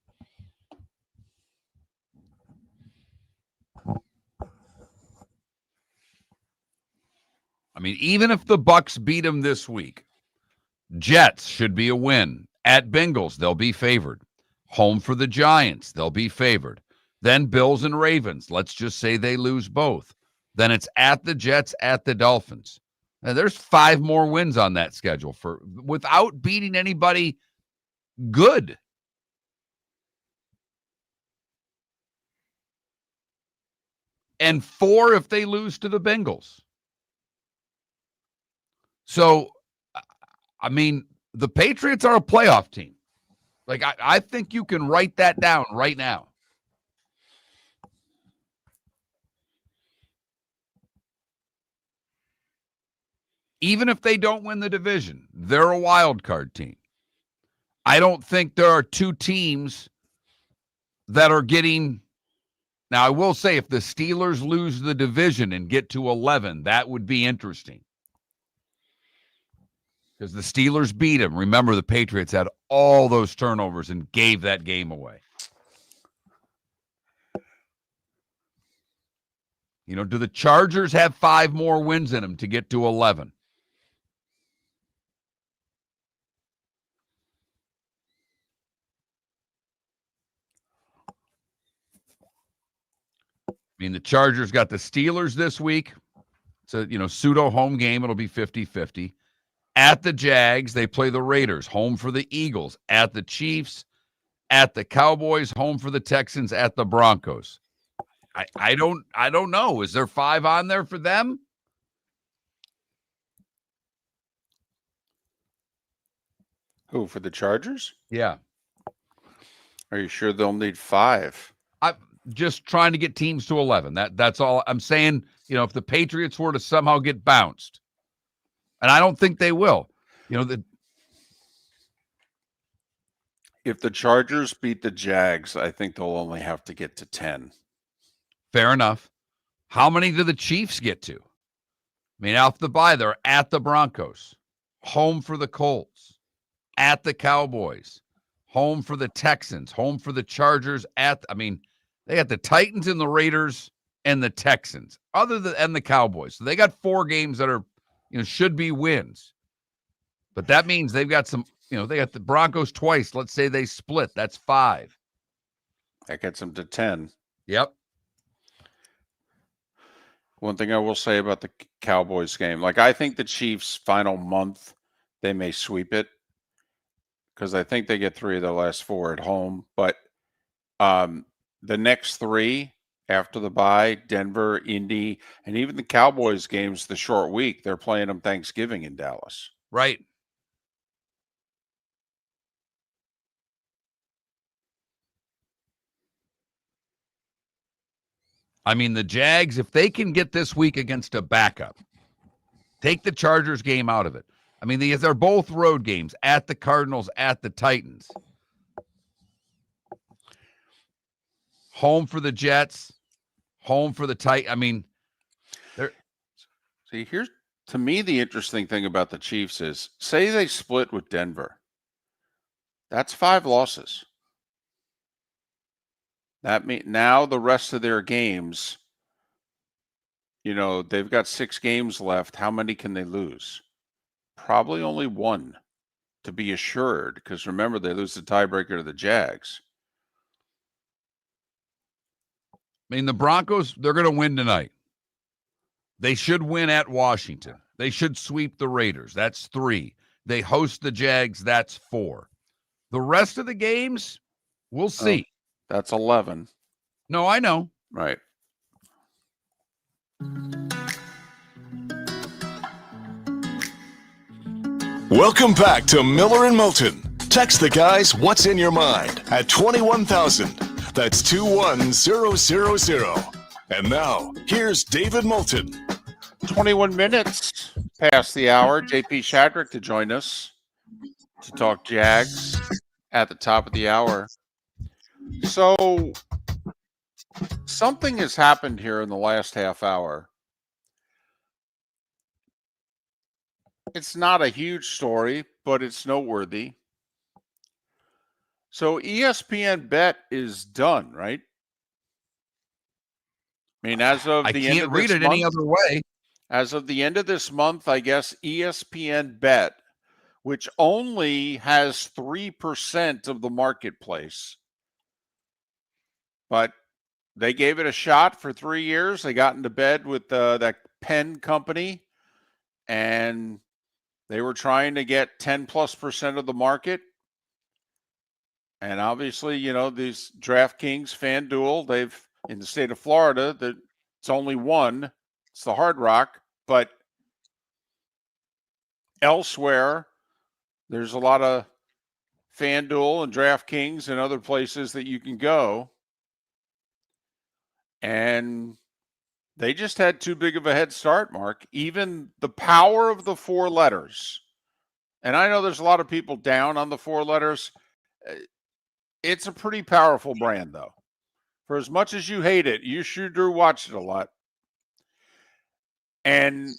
I mean, even if the Bucs beat them this week, Jets should be a win. At Bengals, they'll be favored. Home for the Giants, they'll be favored. Then Bills and Ravens. Let's just say they lose both. Then it's at the Jets, at the Dolphins. Now, there's 5 more wins on that schedule without beating anybody good. And 4 if they lose to the Bengals. So, I mean, the Patriots are a playoff team. Like, I think you can write that down right now. Even if they don't win the division, they're a wild card team. I don't think there are 2 teams that are getting. Now, I will say if the Steelers lose the division and get to 11, that would be interesting. Because the Steelers beat them. Remember, the Patriots had all those turnovers and gave that game away. You know, do the Chargers have 5 more wins in them to get to 11? I mean, the Chargers got the Steelers this week. It's a, pseudo home game. It'll be 50-50. At the Jags, they play the Raiders. Home for the Eagles. At the Chiefs. At the Cowboys. Home for the Texans. At the Broncos. I don't know. Is there 5 on there for them? Who, for the Chargers? Yeah. Are you sure they'll need 5? I'm just trying to get teams to 11. That's all I'm saying. If the Patriots were to somehow get bounced, And I don't think they will. If the Chargers beat the Jags, I think they'll only have to get to 10. Fair enough. How many do the Chiefs get to? I mean, off the bye, they're at the Broncos, home for the Colts, at the Cowboys, home for the Texans, home for the Chargers. They got the Titans and the Raiders and the Texans, and the Cowboys. So they got 4 games that are, should be wins. But that means they've got some, they got the Broncos twice. Let's say they split. That's 5. That gets them to 10. Yep. One thing I will say about the Cowboys game, I think the Chiefs' final month, they may sweep it because I think they get 3 of their last 4 at home. But the next 3 after the bye, Denver, Indy, and even the Cowboys games, the short week, they're playing them Thanksgiving in Dallas. Right. I mean, the Jags, if they can get this week against a backup, take the Chargers game out of it. I mean, they're both road games, at the Cardinals, at the Titans. Home for the Jets, home for the Titans. I mean, see, here's, to me, the interesting thing about the Chiefs is, say they split with Denver. That's 5 losses. That means now the rest of their games, they've got 6 games left. How many can they lose? Probably only 1 to be assured, because remember, they lose the tiebreaker to the Jags. I mean, the Broncos, they're going to win tonight. They should win at Washington. They should sweep the Raiders. That's 3. They host the Jags. That's 4. The rest of the games, we'll see. That's 11. No, I know. Right. Welcome back to Miller and Moulton. Text the guys what's in your mind at 21,000. That's 21000. And now, here's David Moulton. 21 minutes past the hour. JP Shadrick to join us to talk Jags at the top of the hour. So, something has happened here in the last half hour. It's not a huge story, but it's noteworthy. So, ESPN Bet is done, right? I mean, as of the end of this month, I can't read it any other way. As of the end of this month, I guess ESPN Bet, which only has 3% of the marketplace, but they gave it a shot for 3 years. They got into bed with that Penn company, and they were trying to get 10+% of the market. And obviously, these DraftKings, FanDuel, they've, in the state of Florida, it's only one. It's the Hard Rock. But elsewhere, there's a lot of FanDuel and DraftKings and other places that you can go. And they just had too big of a head start, Mark. Even the power of the 4 letters. And I know there's a lot of people down on the 4 letters. It's a pretty powerful brand, though. For as much as you hate it, you sure do watch it a lot. And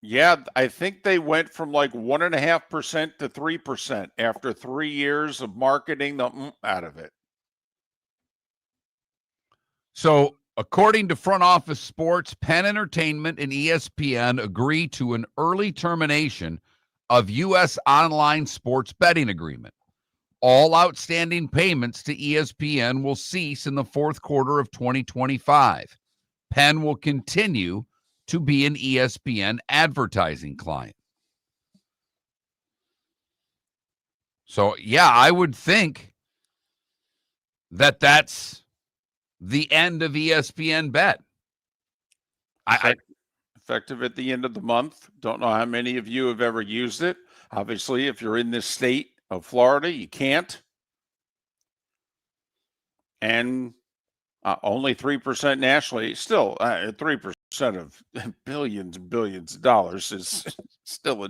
yeah, I think they went from 1.5% to 3% after 3 years of marketing the out of it. So, according to Front Office Sports, Penn Entertainment and ESPN agree to an early termination of U.S. online sports betting agreement. All outstanding payments to ESPN will cease in the fourth quarter of 2025. Penn will continue to be an ESPN advertising client. So, yeah, I would think that that's the end of ESPN Bet. Effective at the end of the month. Don't know how many of you have ever used it. Obviously, if you're in this state of Florida, you can't. And only 3% nationally. Still, 3% of billions and billions of dollars is still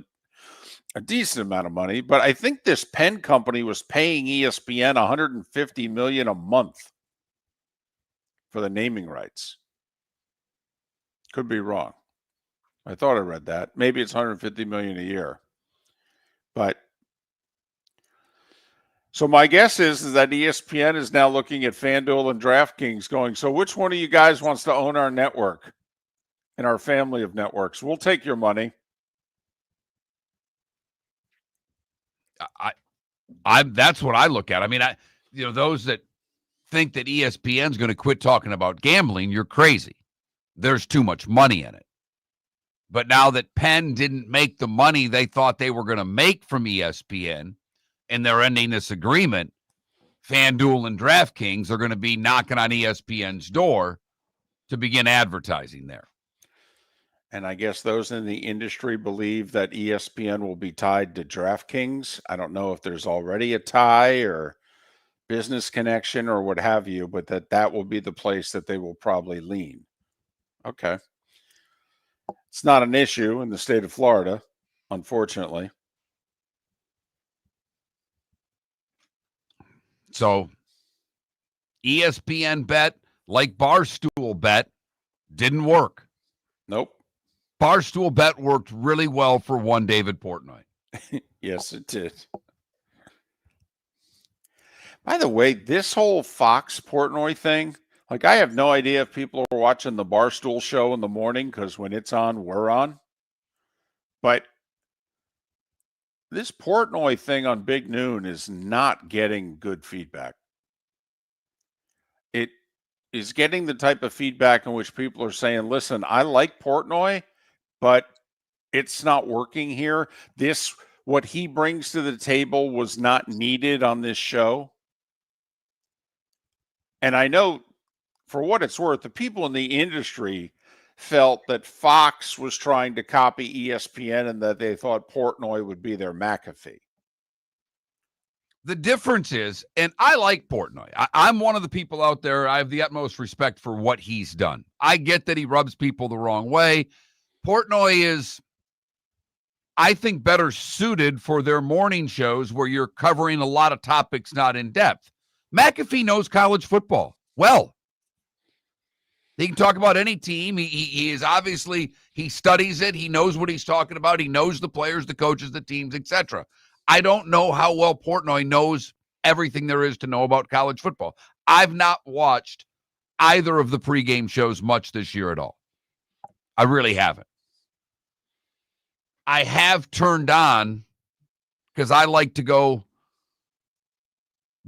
a decent amount of money. But I think this Penn company was paying ESPN $150 million a month for the naming rights. Could be wrong. I thought I read that. Maybe it's $150 million a year. But so my guess is that ESPN is now looking at FanDuel and DraftKings going, so which one of you guys wants to own our network and our family of networks? We'll take your money. That's what I look at. I mean, those that think that ESPN's going to quit talking about gambling, you're crazy. There's too much money in it. But now that Penn didn't make the money they thought they were going to make from ESPN, and they're ending this agreement, FanDuel and DraftKings are going to be knocking on ESPN's door to begin advertising there. And I guess those in the industry believe that ESPN will be tied to DraftKings. I don't know if there's already a tie or business connection or what have you, but that will be the place that they will probably lean. Okay. It's not an issue in the state of Florida, unfortunately. So ESPN bet, like Barstool bet, didn't work. Nope. Barstool bet worked really well for one David Portnoy. Yes, it did. By the way, this whole Fox Portnoy thing, like I have no idea if people are watching the Barstool show in the morning because when it's on, we're on. But this Portnoy thing on Big Noon is not getting good feedback. It is getting the type of feedback in which people are saying, listen, I like Portnoy, but it's not working here. What he brings to the table was not needed on this show. And I know, for what it's worth, the people in the industry felt that Fox was trying to copy ESPN and that they thought Portnoy would be their McAfee. The difference is, and I like Portnoy. I'm one of the people out there, I have the utmost respect for what he's done. I get that he rubs people the wrong way. Portnoy is, I think, better suited for their morning shows where you're covering a lot of topics not in depth. McAfee knows college football well. He can talk about any team. He is obviously, he studies it. He knows what he's talking about. He knows the players, the coaches, the teams, etc. I don't know how well Portnoy knows everything there is to know about college football. I've not watched either of the pregame shows much this year at all. I really haven't. I have turned on because I like to go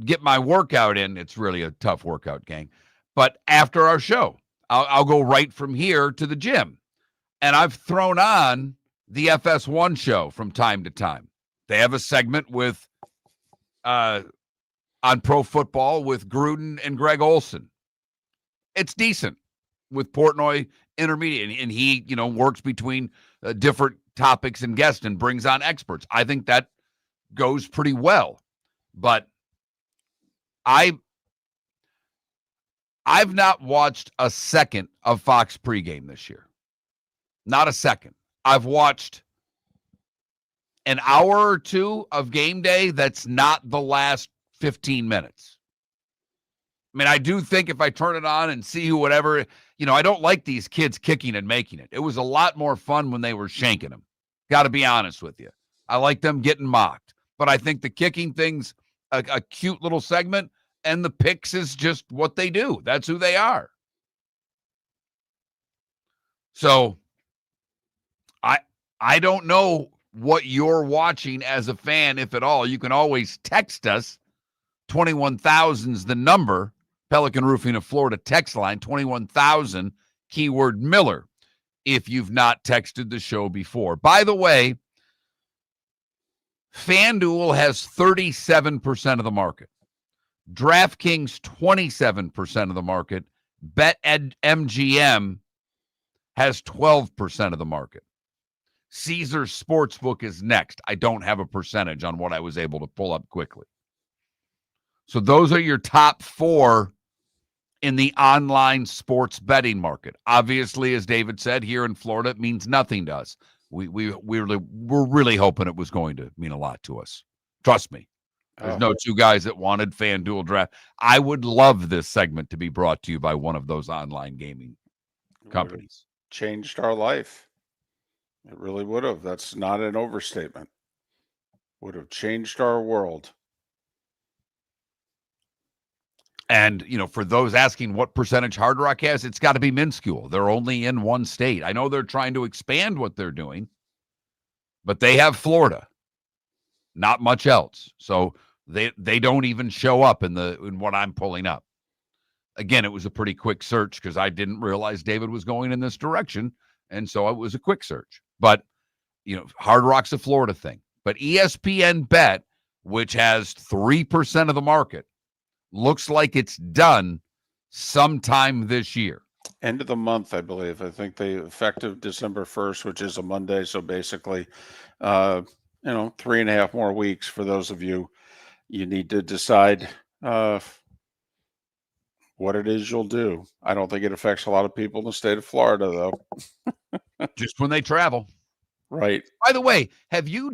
get my workout in. It's really a tough workout, gang. But after our show, I'll go right from here to the gym. And I've thrown on the FS1 show from time to time. They have a segment with on Pro Football with Gruden and Greg Olson. It's decent with Portnoy intermediate, and he, works between different topics and guests and brings on experts. I think that goes pretty well. But I've not watched a second of Fox pregame this year. Not a second. I've watched an hour or two of game day that's not the last 15 minutes. I mean, I do think if I turn it on and see whatever, I don't like these kids kicking and making it. It was a lot more fun when they were shanking them. Got to be honest with you. I like them getting mocked. But I think the kicking thing's a cute little segment, and the picks is just what they do. That's who they are. So I don't know what you're watching as a fan, if at all. You can always text us. 21,000's the number. Pelican Roofing of Florida text line, 21,000, keyword Miller, if you've not texted the show before. By the way, FanDuel has 37% of the market. DraftKings, 27% of the market. BetMGM has 12% of the market. Caesars Sportsbook is next. I don't have a percentage on what I was able to pull up quickly. So those are your top four in the online sports betting market. Obviously, as David said, here in Florida, it means nothing to us. we're really hoping it was going to mean a lot to us. Trust me. There's no two guys that wanted FanDuel draft. I would love this segment to be brought to you by one of those online gaming companies. Changed our life. It really would have. That's not an overstatement. Would have changed our world. And, for those asking what percentage Hard Rock has, it's got to be minuscule. They're only in one state. I know they're trying to expand what they're doing, but they have Florida. Not much else. So they don't even show up in what I'm pulling up. Again, it was a pretty quick search because I didn't realize David was going in this direction. And so it was a quick search. But, Hard Rock's a Florida thing. But ESPN Bet, which has 3% of the market, looks like it's done sometime this year. End of the month, I believe. I think they effective December 1st, which is a Monday. So basically, 3.5 more weeks for those of you. You need to decide what it is you'll do. I don't think it affects a lot of people in the state of Florida, though. Just when they travel. Right. By the way, have you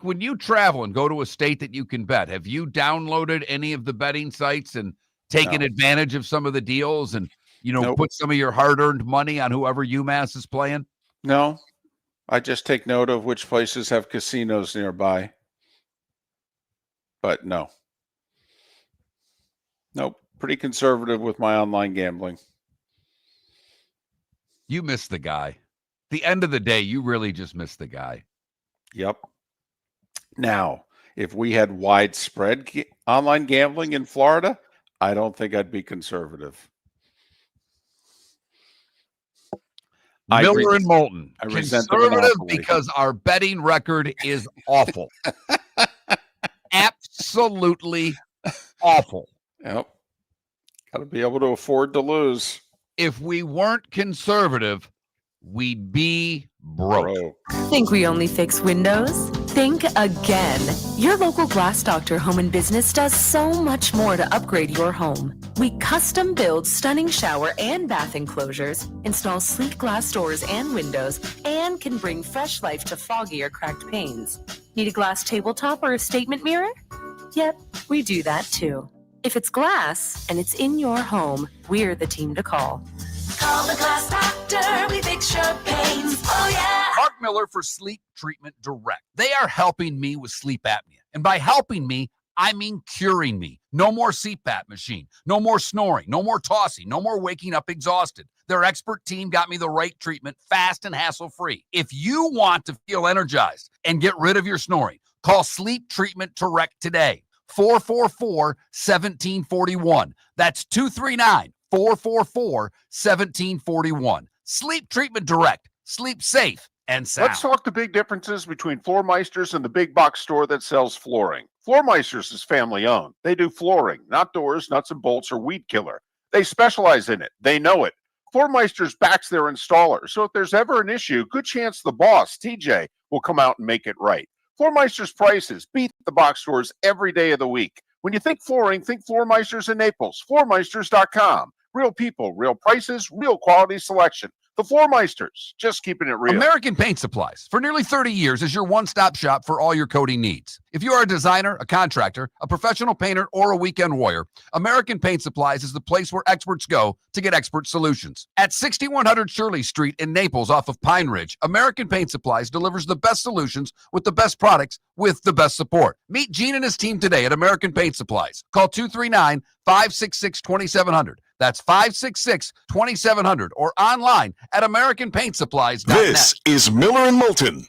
when you travel and go to a state that you can bet, have you downloaded any of the betting sites and taken advantage of some of the deals and, put some of your hard-earned money on whoever UMass is playing? No. I just take note of which places have casinos nearby. But no. Nope. Pretty conservative with my online gambling. You miss the guy. The end of the day, you really just miss the guy. Yep. Now, if we had widespread online gambling in Florida, I don't think I'd be conservative. Miller and Moulton. I resent conservative because our betting record is awful. Absolutely awful. Yep. Got to be able to afford to lose. If we weren't conservative, we'd be broke. Think we only fix windows? Think again. Your local Glass Doctor Home and Business does so much more to upgrade your home. We custom build stunning shower and bath enclosures, install sleek glass doors and windows, and can bring fresh life to foggy or cracked panes. Need a glass tabletop or a statement mirror? Yep, we do that too. If it's glass and it's in your home, we're the team to call. Call the Glass Doctor, we fix your pains. Oh, yeah. Mark Miller for Sleep Treatment Direct. They are helping me with sleep apnea. And by helping me, I mean curing me. No more CPAP machine. No more snoring. No more tossing. No more waking up exhausted. Their expert team got me the right treatment, fast and hassle-free. If you want to feel energized and get rid of your snoring, call Sleep Treatment Direct today. 444-1741. That's 239-444-1741. Sleep Treatment Direct. Sleep safe and sound. Let's talk the big differences between Floormeisters and the big box store that sells flooring. Floormeisters is family owned. They do flooring, not doors, nuts and bolts, or weed killer. They specialize in it. They know it. Floormeisters backs their installer. So if there's ever an issue, good chance the boss, TJ, will come out and make it right. Floormeister's prices beat the box stores every day of the week. When you think flooring, think Floormeisters in Naples. Floormeisters.com. Real people, real prices, real quality selection. The Floormeisters, just keeping it real. American Paint Supplies, for nearly 30 years, is your one-stop shop for all your coating needs. If you are a designer, a contractor, a professional painter, or a weekend warrior, American Paint Supplies is the place where experts go to get expert solutions. At 6100 Shirley Street in Naples off of Pine Ridge, American Paint Supplies delivers the best solutions with the best products with the best support. Meet Gene and his team today at American Paint Supplies. Call 239-566-2700. That's 566-2700 or online at AmericanPaintSupplies.net. This is Miller and Moulton.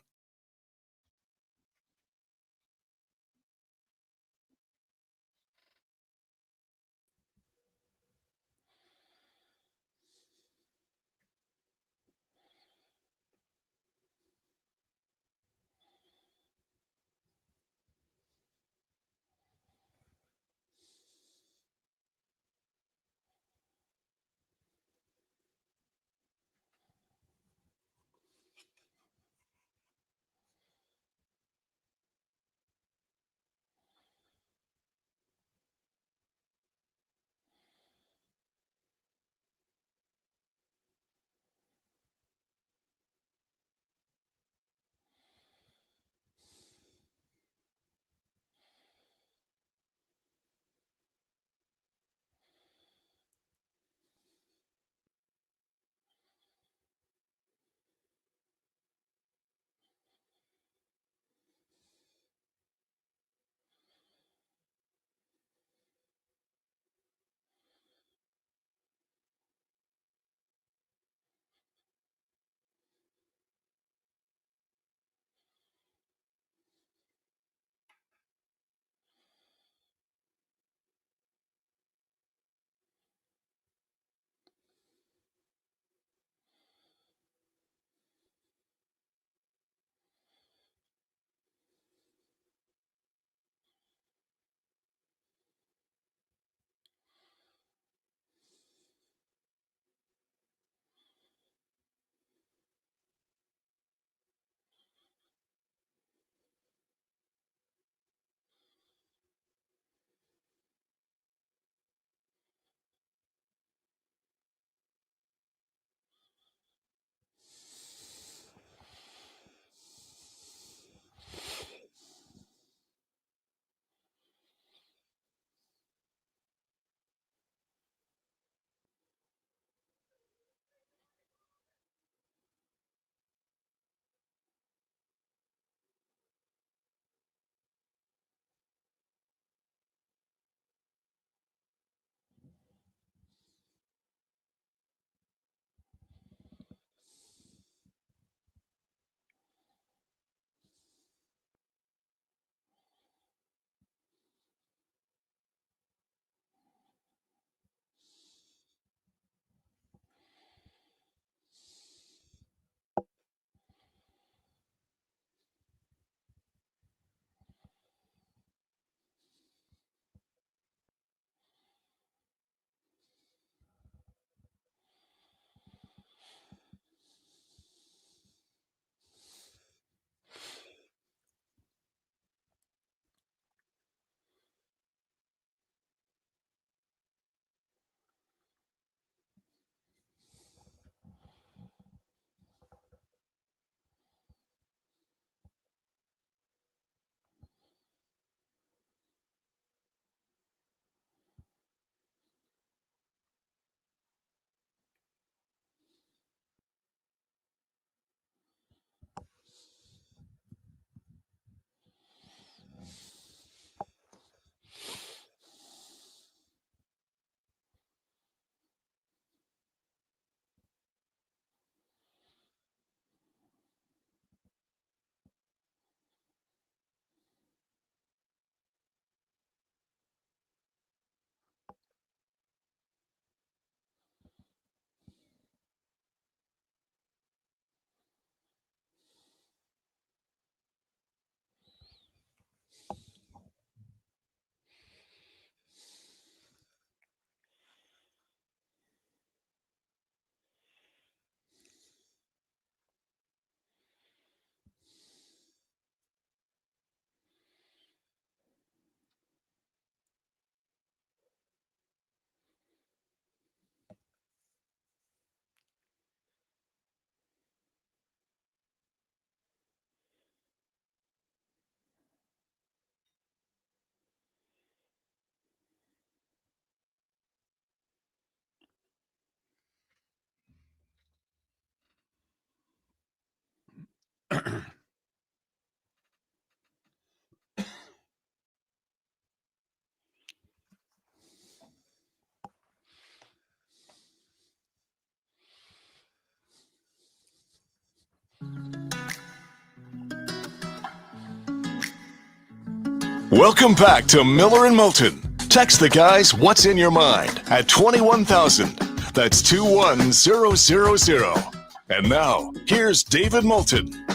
Welcome back to Miller and Moulton. Text the guys what's in your mind at 21,000. That's 21000. And now, here's David Moulton.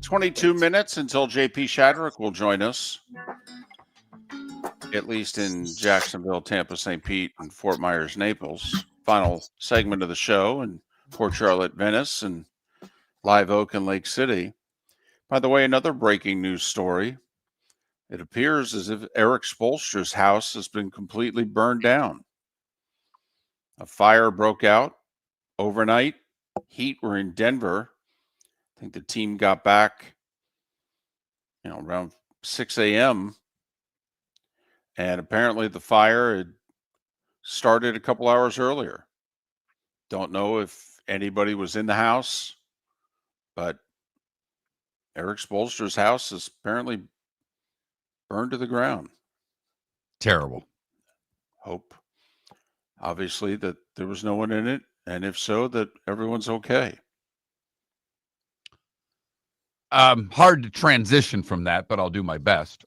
22 minutes until JP Shadrick will join us, at least in Jacksonville, Tampa, St. Pete, and Fort Myers, Naples. Final segment of the show in Port Charlotte, Venice, and Live Oak and Lake City. By the way, another breaking news story. It appears as if Eric Spoelstra's house has been completely burned down. A fire broke out overnight. Heat were in Denver. I think the team got back, around 6 a.m. And apparently the fire had started a couple hours earlier. Don't know if anybody was in the house, but Eric Spoelstra's house is apparently burned to the ground. Terrible. Hope, obviously, that there was no one in it, and if so, that everyone's okay. Hard to transition from that, but I'll do my best.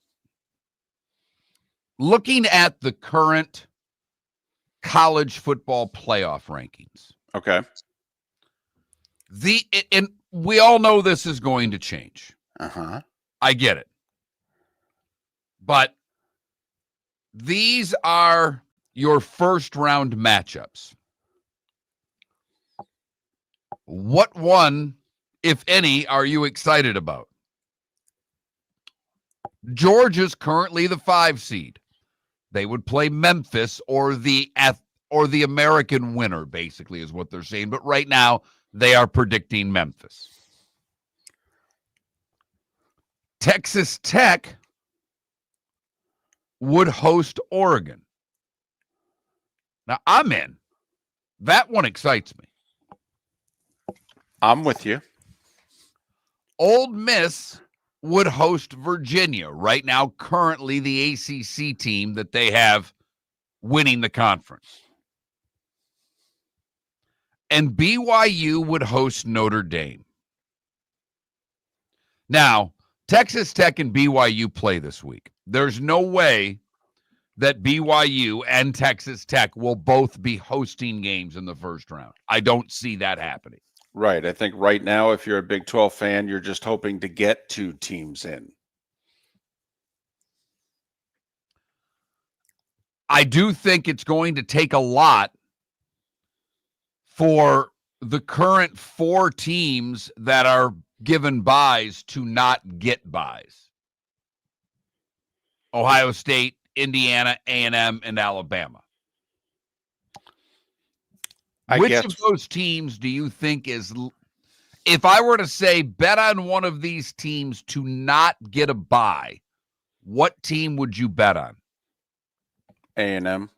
Looking at the current college football playoff rankings. Okay. And we all know this is going to change. Uh-huh. I get it. But these are your first round matchups. What one, if any, are you excited about? Georgia's currently the 5 seed. They would play Memphis or the American winner, basically, is what they're saying. But right now, they are predicting Memphis. Texas Tech would host Oregon. Now, I'm in. That one excites me. I'm with you. Ole Miss would host Virginia. Right now, currently the ACC team that they have winning the conference. And BYU would host Notre Dame. Now, Texas Tech and BYU play this week. There's no way that BYU and Texas Tech will both be hosting games in the first round. I don't see that happening. Right. I think right now, if you're a Big 12 fan, you're just hoping to get 2 teams in. I do think it's going to take a lot for the current 4 teams that are given buys to not get buys. Ohio State, Indiana, A&M, and Alabama. Which of those teams do you think is, if I were to say bet on one of these teams to not get a bye, what team would you bet on? A&M.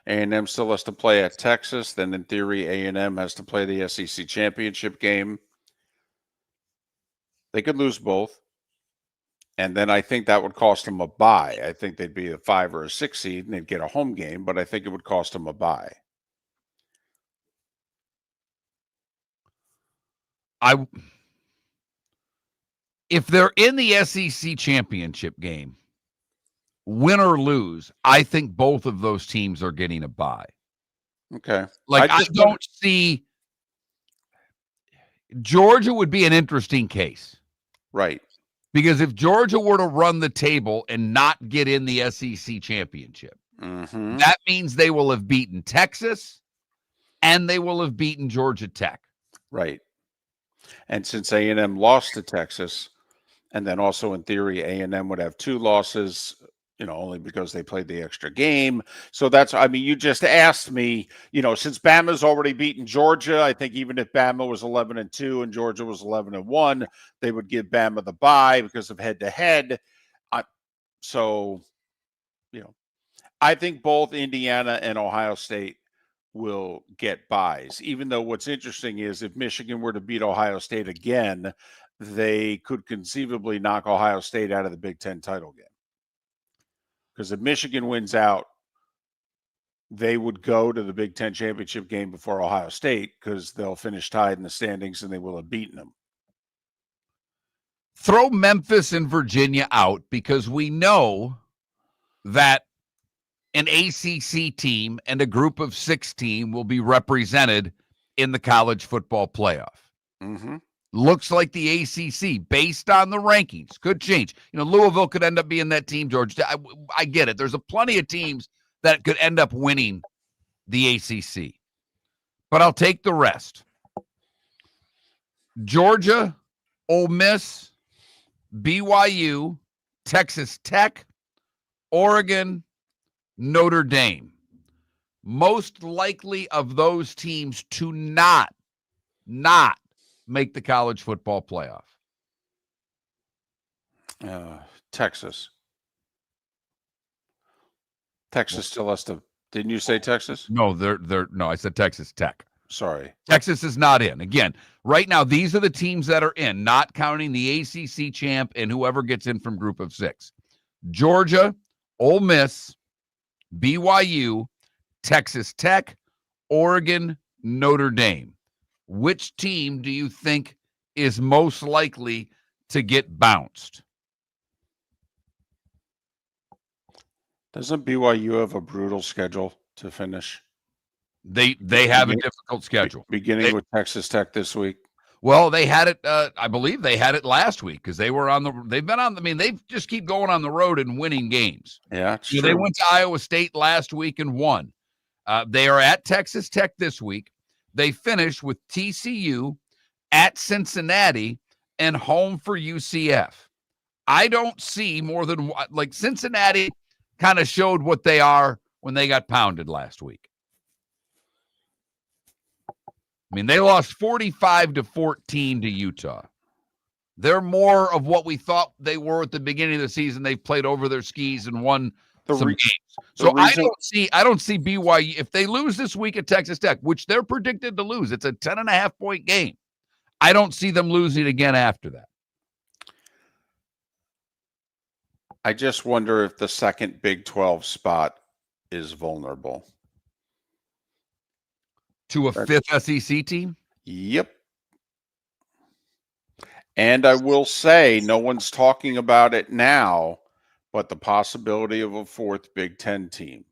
A&M still has to play at Texas. Then in theory, A&M has to play the SEC championship game. They could lose both. And then I think that would cost them a bye. I think they'd be a 5 or a 6 seed and they'd get a home game, but I think it would cost them a bye. If they're in the SEC championship game, win or lose, I think both of those teams are getting a bye. Okay. I don't see Georgia would be an interesting case. Right. Because if Georgia were to run the table and not get in the SEC championship, that means they will have beaten Texas and they will have beaten Georgia Tech. Right. And since A&M lost to Texas, and then also in theory, A&M would have 2 losses, only because they played the extra game. So you just asked me, since Bama's already beaten Georgia, I think even if Bama was 11-2 and Georgia was 11-1, they would give Bama the bye because of head-to-head. I think both Indiana and Ohio State will get buys, even though what's interesting is if Michigan were to beat Ohio State again, they could conceivably knock Ohio State out of the Big Ten title game. Because if Michigan wins out, they would go to the Big Ten championship game before Ohio State because they'll finish tied in the standings and they will have beaten them. throw Memphis and Virginia out because we know that an ACC team and a group of 6 team will be represented in the college football playoff. Mm-hmm. Looks like the ACC, based on the rankings, could change. Louisville could end up being that team, George. I get it. There's plenty of teams that could end up winning the ACC. But I'll take the rest. Georgia, Ole Miss, BYU, Texas Tech, Oregon, Notre Dame. Most likely of those teams to not make the college football playoff. Texas. Texas still has to. Didn't you say Texas? No, no, I said Texas Tech. Sorry. Texas is not in. Again, right now, these are the teams that are in, not counting the ACC champ and whoever gets in from group of 6. Georgia, Ole Miss, BYU, Texas Tech, Oregon, Notre Dame. Which team do you think is most likely to get bounced? Doesn't BYU have a brutal schedule to finish? They have a difficult schedule. Beginning with Texas Tech this week. Well, they had it. I believe they had it last week because they were they've been on. I mean, they just keep going on the road and winning games. Yeah, it's true. They went to Iowa State last week and won. They are at Texas Tech this week. They finish with TCU, at Cincinnati, and home for UCF. I don't see more than Cincinnati kind of showed what they are when they got pounded last week. I mean, they lost 45-14 to Utah. They're more of what we thought they were at the beginning of the season. They've played over their skis and won some games. So I don't see BYU. If they lose this week at Texas Tech, which they're predicted to lose, it's a 10.5-point game. I don't see them losing again after that. I just wonder if the second Big 12 spot is vulnerable. To a 5th SEC team? Yep. And I will say, no one's talking about it now, but the possibility of a 4th Big 10 team.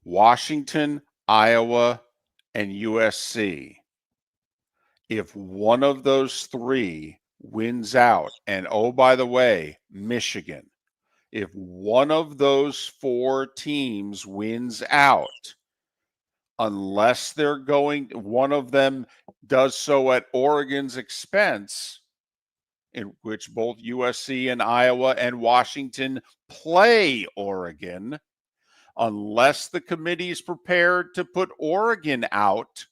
Washington, Iowa, and USC. If one of those 3 wins out, and oh, by the way, Michigan, if one of those 4 teams wins out, unless one of them does so at Oregon's expense, in which both USC and Iowa and Washington play Oregon, unless the committee is prepared to put Oregon out,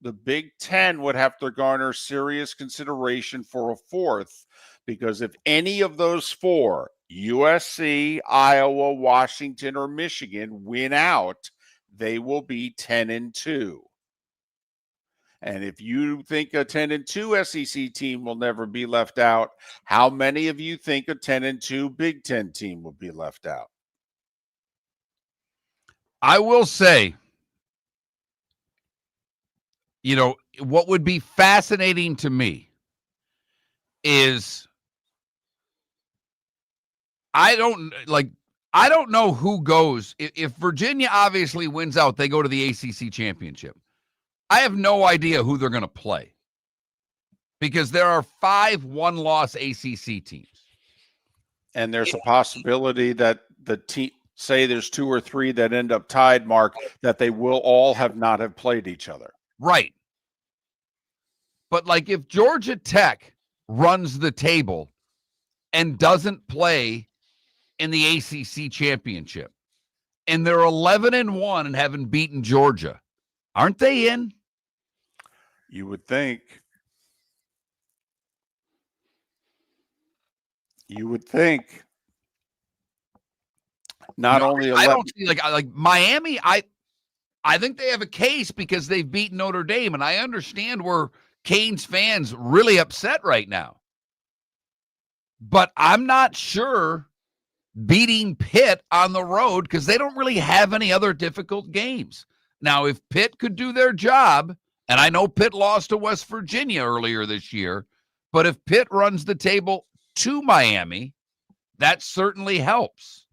the Big Ten would have to garner serious consideration for a 4th, because if any of those 4, USC, Iowa, Washington, or Michigan, win out, they will be 10-2. And if you think a 10-2 SEC team will never be left out, how many of you think a 10-2 Big Ten team will be left out? I will say, what would be fascinating to me is I don't know who goes. If Virginia obviously wins out, they go to the ACC championship. I have no idea who they're going to play because there are 5 one-loss ACC teams. And there's a possibility that the team, say there's 2 or 3 that end up tied, Mark, that they will all not have played each other. Right. But if Georgia Tech runs the table and doesn't play in the ACC championship, and they're 11-1 and haven't beaten Georgia, aren't they in? You would think. Not only 11. I don't see like Miami. I think they have a case because they've beaten Notre Dame, and I understand where Canes fans really upset right now. But I'm not sure beating Pitt on the road because they don't really have any other difficult games. Now, if Pitt could do their job, and I know Pitt lost to West Virginia earlier this year, But if Pitt runs the table to Miami, that certainly helps.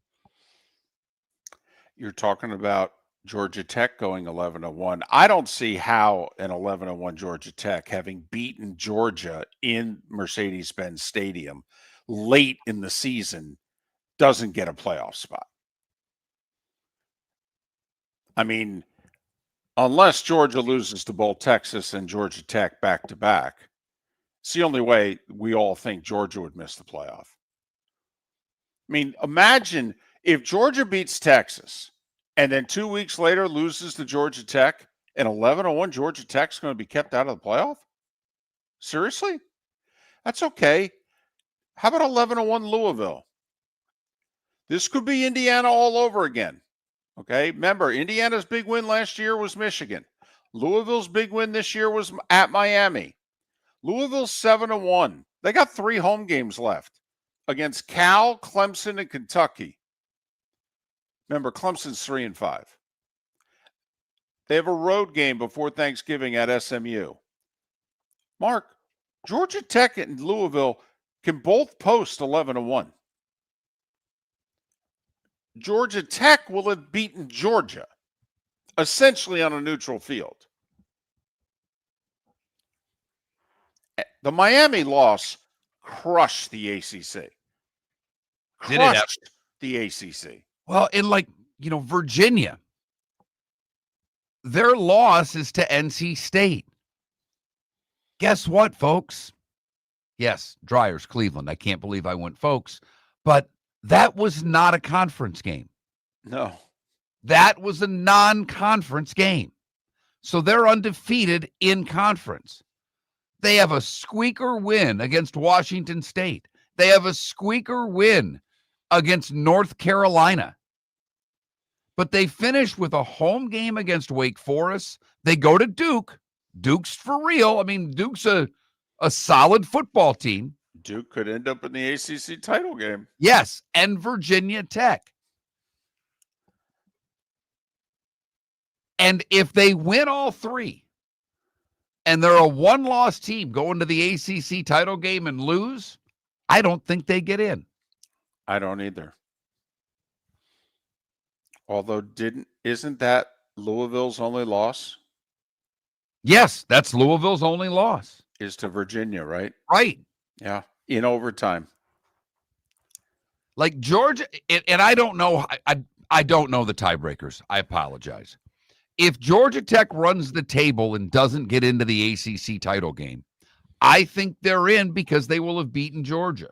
You're talking about Georgia Tech going 11-1. I don't see how an 11-1 Georgia Tech, having beaten Georgia in Mercedes-Benz Stadium late in the season, doesn't get a playoff spot. I mean, unless Georgia loses to both Texas and Georgia Tech back to back, it's the only way we all think Georgia would miss the playoff. I mean, imagine if Georgia beats Texas and then 2 weeks later loses to Georgia Tech, and 11-1 Georgia Tech's going to be kept out of the playoff? Seriously? That's okay. How about 11-1 Louisville? This could be Indiana all over again. Okay, remember, Indiana's big win last year was Michigan. Louisville's big win this year was at Miami. Louisville's 7-1. They got 3 home games left against Cal, Clemson, and Kentucky. Remember, Clemson's 3-5. They have a road game before Thanksgiving at SMU. Mark, Georgia Tech and Louisville can both post 11-1. Georgia Tech will have beaten Georgia, essentially on a neutral field. The Miami loss crushed the ACC. Did it? Crushed the ACC. Well, in Virginia, their loss is to NC State. Guess what, folks? Yes, Dryers, Cleveland. I can't believe I went folks, but that was not a conference game. No. That was a non-conference game. So they're undefeated in conference. They have a squeaker win against Washington State. They have a squeaker win against North Carolina. But they finish with a home game against Wake Forest. They go to Duke. Duke's for real. I mean, Duke's a solid football team. Duke could end up in the ACC title game. Yes, and Virginia Tech. And if they win all 3, and they're a one-loss team going to the ACC title game and lose, I don't think they get in. I don't either. Although isn't that Louisville's only loss? Yes, that's Louisville's only loss. Is to Virginia, right? Right. Yeah, in overtime. Like Georgia, and I don't know, I don't know the tiebreakers. I apologize. If Georgia Tech runs the table and doesn't get into the ACC title game, I think they're in because they will have beaten Georgia.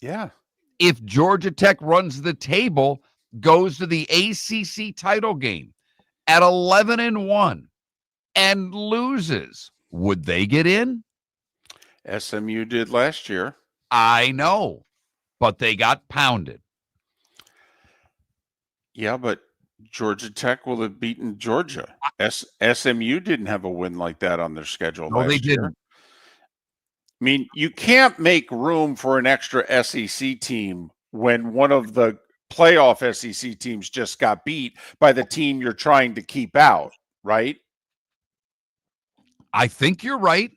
Yeah. If Georgia Tech runs the table, goes to the ACC title game at 11-1 and loses, would they get in? SMU did last year. I know, but they got pounded. Yeah, but Georgia Tech will have beaten Georgia. SMU didn't have a win like that on their schedule last year. They didn't. I mean, you can't make room for an extra SEC team when one of the playoff SEC teams just got beat by the team you're trying to keep out, right? I think you're right.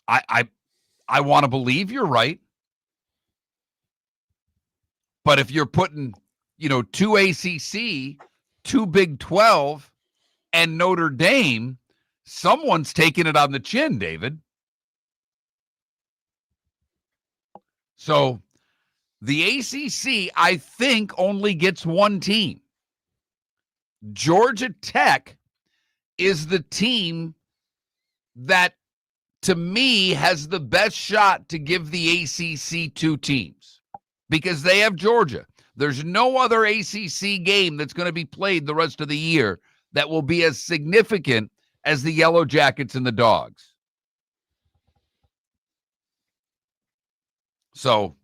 I want to believe you're right. But if you're putting, 2 ACC, 2 Big 12, and Notre Dame, someone's taking it on the chin, David. So the ACC, I think, only gets one team. Georgia Tech is the team that, to me, has the best shot to give the ACC 2 teams because they have Georgia. There's no other ACC game that's going to be played the rest of the year that will be as significant as the Yellow Jackets and the Dogs. So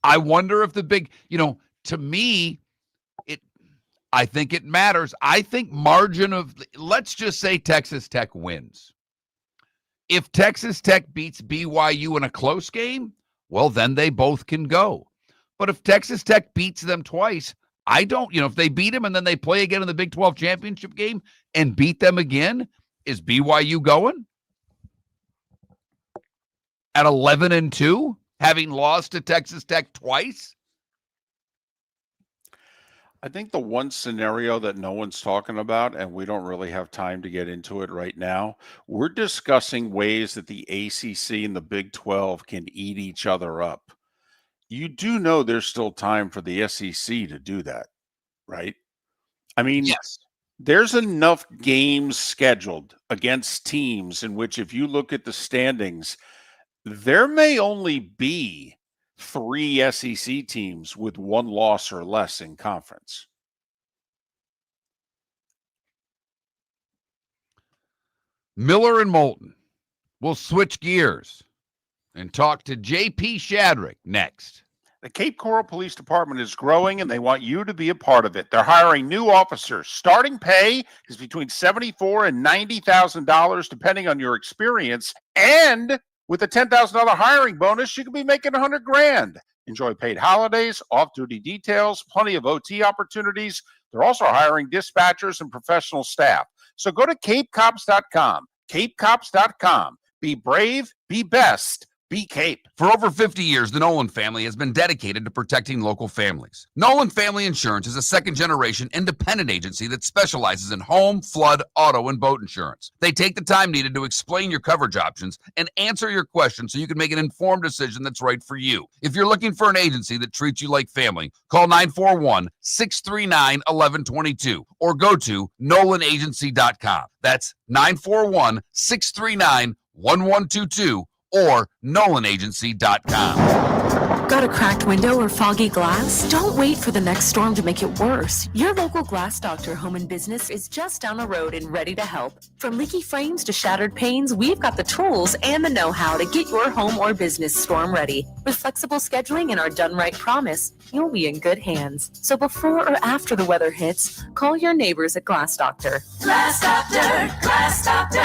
I wonder if the big, to me, I think it matters. I think margin of, let's just say Texas Tech wins. If Texas Tech beats BYU in a close game, well, then they both can go. But if Texas Tech beats them twice, if they beat them and then they play again in the Big 12 championship game and beat them again, is BYU going? at 11-2, having lost to Texas Tech twice? I think the one scenario that no one's talking about, and we don't really have time to get into it right now, we're discussing ways that the ACC and the Big 12 can eat each other up. You do know there's still time for the SEC to do that, right? I mean, Yes. there's enough games scheduled against teams in which, if you look at the standings, there may only be 3 SEC teams with 1 loss or less in conference. Miller and Moulton. We'll switch gears and talk to J.P. Shadrick next. The Cape Coral Police Department is growing, and they want you to be a part of it. They're hiring new officers. Starting pay is between $74,000 and $90,000, depending on your experience. And with a $10,000 hiring bonus, you could be making $100,000. Enjoy paid holidays, off-duty details, plenty of OT opportunities. They're also hiring dispatchers and professional staff. So go to capecops.com. capecops.com. Be brave, be best. Be Cape. For over 50 years, the Nolan family has been dedicated to protecting local families. Nolan Family Insurance is a second-generation independent agency that specializes in home, flood, auto, and boat insurance. They take the time needed to explain your coverage options and answer your questions so you can make an informed decision that's right for you. If you're looking for an agency that treats you like family, call 941-639-1122 or go to nolanagency.com. That's 941-639-1122 or nolanagency.com. Got a cracked window or foggy glass? Don't wait for the next storm to make it worse. Your local Glass Doctor Home and Business is just down the road and ready to help. From leaky frames to shattered panes, we've got the tools and the know-how to get your home or business storm ready. With flexible scheduling and our done right promise, you'll be in good hands. So before or after the weather hits, call your neighbors at Glass Doctor. Glass Doctor, Glass Doctor.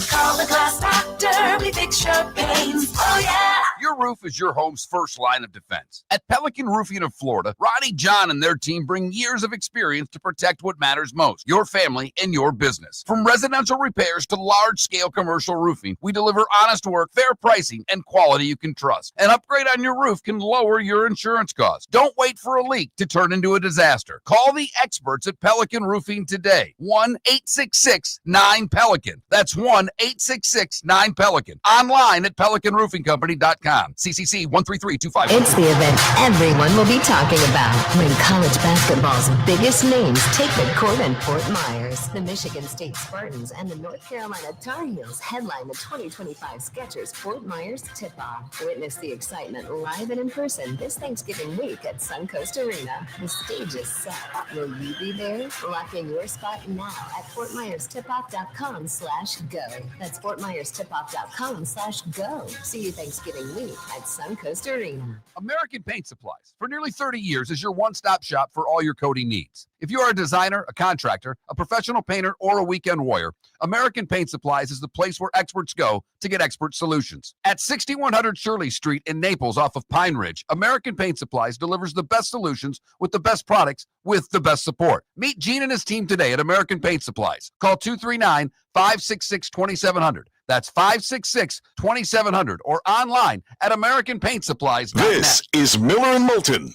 Call the Glass Doctor, we fix your pains. Oh yeah! Your roof is your home's first line of defense. At Pelican Roofing of Florida, Ronnie John and their team bring years of experience to protect what matters most, your family and your business. From residential repairs to large-scale commercial roofing, we deliver honest work, fair pricing, and quality you can trust. An upgrade on your roof can lower your insurance costs. Don't wait for a leak to turn into a disaster. Call the experts at Pelican Roofing today. 1-866-9-PELICAN. That's 1-866-9-PELICAN. Online at pelicanroofingcompany.com. CCC 13325. It's the event everyone will be talking about when college basketball's biggest names take the court in Fort Myers. The Michigan State Spartans and the North Carolina Tar Heels headline the 2025 Skechers Fort Myers Tip-Off. Witness the excitement live and in person this Thanksgiving week at Suncoast Arena. The stage is set. Will you be there? Lock in your spot now at FortMyersTipoff.com/go. That's FortMyersTipoff.com/go. See you Thanksgiving week at Suncoast Arena. American Paint Supplies, for nearly 30 years, is your one-stop shop for all your coating needs. If you are a designer, a contractor, a professional painter, or a weekend warrior, American Paint Supplies is the place where experts go to get expert solutions. At 6100 Shirley Street in Naples off of Pine Ridge, American Paint Supplies delivers the best solutions with the best products with the best support. Meet Gene and his team today at American Paint Supplies. Call 239-566-2700. That's 566-2700 or online at AmericanPaintSupplies.net. This is Miller and Moulton.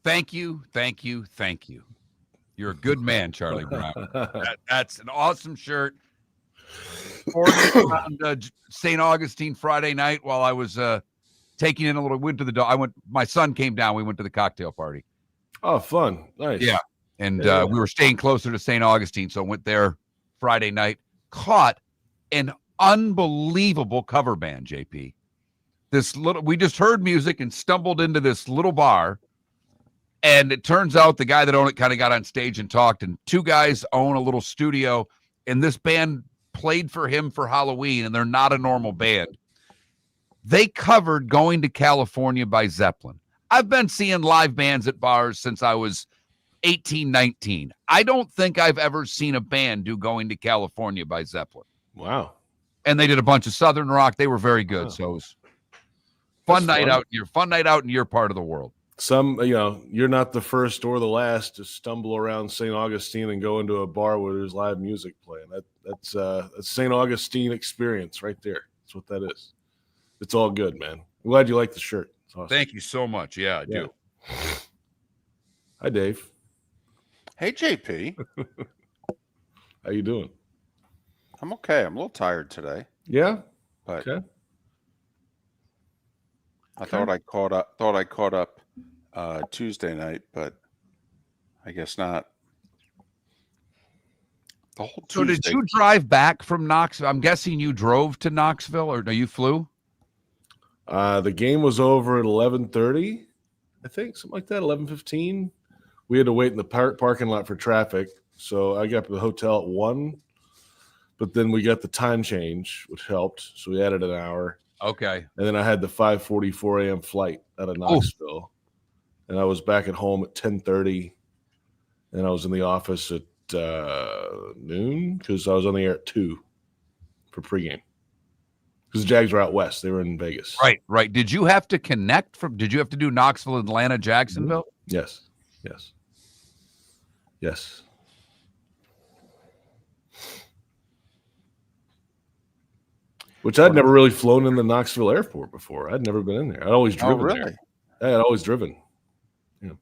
Thank you, thank you, thank you. You're a good man, Charlie Brown. That's an awesome shirt. Around St. Augustine Friday night while I was taking in a little. Went to the. My son came down. We went to the cocktail party. Oh, fun! Nice. Yeah, and we were staying closer to St. Augustine, so I went there Friday night. Caught an unbelievable cover band, JP. We just heard music and stumbled into this little bar. And it turns out the guy that owned it kind of got on stage and talked, and 2 guys own a little studio, and this band played for him for Halloween, and they're not a normal band. They covered Going to California by Zeppelin. I've been seeing live bands at bars since I was 18, 19. I don't think I've ever seen a band do Going to California by Zeppelin. Wow. And they did a bunch of Southern rock. They were very good. Wow. So it was fun night out in your part of the world. You're not the first or the last to stumble around St. Augustine and go into a bar where there's live music playing. That's St. Augustine experience right there. That's what that is. It's all good, man. I'm glad you like the shirt. It's awesome. Thank you so much. Yeah, I do. Hi, Dave. Hey, JP. How you doing? I'm okay. I'm a little tired today. Yeah. But okay. I thought I caught up Tuesday night, but I guess not. The whole So Tuesday. did you drive back from Knoxville? I'm guessing you drove to Knoxville, or no, you flew? The game was over at 11:30, I think, something like that, 11:15. We had to wait in the parking lot for traffic, so I got to the hotel at 1, but then we got the time change, which helped, so we added an hour. Okay. And then I had the 5:44 a.m. flight out of Knoxville, and I was back at home at 10:30, and I was in the office at noon because I was on the air at 2 for pregame. Because the Jags were out west. They were in Vegas. Right. Did you have to did you have to do Knoxville, Atlanta, Jacksonville? Yes. Which I'd never really flown in the Knoxville airport before. I'd never been in there. I'd always driven there. I had always driven. Yeah.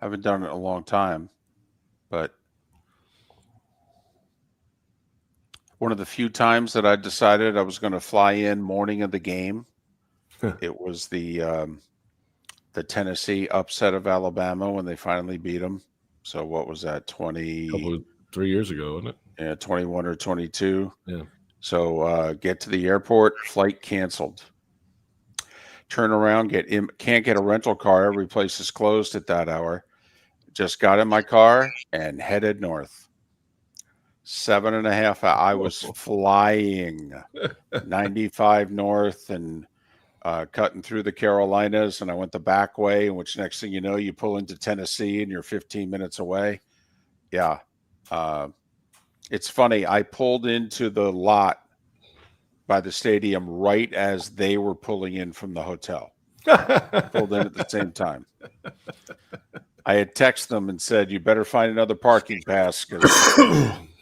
Haven't done it in a long time, but one of the few times that I decided I was going to fly in morning of the game, it was the Tennessee upset of Alabama when they finally beat them. So what was that, 3 years ago, wasn't it? Yeah, 21 or 22. Yeah. So get to the airport, flight canceled. Turn around, can't get a rental car. Every place is closed at that hour. Just got in my car and headed north. 7.5 hours. I was flying 95 north and cutting through the Carolinas, and I went the back way, in which next thing you know, you pull into Tennessee and you're 15 minutes away. Yeah. It's funny. I pulled into the lot by the stadium right as they were pulling in from the hotel. Pulled in at the same time. I had texted them and said, you better find another parking pass because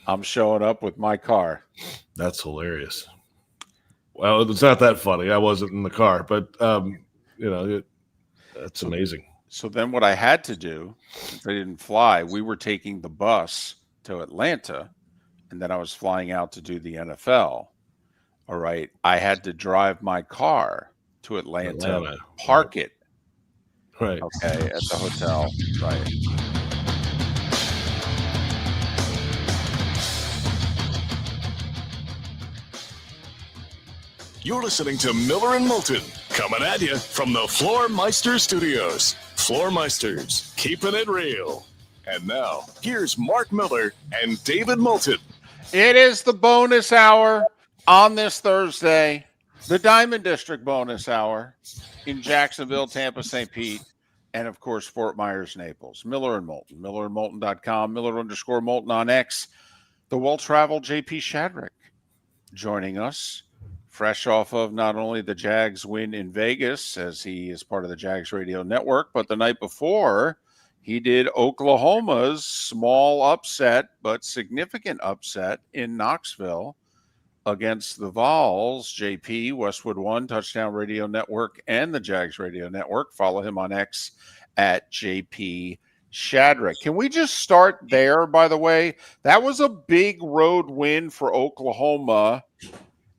I'm showing up with my car. That's hilarious. Well, it's not that funny. I wasn't in the car, but, that's amazing. So then what I had to do, since I didn't fly, we were taking the bus to Atlanta, and then I was flying out to do the NFL. All right. I had to drive my car to Atlanta. Park it. Right. Okay, at the hotel. Right. You're listening to Miller and Moulton, coming at you from the Floor Meister Studios. Floor Meisters, keeping it real. And now, here's Mark Miller and David Moulton. It is the bonus hour on this Thursday, the Diamond District bonus hour in Jacksonville, Tampa, St. Pete, and, of course, Fort Myers, Naples. Miller and Moulton, millerandmoulton.com, Miller_Moulton on X. The well-traveled JP Shadrick joining us, fresh off of not only the Jags win in Vegas, as he is part of the Jags Radio Network, but the night before, he did Oklahoma's small upset, but significant upset in Knoxville against the Vols. JP, Westwood One, Touchdown Radio Network, and the Jags Radio Network. Follow him on X at JP Shadrick. Can we just start there, by the way? That was a big road win for Oklahoma,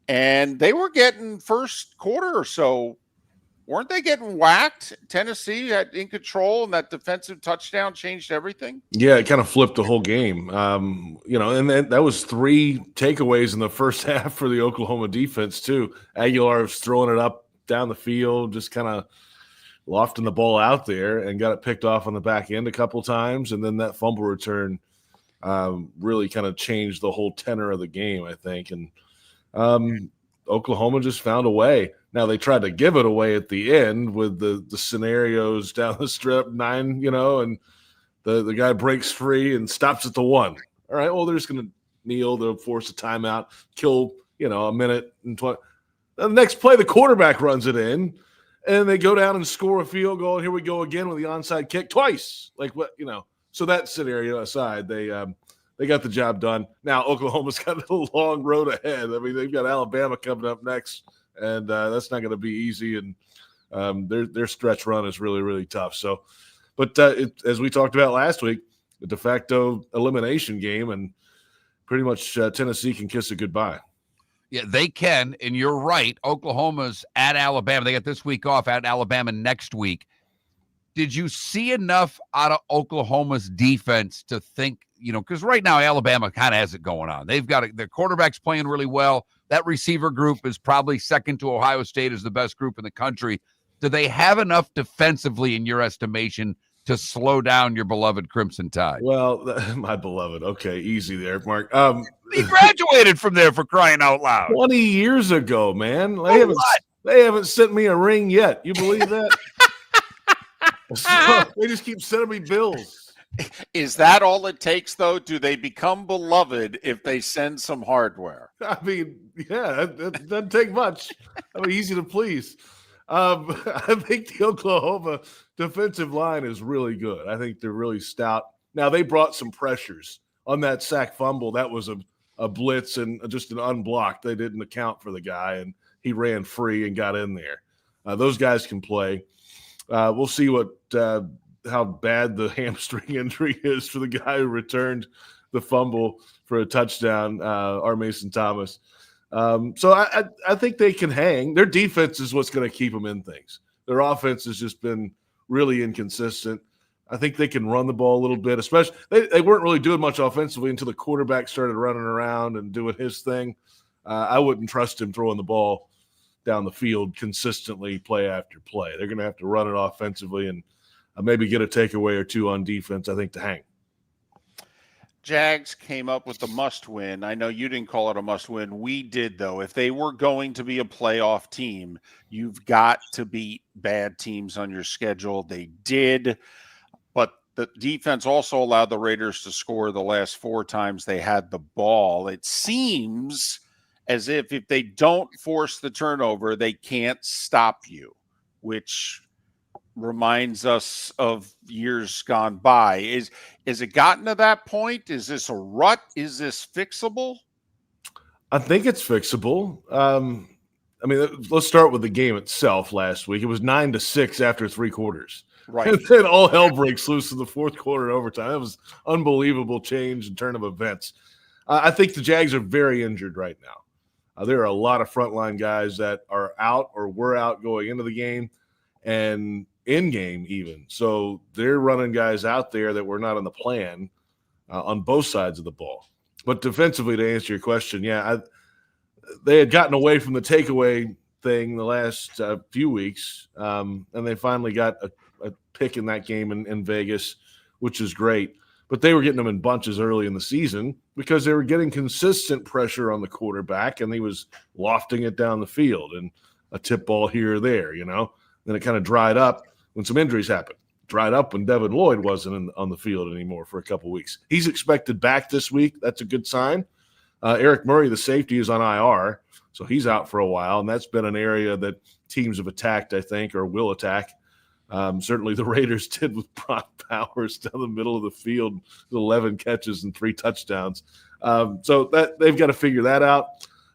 and they were getting first quarter or so. Weren't they getting whacked? Tennessee had in control, and that defensive touchdown changed everything. Yeah, it kind of flipped the whole game. And then that was 3 takeaways in the first half for the Oklahoma defense too. Aguilar was throwing it up down the field, just kind of lofting the ball out there, and got it picked off on the back end a couple times. And then that fumble return really kind of changed the whole tenor of the game, I think. And Oklahoma just found a way. Now, they tried to give it away at the end with the scenarios down the strip 9, and the guy breaks free and stops at the 1. All right, well, they're just going to kneel. They'll force a timeout, kill, a minute and 20. The next play, the quarterback runs it in, And they go down and score a field goal, and here we go again with the onside kick twice. Like what, So that scenario aside, they got the job done. Now Oklahoma's got a long road ahead. I mean, they've got Alabama coming up next, and that's not going to be easy. And their stretch run is really, really tough. So, but as we talked about last week, the de facto elimination game, and pretty much Tennessee can kiss it goodbye. Yeah, they can, and you're right. Oklahoma's at Alabama. They got this week off, at Alabama next week. Did you see enough out of Oklahoma's defense to think, because right now Alabama kind of has it going on. They've got their quarterback's playing really well. That receiver group is probably second to Ohio State as the best group in the country. Do they have enough defensively, in your estimation, to slow down your beloved Crimson Tide? Well, my beloved. Okay, easy there, Mark. He graduated from there, for crying out loud. 20 years ago, man. They haven't sent me a ring yet. You believe that? So, they just keep sending me bills. Is that all it takes, though? Do they become beloved if they send some hardware? I mean, yeah, that doesn't take much. I mean, easy to please. I think the Oklahoma defensive line is really good. I think they're really stout. Now, they brought some pressures on that sack fumble. That was a blitz and just an unblocked. They didn't account for the guy, and he ran free and got in there. Those guys can play. We'll see how bad the hamstring injury is for the guy who returned the fumble for a touchdown, R. Mason Thomas. So I think they can hang. Their defense is what's going to keep them in things. Their offense has just been really inconsistent. I think they can run the ball a little bit, especially they weren't really doing much offensively until the quarterback started running around and doing his thing. I wouldn't trust him throwing the ball down the field consistently play after play. They're going to have to run it offensively and maybe get a takeaway or two on defense, I think, to hang. Jags came up with the must-win. I know you didn't call it a must-win. We did, though. If they were going to be a playoff team, you've got to beat bad teams on your schedule. They did, but the defense also allowed the Raiders to score the last 4 times they had the ball. It seems as if they don't force the turnover, they can't stop you, which reminds us of years gone by. Is it gotten to that point? Is this a rut? Is this fixable? I think it's fixable. I mean, let's start with the game itself last week. It was 9-6 after 3 quarters. Right. And then all hell breaks loose in the 4th quarter and overtime. That was unbelievable change and turn of events. I think the Jags are very injured right now. There are a lot of frontline guys that are out or were out going into the game and in game even. So they're running guys out there that were not on the plan on both sides of the ball. But defensively, to answer your question, they had gotten away from the takeaway thing the last few weeks, and they finally got a pick in that game in Vegas, which is great. But they were getting them in bunches early in the season because they were getting consistent pressure on the quarterback, and he was lofting it down the field and a tip ball here or there, Then it kind of dried up when some injuries happened. Dried up when Devin Lloyd wasn't on the field anymore for a couple weeks. He's expected back this week. That's a good sign. Eric Murray, the safety, is on IR, so he's out for a while, and that's been an area that teams have attacked, I think, or will attack. Certainly the Raiders did with Brock Powers down the middle of the field, 11 catches and 3 touchdowns. So that they've got to figure that out.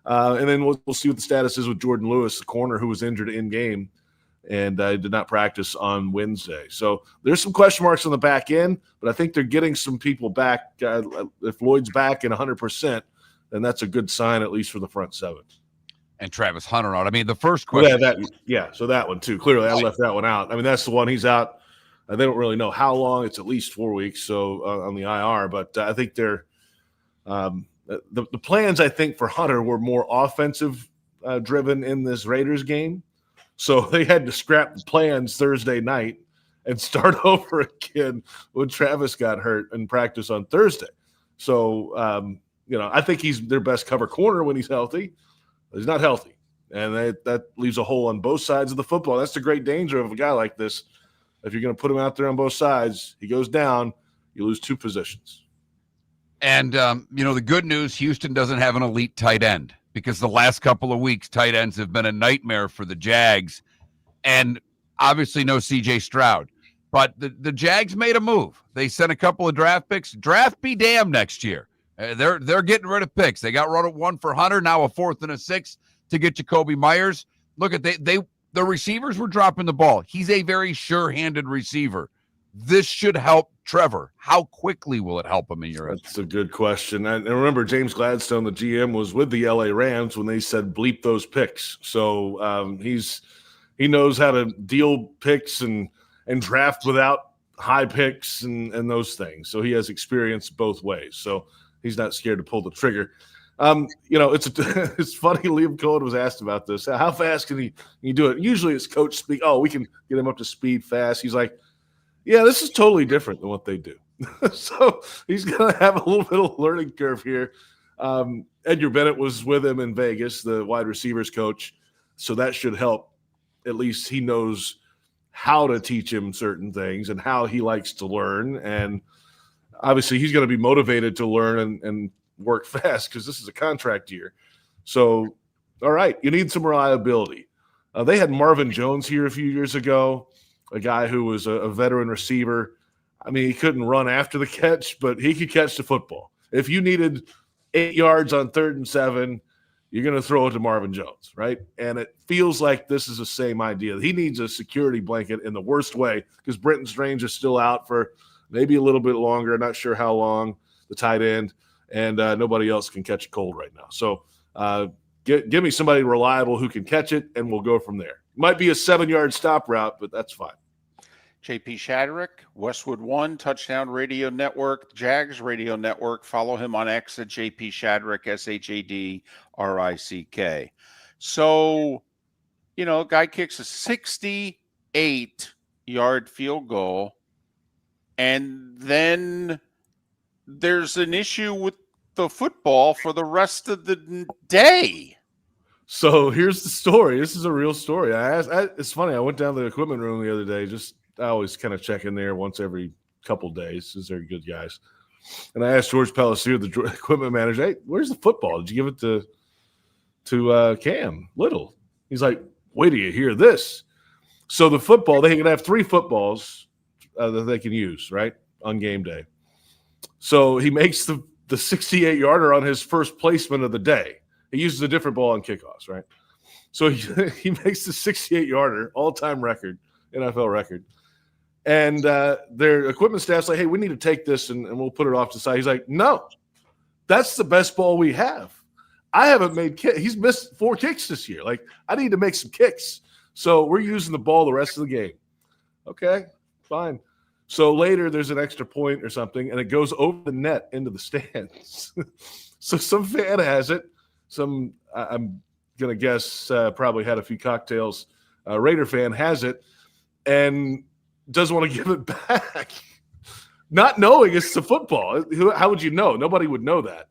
And then we'll see what the status is with Jordan Lewis, the corner who was injured in game and did not practice on Wednesday. So there's some question marks on the back end, but I think they're getting some people back. If Lloyd's back and 100%, then that's a good sign, at least for the front 7. And Travis Hunter out. I mean, the first question. So that one too. Clearly, I left that one out. I mean, that's the one he's out. They don't really know how long. It's at least 4 weeks. So on the IR, but I think they're the plans. I think for Hunter were more offensive driven in this Raiders game. So they had to scrap the plans Thursday night and start over again when Travis got hurt in practice on Thursday. So I think he's their best cover corner when he's healthy. He's not healthy, and that leaves a hole on both sides of the football. That's the great danger of a guy like this. If you're going to put him out there on both sides, he goes down, you lose 2 positions. And, the good news, Houston doesn't have an elite tight end because the last couple of weeks, tight ends have been a nightmare for the Jags. and obviously no C.J. Stroud. But the Jags made a move. They sent a couple of draft picks. Draft be damned next year. They're getting rid of picks. They got rid of one for Hunter, now a 4th and a 6th to get Jacoby Myers. Look at the receivers were dropping the ball. He's a very sure-handed receiver. This should help Trevor. How quickly will it help him in your opinion? That's a good question. And remember, James Gladstone, the GM, was with the LA Rams when they said bleep those picks. So he knows how to deal picks and draft without high picks and those things. So he has experience both ways. So he's not scared to pull the trigger. It's funny. Liam Cohen was asked about this. How fast can he do it? Usually it's coach speak. Oh, we can get him up to speed fast. He's like, yeah, this is totally different than what they do. So he's going to have a little bit of learning curve here. Edgar Bennett was with him in Vegas, the wide receivers coach. So that should help. At least he knows how to teach him certain things and how he likes to learn. And obviously he's going to be motivated to learn and work fast because this is a contract year. So, all right, you need some reliability. They had Marvin Jones here a few years ago, a guy who was a veteran receiver. I mean, he couldn't run after the catch, but he could catch the football. If you needed 8 yards on 3rd and 7, you're going to throw it to Marvin Jones, right? And it feels like this is the same idea. He needs a security blanket in the worst way because Brenton Strange is still out for maybe a little bit longer. Not sure how long, the tight end, and nobody else can catch a cold right now. So give me somebody reliable who can catch it, and we'll go from there. Might be a 7-yard stop route, but that's fine. JP Shadrick, Westwood One, Touchdown Radio Network, Jags Radio Network. Follow him on X at JP Shadrick, SHADRICK. So, guy kicks a 68-yard field goal, and then there's an issue with the football for the rest of the day. So here's the story. This is a real story. It's funny. I went down to the equipment room the other day. I always kind of check in there once every couple days because they're good guys. And I asked George Palacier, the equipment manager, hey, where's the football? Did you give it to Cam Little? He's like, wait till you hear this. So the football, they can have 3 footballs that they can use, right, on game day. So he makes the 68-yarder on his first placement of the day. He uses a different ball on kickoffs, right? So he makes the 68-yarder, all-time record, NFL record. And their equipment staff's like, hey, we need to take this and we'll put it off to the side. He's like, no, that's the best ball we have. I haven't made kicks. He's missed 4 kicks this year. Like, I need to make some kicks. So we're using the ball the rest of the game. Okay, fine. So later there's an extra point or something, and it goes over the net into the stands. So some fan has it. I'm going to guess probably had a few cocktails. Raider fan has it and doesn't want to give it back. Not knowing it's the football. How would you know? Nobody would know that.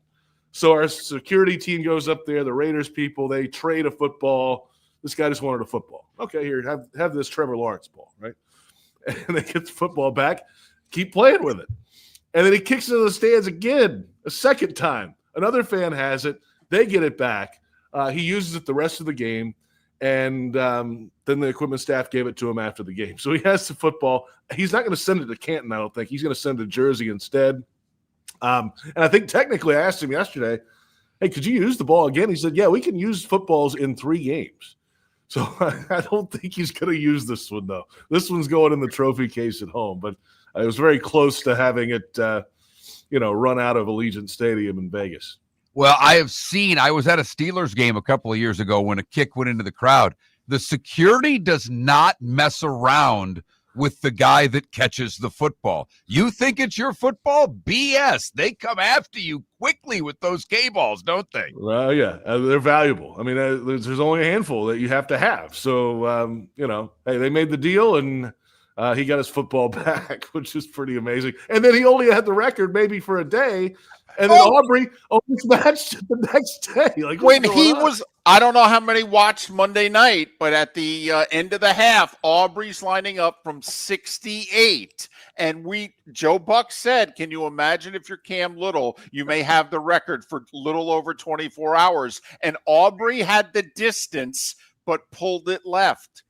So our security team goes up there, the Raiders people, they trade a football. This guy just wanted a football. Okay, here, have this Trevor Lawrence ball, right? And they get the football back, keep playing with it. And then he kicks it into the stands again, a second time. Another fan has it. They get it back. He uses it the rest of the game. And then the equipment staff gave it to him after the game. So he has the football. He's not going to send it to Canton, I don't think. He's going to send it to Jersey instead. And I think technically I asked him yesterday, hey, could you use the ball again? He said, yeah, we can use footballs in 3 games. So I don't think he's going to use this one, though. This one's going in the trophy case at home. But it was very close to having it, run out of Allegiant Stadium in Vegas. Well, I was at a Steelers game a couple of years ago when a kick went into the crowd. The security does not mess around with the guy that catches the football. You think it's your football? BS. They come after you quickly with those K-balls, don't they? Well, yeah, they're valuable. I mean, there's only a handful that you have to have. So, hey, they made the deal, and he got his football back, which is pretty amazing. And then he only had the record maybe for a day, and then Aubrey almost matched it the next day. Like, when he was, I don't know how many watched Monday night, but at the end of the half, Aubrey's lining up from 68. And Joe Buck said, can you imagine if you're Cam Little, you may have the record for little over 24 hours. And Aubrey had the distance, but pulled it left.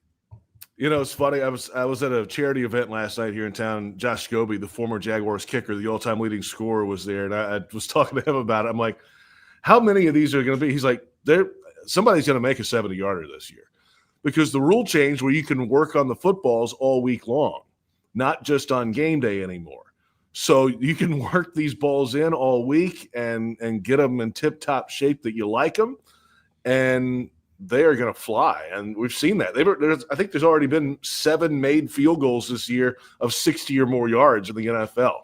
You know, it's funny. I was at a charity event last night here in town. Josh Scobie, the former Jaguars kicker, the all-time leading scorer, was there, and I was talking to him about it. I'm like, how many of these are going to be? He's like, somebody's going to make a 70-yarder this year, because the rule change where you can work on the footballs all week long, not just on game day anymore. So you can work these balls in all week and get them in tip-top shape that you like them, and they are going to fly. And we've seen that. I think there's already been 7 made field goals this year of 60 or more yards in the NFL.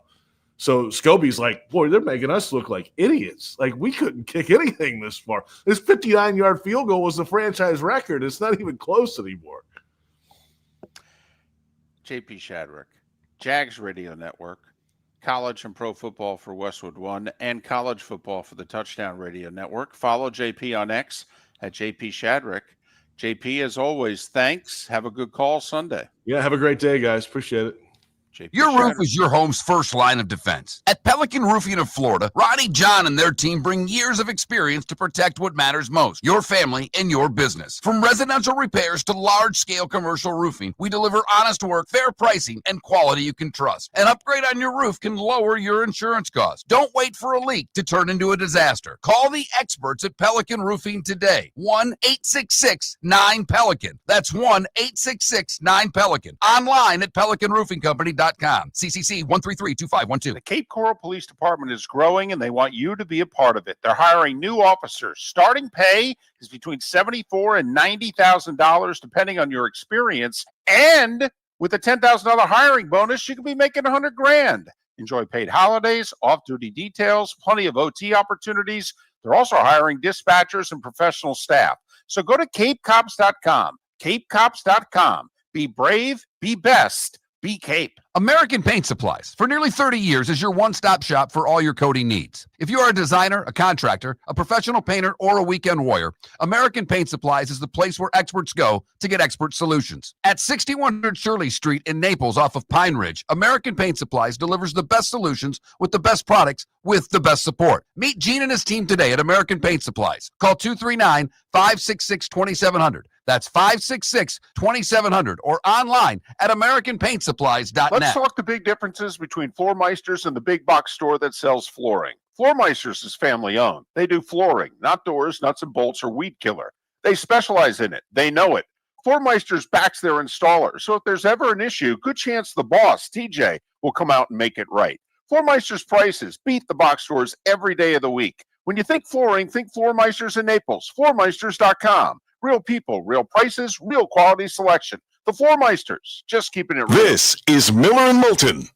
So Scobie's like, boy, they're making us look like idiots. Like, we couldn't kick anything this far. This 59-yard field goal was the franchise record. It's not even close anymore. JP Shadrick, Jags Radio Network, college and pro football for Westwood One, and college football for the Touchdown Radio Network. Follow JP on X at JP Shadrick. JP, as always, thanks. Have a good call Sunday. Yeah, have a great day, guys. Appreciate it. Your roof is your home's first line of defense. At Pelican Roofing of Florida, Ronnie John and their team bring years of experience to protect what matters most, your family and your business. From residential repairs to large-scale commercial roofing, we deliver honest work, fair pricing, and quality you can trust. An upgrade on your roof can lower your insurance costs. Don't wait for a leak to turn into a disaster. Call the experts at Pelican Roofing today. 1-866-9-PELICAN. That's 1-866-9-PELICAN. Online at pelicanroofingcompany.com. CCC 1332512. The Cape Coral Police Department is growing, and they want you to be a part of it. They're hiring new officers. Starting pay is between $74,000 and $90,000, depending on your experience. And with a $10,000 hiring bonus, you can be making $100,000. Enjoy paid holidays, off-duty details, plenty of OT opportunities. They're also hiring dispatchers and professional staff. So go to capecops.com. Capecops.com. Be brave, be best. Be Cape. American Paint Supplies, for nearly 30 years, is your one-stop shop for all your coating needs. If you are a designer, a contractor, a professional painter, or a weekend warrior, American Paint Supplies is the place where experts go to get expert solutions. At 6100 Shirley Street in Naples off of Pine Ridge, American Paint Supplies delivers the best solutions with the best products with the best support. Meet Gene and his team today at American Paint Supplies. Call 239-566-2700. That's 566-2700 or online at AmericanPaintSupplies.net. Let's talk the big differences between Floormeisters and the big box store that sells flooring. Floormeisters is family owned. They do flooring, not doors, nuts and bolts, or weed killer. They specialize in it. They know it. Floormeisters backs their installer, so if there's ever an issue, good chance the boss, TJ, will come out and make it right. Floormeisters prices beat the box stores every day of the week. When you think flooring, think Floormeisters in Naples. Floormeisters.com. Real people, real prices, real quality selection. The Floormeisters, just keeping it real. This is Miller and Moulton.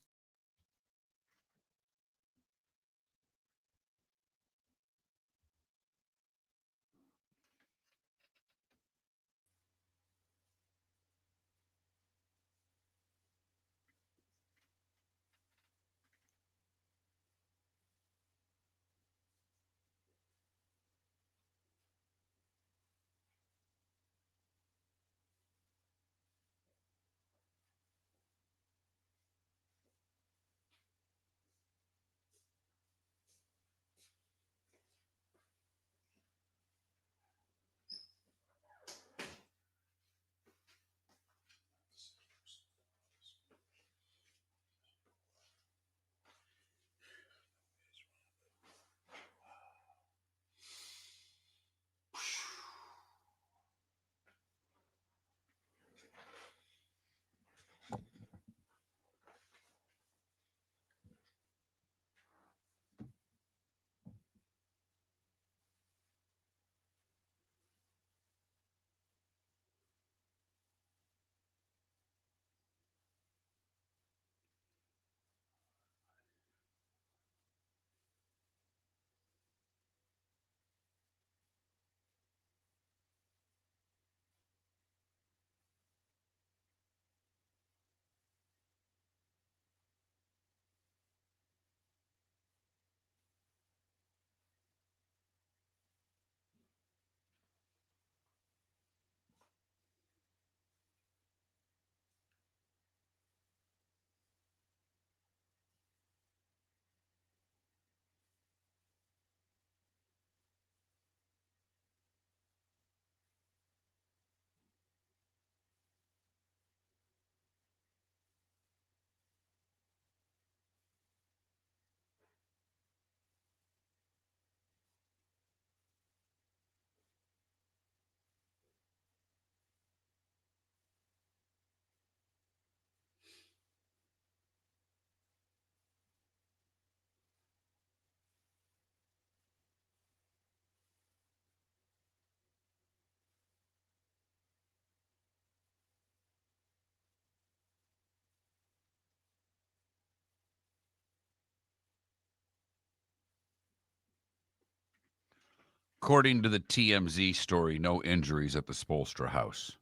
According to the TMZ story, no injuries at the Spoelstra house.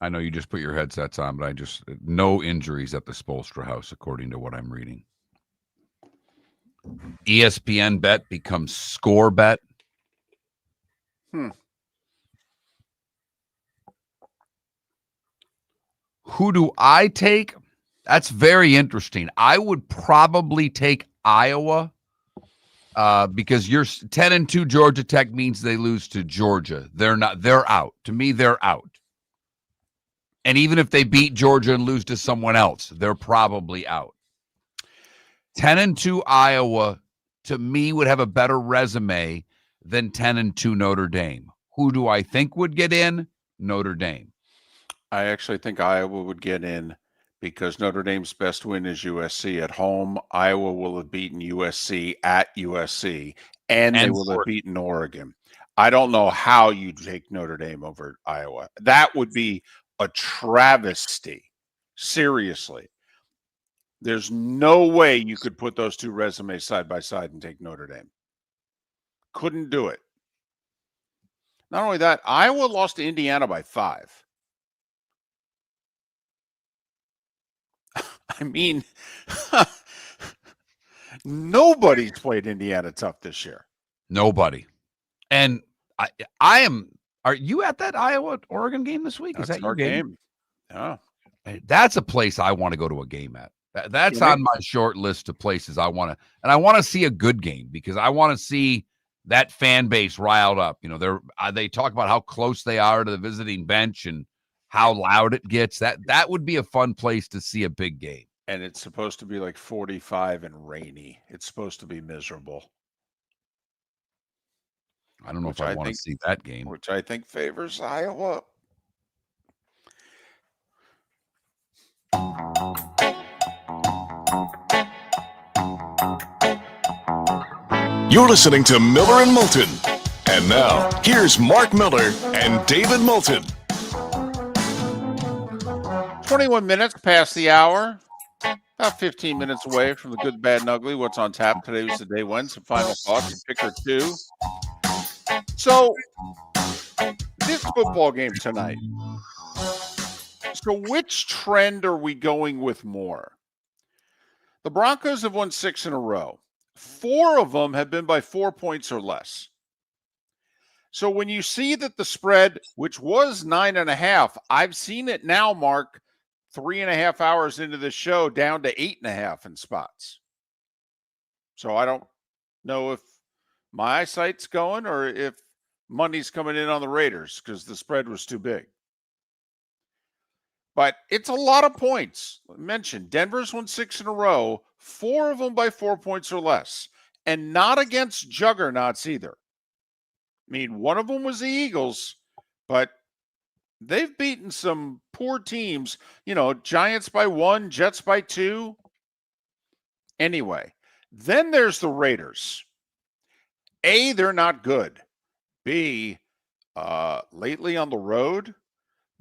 I know you just put your headsets on, but no injuries at the Spoelstra house, according to what I'm reading. ESPN bet becomes score bet. Who do I take? That's very interesting. I would probably take Iowa because you're 10-2 Georgia Tech means they lose to Georgia. They're out. To me, they're out. And even if they beat Georgia and lose to someone else, they're probably out. 10-2 Iowa, to me, would have a better resume than 10-2 Notre Dame. Who do I think would get in? Notre Dame. I actually think Iowa would get in because Notre Dame's best win is USC at home. Iowa will have beaten USC at USC, and they will have beaten Oregon. I don't know how you take Notre Dame over Iowa. That would be a travesty. Seriously. There's no way you could put those two resumes side by side and take Notre Dame. Couldn't do it. Not only that, Iowa lost to Indiana by 5. I mean, nobody's played Indiana tough this year. Nobody. And I am. Are you at that Iowa-Oregon game this week? Is that your game? Yeah. That's a place I want to go to a game at. That's on my short list of places I want to. And I want to see a good game because I want to see that fan base riled up. You know, they talk about how close they are to the visiting bench and how loud it gets. That would be a fun place to see a big game. And it's supposed to be like 45 and rainy. It's supposed to be miserable. I don't know if I want to see that game. Which I think favors Iowa. You're listening to Miller and Moulton. And now, here's Mark Miller and David Moulton. 21 minutes past the hour. About 15 minutes away from the good, bad, and ugly. What's on tap? Today was the day one. Some final thoughts and pick or two. So, this football game tonight. So, which trend are we going with more? The Broncos have won 6 in a row. 4 of them have been by 4 points or less. So, when you see that the spread, which was 9.5, I've seen it now, Mark, 3.5 hours into the show, down to 8.5 in spots. So, I don't know if my eyesight's going or if money's coming in on the Raiders because the spread was too big. But it's a lot of points. I mentioned Denver's won 6 in a row, 4 of them by 4 points or less, and not against juggernauts either. I mean, one of them was the Eagles, but they've beaten some poor teams. You know, Giants by 1, Jets by 2. Anyway, then there's the Raiders. A, they're not good. B, lately on the road,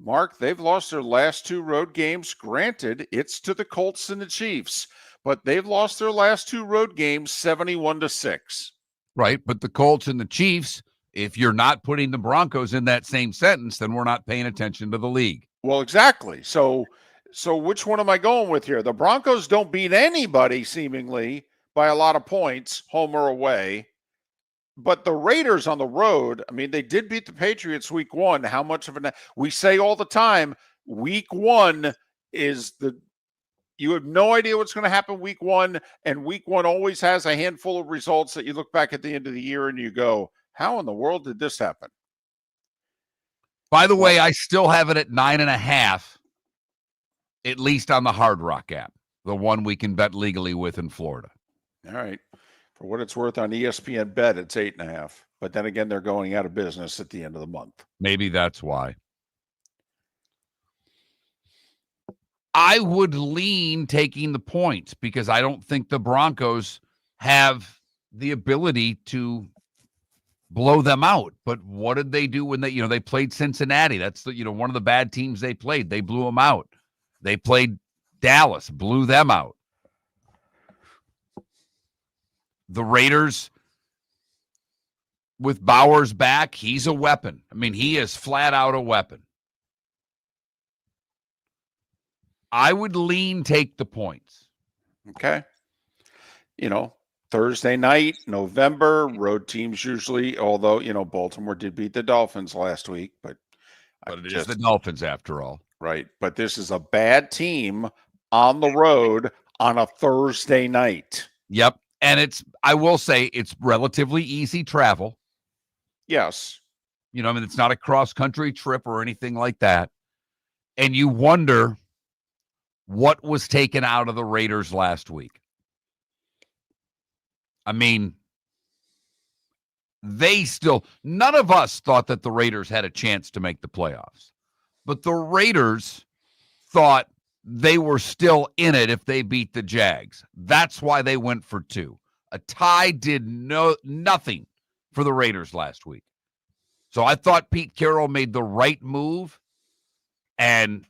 Mark, they've lost their last 2 road games. Granted, it's to the Colts and the Chiefs, but they've lost their last 2 road games 71-6. Right, but the Colts and the Chiefs, if you're not putting the Broncos in that same sentence, then we're not paying attention to the league. Well, exactly. So which one am I going with here? The Broncos don't beat anybody seemingly by a lot of points, home or away. But the Raiders on the road, I mean, they did beat the Patriots week 1. How much of we say all the time, week 1 is you have no idea what's going to happen week 1. And week 1 always has a handful of results that you look back at the end of the year and you go, how in the world did this happen? By the way, I still have it at 9.5, at least on the Hard Rock app, the one we can bet legally with in Florida. All right. For what it's worth on ESPN Bet, it's 8.5. But then again, they're going out of business at the end of the month. Maybe that's why. I would lean taking the points because I don't think the Broncos have the ability to blow them out. But what did they do when they played Cincinnati? That's one of the bad teams they played. They blew them out. They played Dallas, blew them out. The Raiders, with Bowers back, he's a weapon. I mean, he is flat out a weapon. I would take the points. Okay. Thursday night, November, road teams usually, although, Baltimore did beat the Dolphins last week, but it is the Dolphins after all. Right. But this is a bad team on the road on a Thursday night. Yep. And I will say it's relatively easy travel. Yes. It's not a cross-country trip or anything like that. And you wonder what was taken out of the Raiders last week. I mean, none of us thought that the Raiders had a chance to make the playoffs. But the Raiders thought they were still in it if they beat the Jags. That's why they went for 2. A tie did nothing for the Raiders last week. So I thought Pete Carroll made the right move. And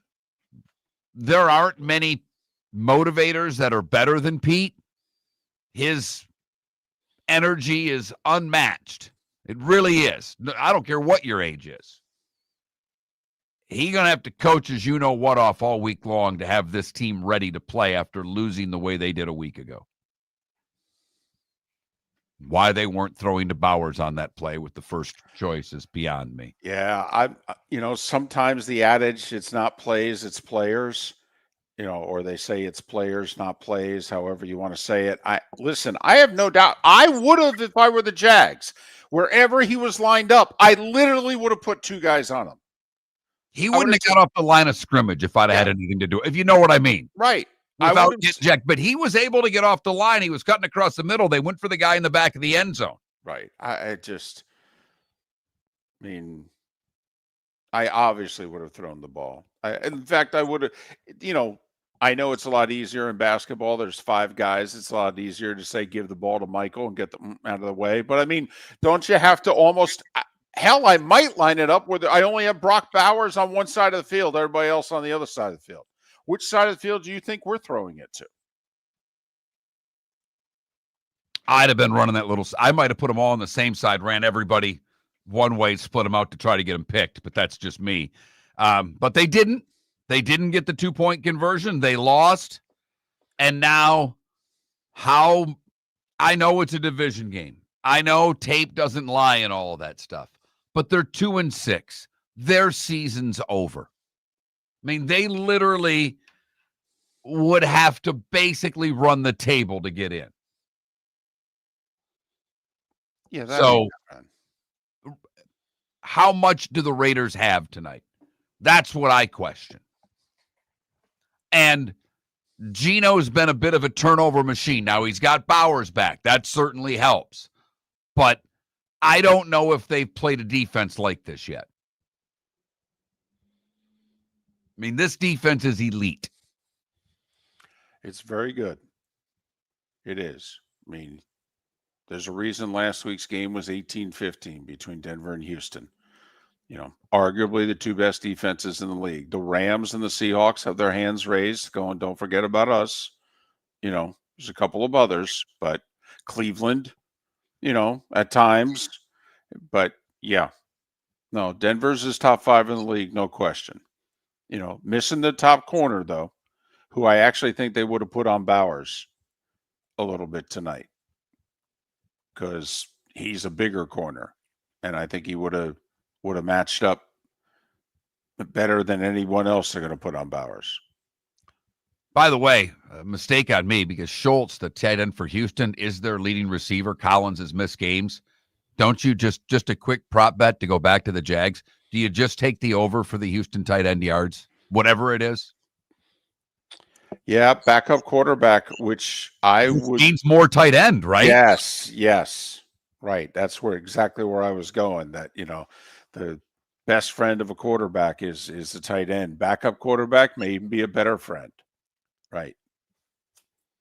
there aren't many motivators that are better than Pete. His energy is unmatched. It really is. I don't care what your age is. He's going to have to coach what off all week long to have this team ready to play after losing the way they did a week ago. Why they weren't throwing to Bowers on that play with the first choice is beyond me. Yeah, sometimes the adage, it's not plays, it's players, or they say it's players, not plays, however you want to say it. I have no doubt. I would have, if I were the Jags, wherever he was lined up, I literally would have put 2 guys on him. He wouldn't have got off the line of scrimmage if I'd had anything to do, if you know what I mean. Right. Without getting jacked. But he was able to get off the line. He was cutting across the middle. They went for the guy in the back of the end zone. Right. I obviously would have thrown the ball. In fact, I would have, I know it's a lot easier in basketball. There's 5 guys. It's a lot easier to say, give the ball to Michael and get them out of the way. But don't you have to almost, hell, I might line it up where I only have Brock Bowers on one side of the field, everybody else on the other side of the field. Which side of the field do you think we're throwing it to? I'd have been running that I might have put them all on the same side, ran everybody one way, split them out to try to get them picked, but that's just me. But they didn't. They didn't get the 2-point conversion. They lost. And now I know it's a division game. I know tape doesn't lie and all of that stuff, but they're 2-6. Their season's over. I mean, they literally would have to basically run the table to get in. Yeah. So how much do the Raiders have tonight? That's what I question. And Geno's been a bit of a turnover machine. Now he's got Bowers back. That certainly helps. But I don't know if they've played a defense like this yet. I mean, this defense is elite. It's very good. It is. I mean, there's a reason last week's game was 18-15 between Denver and Houston. Arguably the 2 best defenses in the league. The Rams and the Seahawks have their hands raised, going, don't forget about us. There's a couple of others, but Cleveland, at times. But, yeah. No, Denver's is top 5 in the league, no question. Missing the top corner, though, who I actually think they would have put on Bowers a little bit tonight because he's a bigger corner, and I think he would have matched up better than anyone else they're going to put on Bowers. By the way, a mistake on me because Schultz, the tight end for Houston, is their leading receiver. Collins has missed games. Don't you just a quick prop bet to go back to the Jags? Do you just take the over for the Houston tight end yards, whatever it is? Yeah, backup quarterback, which means more tight end, right? Yes, right. That's exactly where I was going. That the best friend of a quarterback is the tight end. Backup quarterback may even be a better friend, right?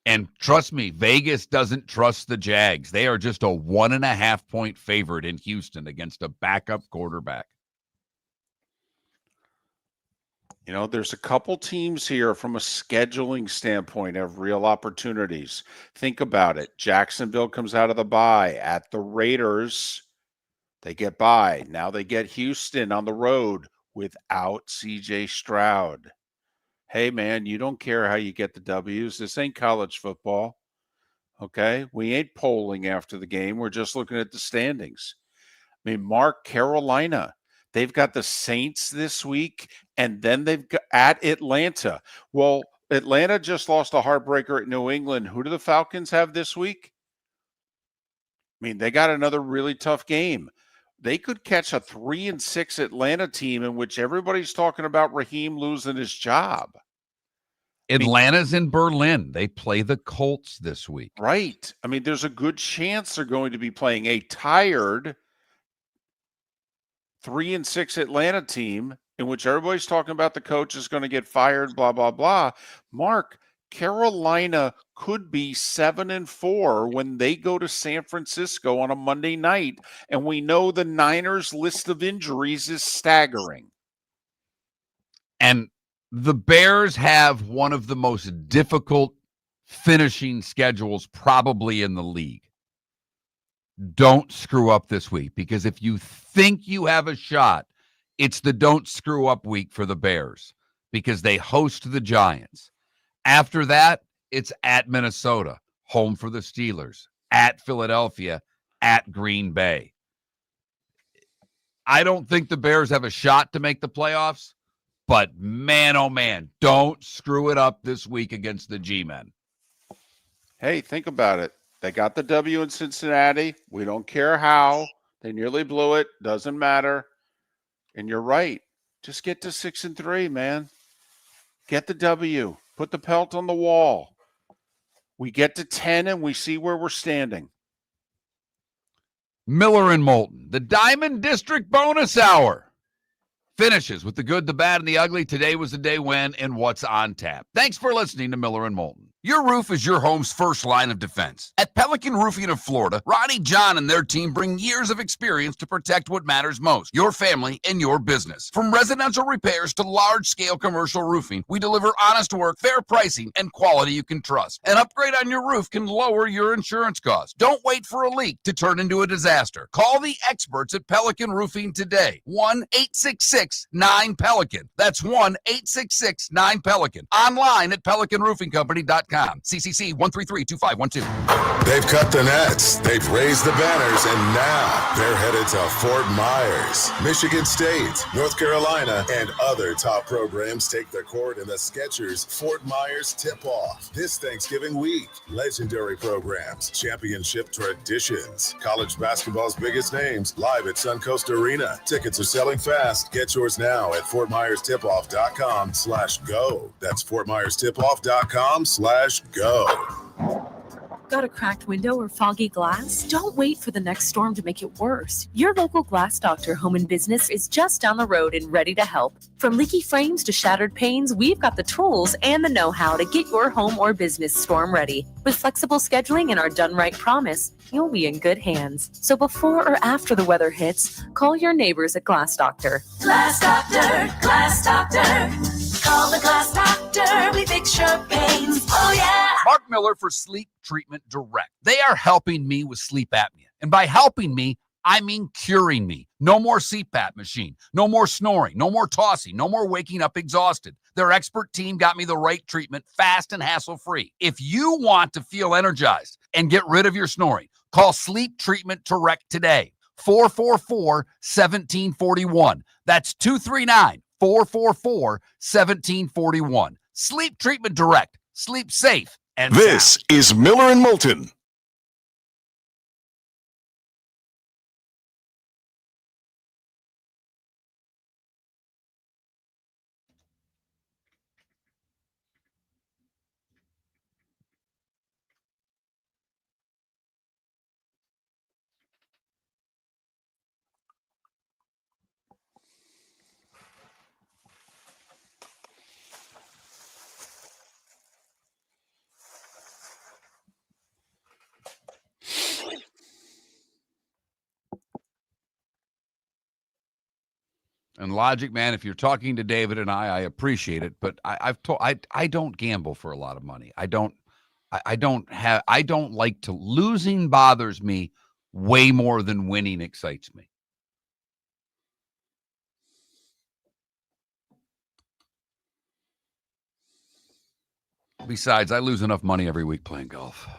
And trust me, Vegas doesn't trust the Jags. They are just a 1.5-point favorite in Houston against a backup quarterback. You know, there's a couple teams here from a scheduling standpoint have real opportunities. Think about it. Jacksonville comes out of the bye at the Raiders. They get by. Now they get Houston on the road without CJ Stroud. Hey, man, you don't care how you get the W's. This ain't college football. Okay? We ain't polling after the game. We're just looking at the standings. I mean, Mark, Carolina, they've got the Saints this week, and then they've got at Atlanta. Well, Atlanta just lost a heartbreaker at New England. Who do the Falcons have this week? I mean, they got another really tough game. They could catch a 3-6 Atlanta team in which everybody's talking about Raheem losing his job. Atlanta's in Berlin. They play the Colts this week. Right. I mean, there's a good chance they're going to be playing a tired 3-6 Atlanta team in which everybody's talking about the coach is going to get fired, blah, blah, blah. Mark, Carolina could be 7-4 when they go to San Francisco on a Monday night, and we know the Niners' list of injuries is staggering. And the Bears have one of the most difficult finishing schedules probably in the league. Don't screw up this week, because if you think you have a shot, it's the don't screw up week for the Bears, because they host the Giants. After that, it's at Minnesota, home for the Steelers, at Philadelphia, at Green Bay. I don't think the Bears have a shot to make the playoffs, but man, oh man, don't screw it up this week against the G-Men. Hey, think about it. They got the W in Cincinnati. We don't care how. They nearly blew it. Doesn't matter. And you're right. Just get to 6-3, man. Get the W. Put the pelt on the wall. We get to 10 and we see where we're standing. Miller and Moulton, the Diamond District Bonus Hour. Finishes with the good, the bad, and the ugly. Today was the day when and what's on tap. Thanks for listening to Miller and Moulton. Your roof is your home's first line of defense. At Pelican Roofing of Florida, Ronnie John and their team bring years of experience to protect what matters most, your family and your business. From residential repairs to large-scale commercial roofing, we deliver honest work, fair pricing, and quality you can trust. An upgrade on your roof can lower your insurance costs. Don't wait for a leak to turn into a disaster. Call the experts at Pelican Roofing today. 1-866-9-PELICAN. That's 1-866-9-PELICAN. Online at PelicanRoofingCompany.com. CCC 1332512. They've cut the nets, they've raised the banners, and now they're headed to Fort Myers. Michigan State, North Carolina, and other top programs take the court in the Skechers Fort Myers Tip-Off this Thanksgiving week. Legendary programs, championship traditions, college basketball's biggest names, live at Suncoast Arena. Tickets are selling fast. Get yours now at FortMyersTipoff.com/go. That's FortMyersTipoff.com/go. Got a cracked window or foggy glass? Don't wait for the next storm to make it worse. Your local Glass Doctor Home and Business is just down the road and ready to help. From leaky frames to shattered panes, we've got the tools and the know-how to get your home or business storm ready. With flexible scheduling and our done right promise, you'll be in good hands. So before or after the weather hits, call your neighbors at Glass Doctor. Glass Doctor, Glass Doctor. Call the Glass Doctor. We fix your pains. Oh, yeah. Mark Miller for Sleep Treatment Direct. They are helping me with sleep apnea. And by helping me, I mean curing me. No more CPAP machine. No more snoring. No more tossing. No more waking up exhausted. Their expert team got me the right treatment, fast and hassle-free. If you want to feel energized and get rid of your snoring, call Sleep Treatment Direct today. 444-1741. That's 239-444-1741. Sleep Treatment Direct. Sleep safe and This sound. is Miller and Moulton. And Logic, man, if you're talking to David and I appreciate it, but I don't gamble for a lot of money. I don't like to. Losing bothers me way more than winning excites me. Besides, I lose enough money every week playing golf.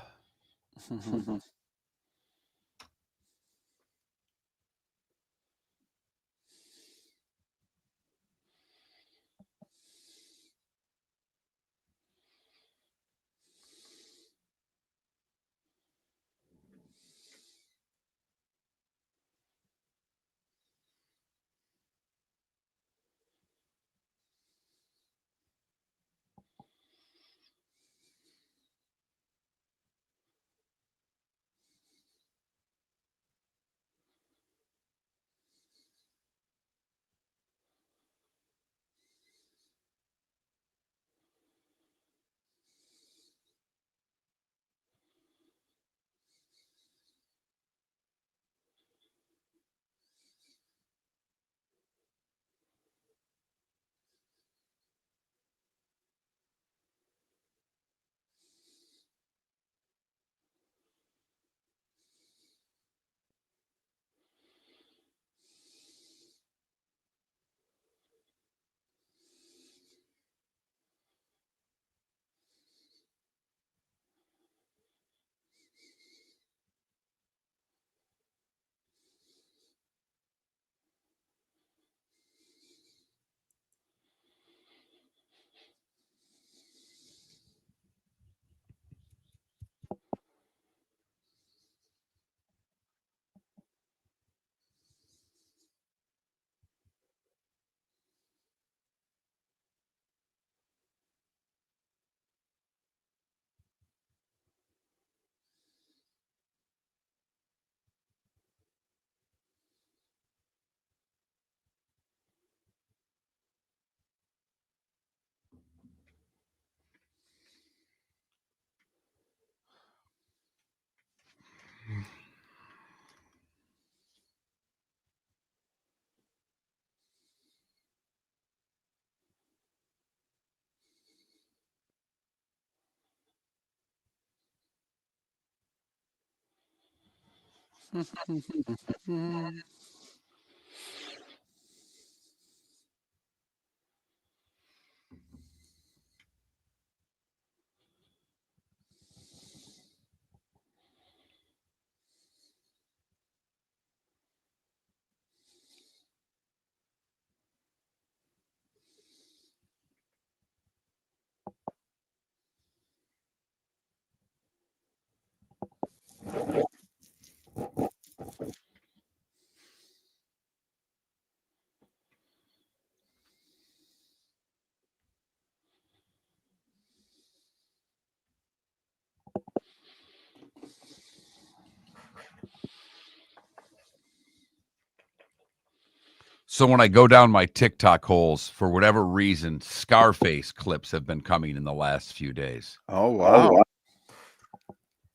So when I go down my TikTok holes, for whatever reason, Scarface clips have been coming in the last few days. Oh, wow.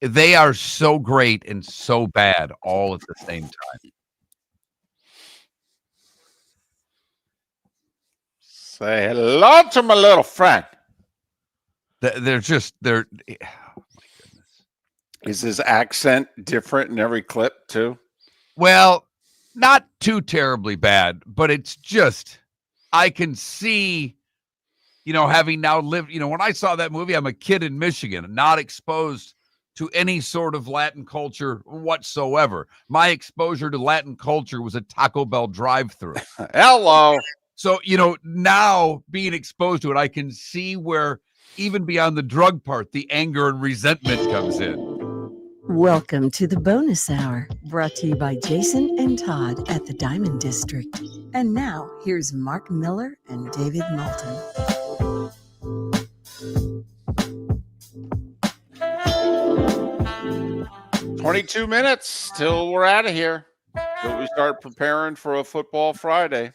They are so great and so bad all at the same time. Say hello to my little friend. They're oh my goodness. Is his accent different in every clip too? Well, not too terribly bad, but it's just, I can see, having now lived, when I saw that movie, I'm a kid in Michigan, not exposed to any sort of Latin culture whatsoever. My exposure to Latin culture was a Taco Bell drive-thru. Hello. So, now being exposed to it, I can see where, even beyond the drug part, the anger and resentment comes in. Welcome to the bonus hour, brought to you by Jason and Todd at the Diamond District. And now, here's Mark Miller and David Moulton. 22 minutes till we're out of here. Till we start preparing for a football Friday.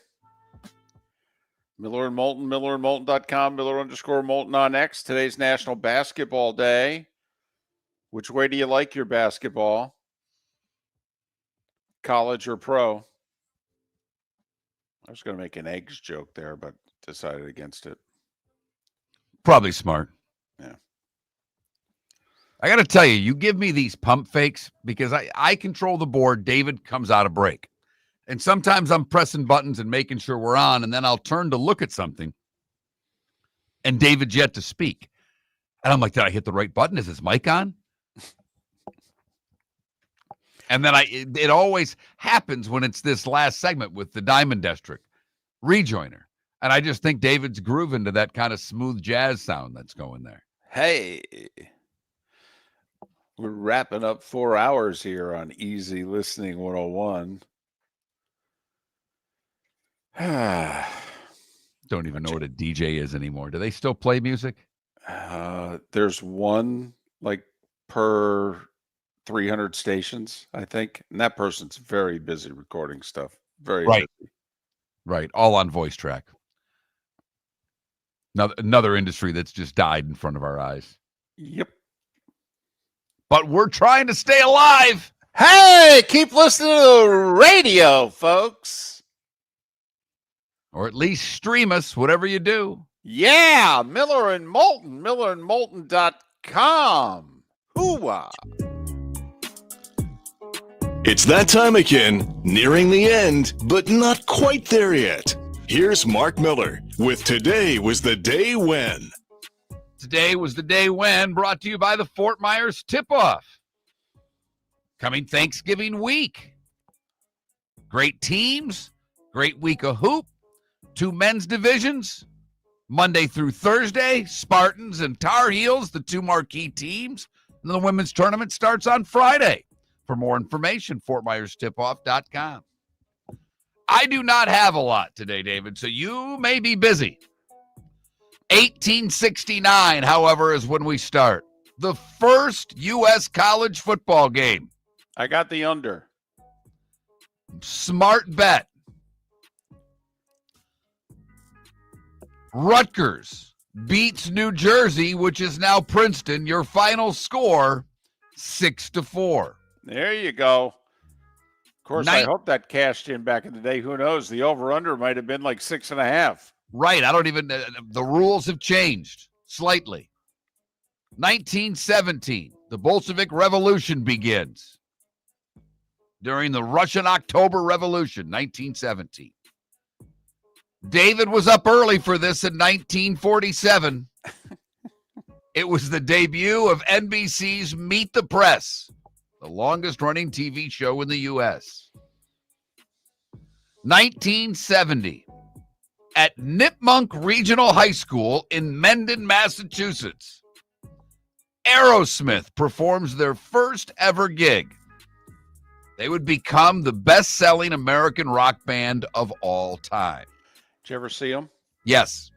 Miller and Moulton, millerandmoulton.com, Miller_Moulton on X. Today's National Basketball Day. Which way do you like your basketball? College or pro? I was going to make an eggs joke there, but decided against it. Probably smart. Yeah. I got to tell you, you give me these pump fakes because I control the board. David comes out of break. And sometimes I'm pressing buttons and making sure we're on, and then I'll turn to look at something, and David's yet to speak. And I'm like, did I hit the right button? Is his mic on? And then it always happens when it's this last segment with the Diamond District rejoiner. And I just think David's grooving to that kind of smooth jazz sound that's going there. Hey, we're wrapping up 4 hours here on Easy Listening 101. Don't even know what a DJ is anymore. Do they still play music? There's one like per 300 stations, I think. And that person's very busy recording stuff. Very right. busy. Right. All on voice track. Another industry that's just died in front of our eyes. Yep. But we're trying to stay alive. Hey, keep listening to the radio, folks. Or at least stream us, whatever you do. Yeah, Miller and Moulton, millerandmoulton.com. Hoo-wah. It's that time again, nearing the end, but not quite there yet. Here's Mark Miller with Today Was the Day When. Today was the day when, brought to you by the Fort Myers Tip-Off. Coming Thanksgiving week. Great teams, great week of hoop, 2 men's divisions, Monday through Thursday, Spartans and Tar Heels, the 2 marquee teams. And the women's tournament starts on Friday. For more information, FortMyersTipOff.com. I do not have a lot today, David, so you may be busy. 1869, however, is when we start. The first U.S. college football game. I got the under. Smart bet. Rutgers beats New Jersey, which is now Princeton. Your final score, 6-4. There you go. Of course, I hope that cashed in back in the day. Who knows? The over-under might have been like 6.5. Right. I don't even, the rules have changed slightly. 1917, the Bolshevik Revolution begins. During the Russian October Revolution, 1917. David was up early for this in 1947. It was the debut of NBC's Meet the Press, the longest-running TV show in the U.S. 1970, at Nipmunk Regional High School in Mendon, Massachusetts, Aerosmith performs their first ever gig. They would become the best-selling American rock band of all time. Did you ever see them? Yes,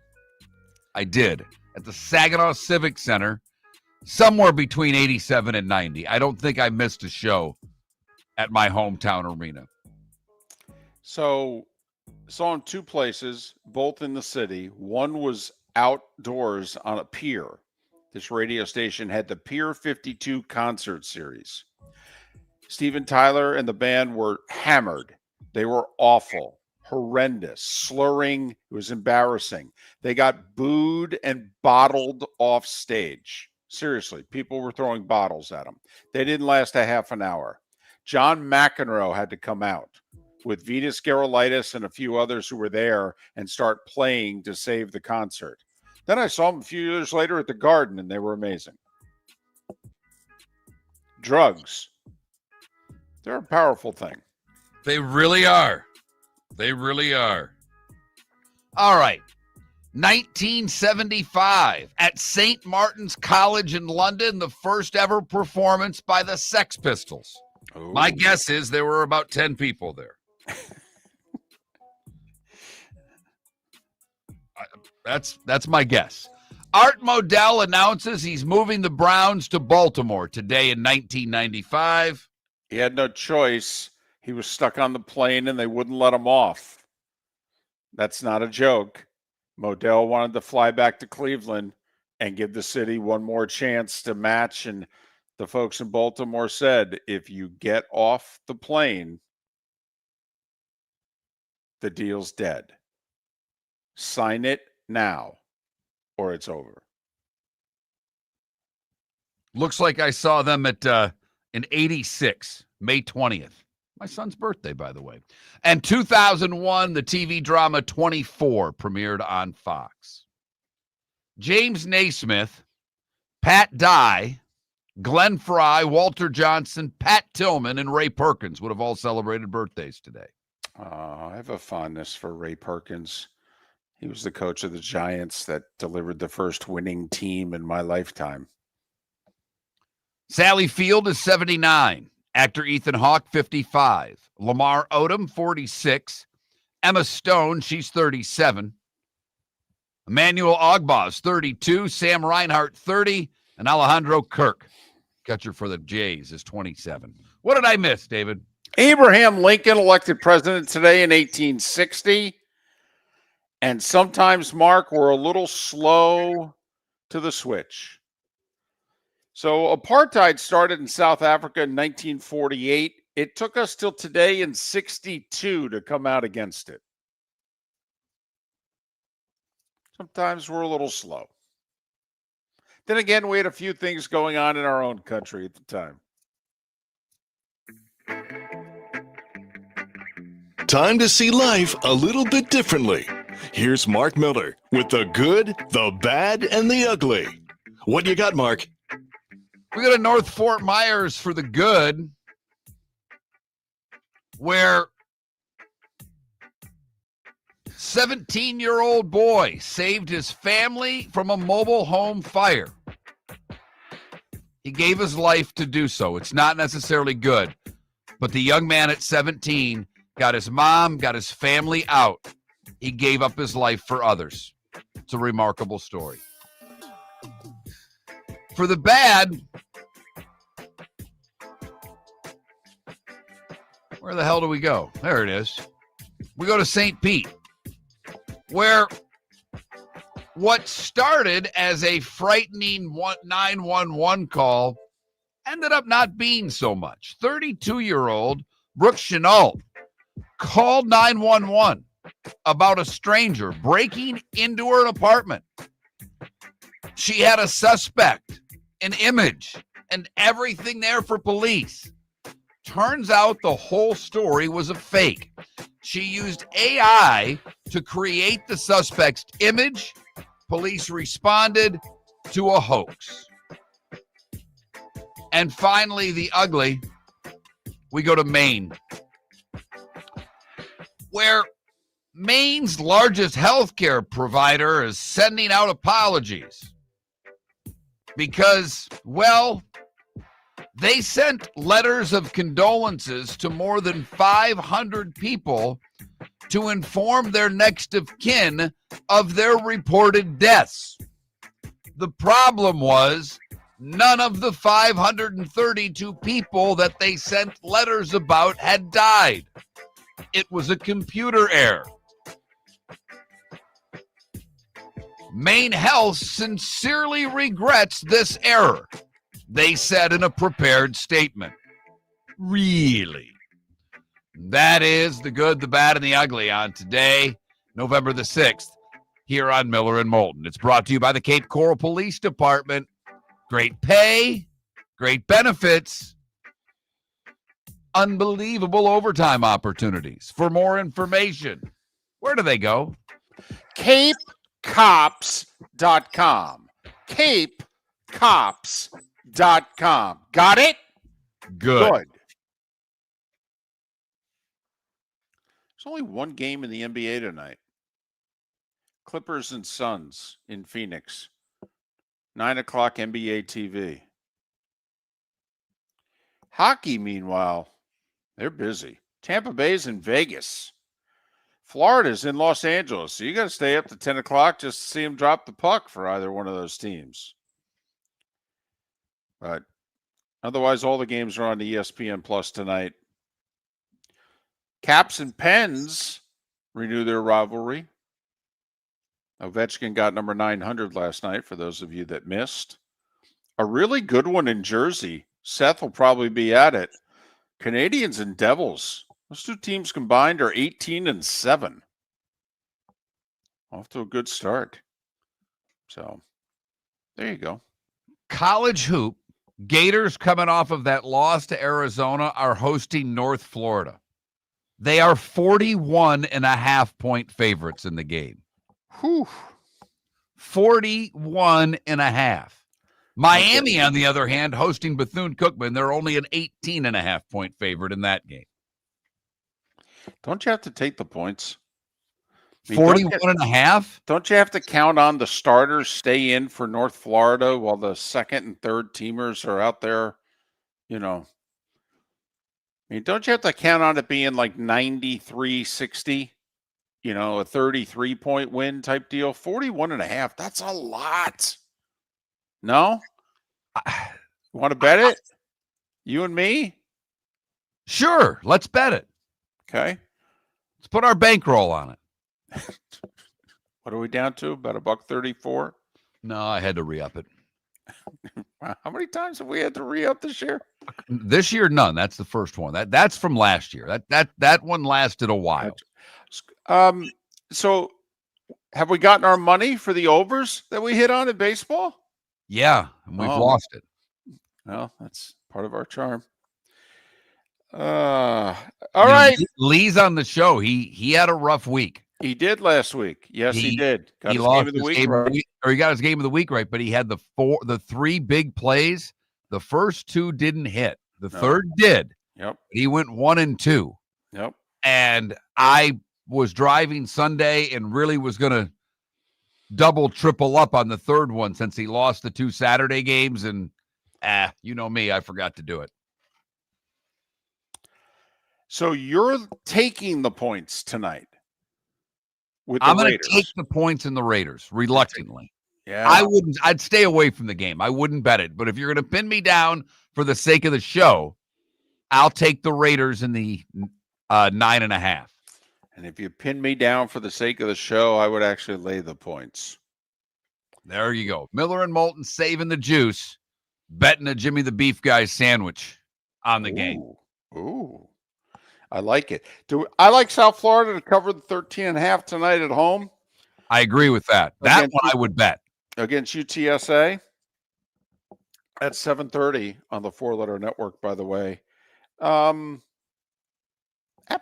I did. At the Saginaw Civic Center, somewhere between 87 and 90. I don't think I missed a show at my hometown arena. So, saw them 2 places, both in the city. One was outdoors on a pier. This radio station had the Pier 52 concert series. Steven Tyler and the band were hammered. They were awful, horrendous, slurring. It was embarrassing. They got booed and bottled off stage. Seriously, people were throwing bottles at them. They didn't last a half an hour. John McEnroe had to come out with Vitas Gerulaitis and a few others who were there and start playing to save the concert. Then I saw them a few years later at the Garden, and they were amazing. Drugs. They're a powerful thing. They really are. They really are. All right. 1975, at St. Martin's College in London, the first ever performance by the Sex Pistols. Ooh. My guess is there were about 10 people there. That's my guess. Art Modell announces he's moving the Browns to Baltimore today in 1995. He had no choice. He was stuck on the plane and they wouldn't let him off. That's not a joke. Modell wanted to fly back to Cleveland and give the city one more chance to match. And the folks in Baltimore said, if you get off the plane, the deal's dead. Sign it now, or it's over. Looks like I saw them at in 86, May 20th. My son's birthday, by the way. And 2001, the TV drama 24 premiered on Fox. James Naismith, Pat Dye, Glenn Fry, Walter Johnson, Pat Tillman, and Ray Perkins would have all celebrated birthdays today. I have a fondness for Ray Perkins. He was the coach of the Giants that delivered the first winning team in my lifetime. Sally Field is 79. Actor Ethan Hawke, 55. Lamar Odom, 46. Emma Stone, she's 37. Emmanuel Ogbah's 32. Sam Reinhart, 30. And Alejandro Kirk, catcher for the Jays, is 27. What did I miss, David? Abraham Lincoln elected president today in 1860. And sometimes, Mark, we're a little slow to the switch. So apartheid started in South Africa in 1948. It took us till today in 62 to come out against it. Sometimes we're a little slow. Then again, we had a few things going on in our own country at the time. Time to see life a little bit differently. Here's Mark Miller with the good, the bad, and the ugly. What you got, Mark? We go to North Fort Myers for the good, where 17-year-old boy saved his family from a mobile home fire. He gave his life to do so. It's not necessarily good, but the young man at 17 got his mom, got his family out. He gave up his life for others. It's a remarkable story. For the bad, where the hell do we go? There it is. We go to St. Pete, where what started as a frightening 911 call ended up not being so much. 32-year-old Brooke Chenault called 911 about a stranger breaking into her apartment. She had a suspect, an image, and everything there for police. Turns out the whole story was a fake. She used AI to create the suspect's image. Police responded to a hoax. And finally, the ugly, we go to Maine, where Maine's largest healthcare provider is sending out apologies because, well, they sent letters of condolences to more than 500 people to inform their next of kin of their reported deaths. The problem was none of the 532 people that they sent letters about had died. It was a computer error. Maine Health sincerely regrets this error, they said in a prepared statement. Really? That is the good, the bad, and the ugly on today, November the 6th, here on Miller and Moulton. It's brought to you by the Cape Coral Police Department. Great pay, great benefits, unbelievable overtime opportunities. For more information, where do they go? CapeCops.com. CapeCops.com. Got it? Good. There's only one game in the NBA tonight. Clippers and Suns in Phoenix. 9 o'clock NBA TV. Hockey, meanwhile, they're busy. Tampa Bay's in Vegas. Florida's in Los Angeles. So you got to stay up to 10 o'clock just to see them drop the puck for either one of those teams. But otherwise, all the games are on the ESPN Plus tonight. Caps and Pens renew their rivalry. Ovechkin got number 900 last night, for those of you that missed. A really good one in Jersey. Seth will probably be at it. Canadians and Devils Those two teams combined are 18-7. Off to a good start. So there you go. College hoop. Gators, coming off of that loss to Arizona, are hosting North Florida. They are 41.5-point favorites in the game. Whew. 41.5. Miami, on the other hand, hosting Bethune-Cookman, they're only an 18.5-point favorite in that game. Don't you have to take the points? 41.5? Don't you have to count on the starters stay in for North Florida while the second and third teamers are out there? You know, I mean, don't you have to count on it being like 93-60? You know, a 33-point win type deal. 41.5. That's a lot. No? Want to bet it? You and me? Sure. Let's bet it. Okay. Let's put our bankroll on it. What are we down to? About $1.34? No, I had to re-up it. How many times have we had to re-up this year? This year, none. That's the first one. That's from last year. That one lasted a while. So have we gotten our money for the overs that we hit on in baseball? Yeah, and we've lost it. Well, that's part of our charm. All right. Lee's on the show. He had a rough week. He did last week. Yes, he did. Got he his lost game of the his week, game of right? the week, or he got his game of the week right, but he had the three big plays. The first two didn't hit. The third did. Yep. He went 1 and 2. Yep. And I was driving Sunday and really was going to double, triple up on the third one since he lost the 2 Saturday games. And you know me, I forgot to do it. So you're taking the points tonight. I'm going to take the points in the Raiders reluctantly. Yeah. I'd stay away from the game. I wouldn't bet it. But if you're going to pin me down for the sake of the show, I'll take the Raiders in the 9.5. And if you pin me down for the sake of the show, I would actually lay the points. There you go. Miller and Moulton saving the juice, betting a Jimmy the Beef Guy sandwich on the game. Ooh. I like it. I like South Florida to cover the 13.5 tonight at home. I agree with that. That one I would bet. Against UTSA at 7:30 on the 4-letter network, by the way. App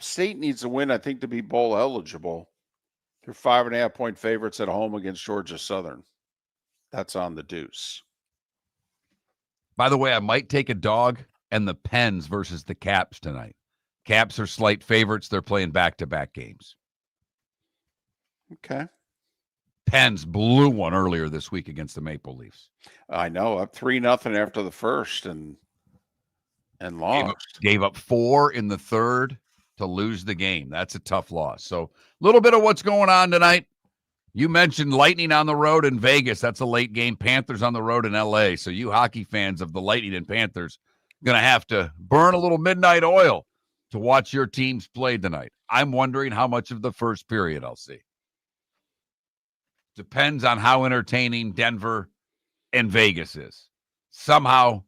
State needs a win, I think, to be bowl eligible. They're 5.5-point favorites at home against Georgia Southern. That's on the deuce. By the way, I might take a dog and the Pens versus the Caps tonight. Caps are slight favorites. They're playing back-to-back games. Okay. Pens blew one earlier this week against the Maple Leafs. I know, up 3-0 after the first and lost. Gave up 4 in the third to lose the game. That's a tough loss. So a little bit of what's going on tonight. You mentioned Lightning on the road in Vegas. That's a late game. Panthers on the road in LA. So you hockey fans of the Lightning and Panthers going to have to burn a little midnight oil to watch your teams play tonight. I'm wondering how much of the first period I'll see. Depends on how entertaining Denver and Vegas is. Somehow,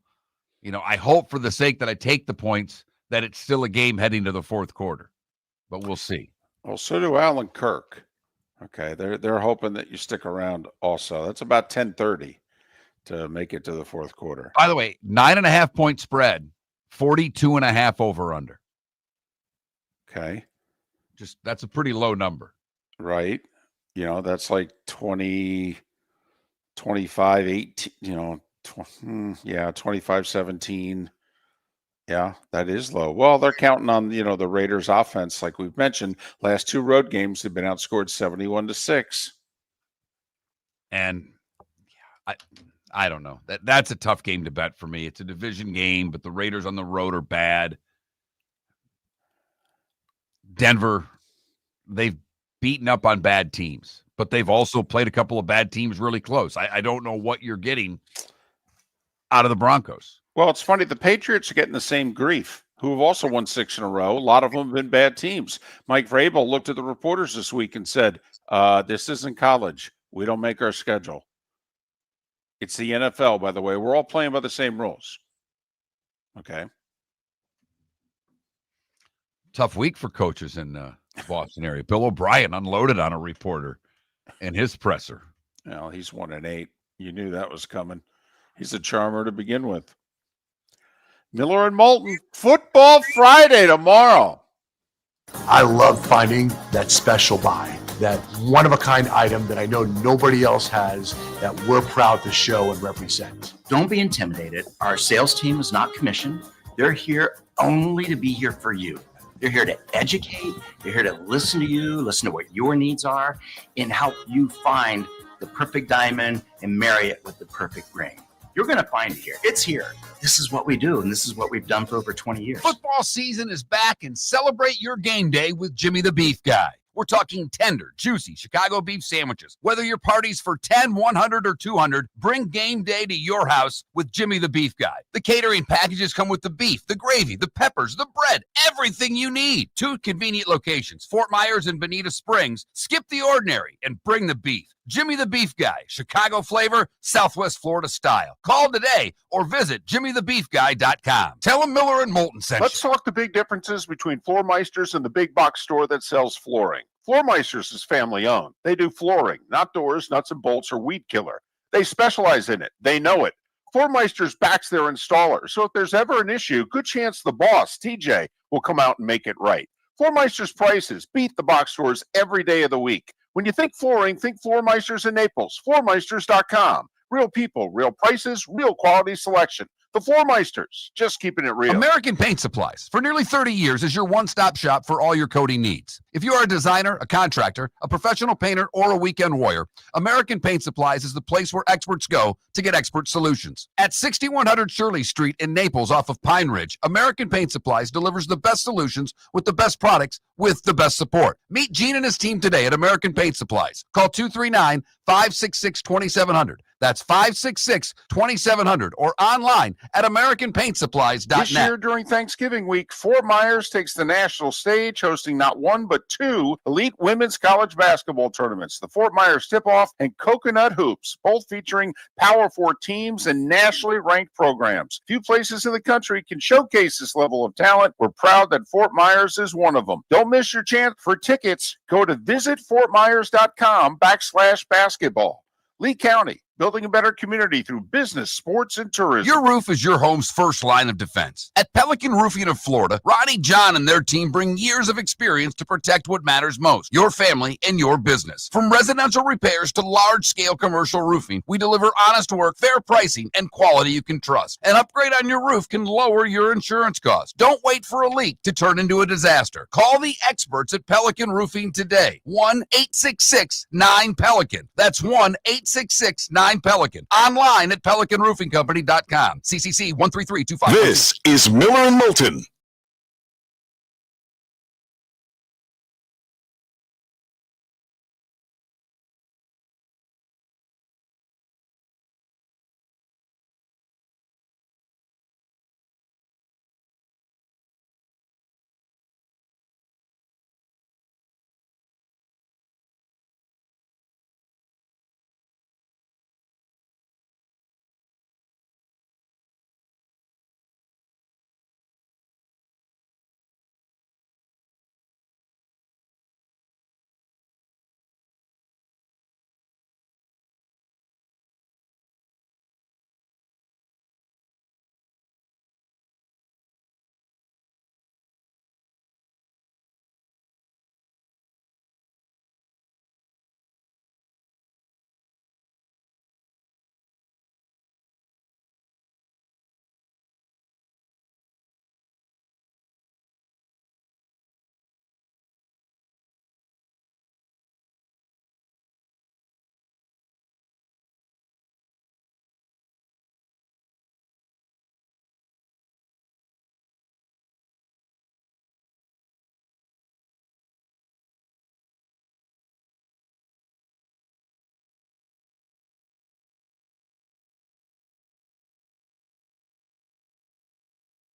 I hope for the sake that I take the points that it's still a game heading to the fourth quarter. But we'll see. Well, so do Alan Kirk. Okay, they're hoping that you stick around also. That's about 10:30 to make it to the fourth quarter. By the way, 9.5-point spread, 42.5 over under. Okay. That's a pretty low number. Right. That's like 20, 25, 18, 25, 17. Yeah, that is low. Well, they're counting on, the Raiders offense. Like we've mentioned, last 2 road games have been outscored 71-6. And I don't know. That's a tough game to bet for me. It's a division game, but the Raiders on the road are bad. Denver, they've beaten up on bad teams, but they've also played a couple of bad teams really close. I don't know what you're getting out of the Broncos. Well, it's funny. The Patriots are getting the same grief, who have also won 6 in a row. A lot of them have been bad teams. Mike Vrabel looked at the reporters this week and said, this isn't college. We don't make our schedule. It's the NFL, by the way. We're all playing by the same rules. Okay. Tough week for coaches in the Boston area. Bill O'Brien unloaded on a reporter in his presser. Well, he's 1-8. You knew that was coming. He's a charmer to begin with. Miller and Moulton, Football Friday tomorrow. I love finding that special buy, that one-of-a-kind item that I know nobody else has that we're proud to show and represent. Don't be intimidated. Our sales team is not commissioned. They're here only to be here for you. They're here to educate. They're here to listen to you, listen to what your needs are, and help you find the perfect diamond and marry it with the perfect ring. You're going to find it here. It's here. This is what we do, and this is what we've done for over 20 years. Football season is back, and celebrate your game day with Jimmy the Beef Guy. We're talking tender, juicy Chicago beef sandwiches. Whether your party's for 10, 100, or 200, bring game day to your house with Jimmy the Beef Guy. The catering packages come with the beef, the gravy, the peppers, the bread, everything you need. 2 convenient locations, Fort Myers and Bonita Springs. Skip the ordinary and bring the beef. Jimmy the Beef Guy, Chicago flavor, Southwest Florida style. Call today or visit jimmythebeefguy.com. Tell him Miller and Moulton sent Let's talk the big differences between Floormeisters and the big box store that sells flooring. Floormeisters is family owned. They do flooring, not doors, nuts and bolts, or weed killer. They specialize in it. They know it. Floormeisters backs their installer, so if there's ever an issue, good chance the boss, TJ, will come out and make it right. Floormeister's prices beat the box stores every day of the week. When you think flooring, think Floormeisters in Naples. Floormeisters.com. Real people, real prices, real quality selection. The Floormeisters, just keeping it real. American Paint Supplies, for nearly 30 years, is your one-stop shop for all your coating needs. If you are a designer, a contractor, a professional painter, or a weekend warrior, American Paint Supplies is the place where experts go to get expert solutions. At 6100 Shirley Street in Naples off of Pine Ridge, American Paint Supplies delivers the best solutions with the best products with the best support. Meet Gene and his team today at American Paint Supplies. Call 239-566-2700. That's 566-2700 or online at AmericanPaintSupplies.net. This year during Thanksgiving week, Fort Myers takes the national stage, hosting not one but 2 elite women's college basketball tournaments, the Fort Myers Tip-Off and Coconut Hoops, both featuring Power 4 teams and nationally ranked programs. Few places in the country can showcase this level of talent. We're proud that Fort Myers is one of them. Don't miss your chance. For tickets, go to visitfortmyers.com/basketball. Lee County, building a better community through business, sports, and tourism. Your roof is your home's first line of defense. At Pelican Roofing of Florida, Ronnie John and their team bring years of experience to protect what matters most, your family and your business. From residential repairs to large-scale commercial roofing, we deliver honest work, fair pricing, and quality you can trust. An upgrade on your roof can lower your insurance costs. Don't wait for a leak to turn into a disaster. Call the experts at Pelican Roofing today. 1-866-9-PELICAN. That's 1-866-9-PELICAN. Online at PelicanRoofingCompany.com. CCC 13325. This is Miller and Moulton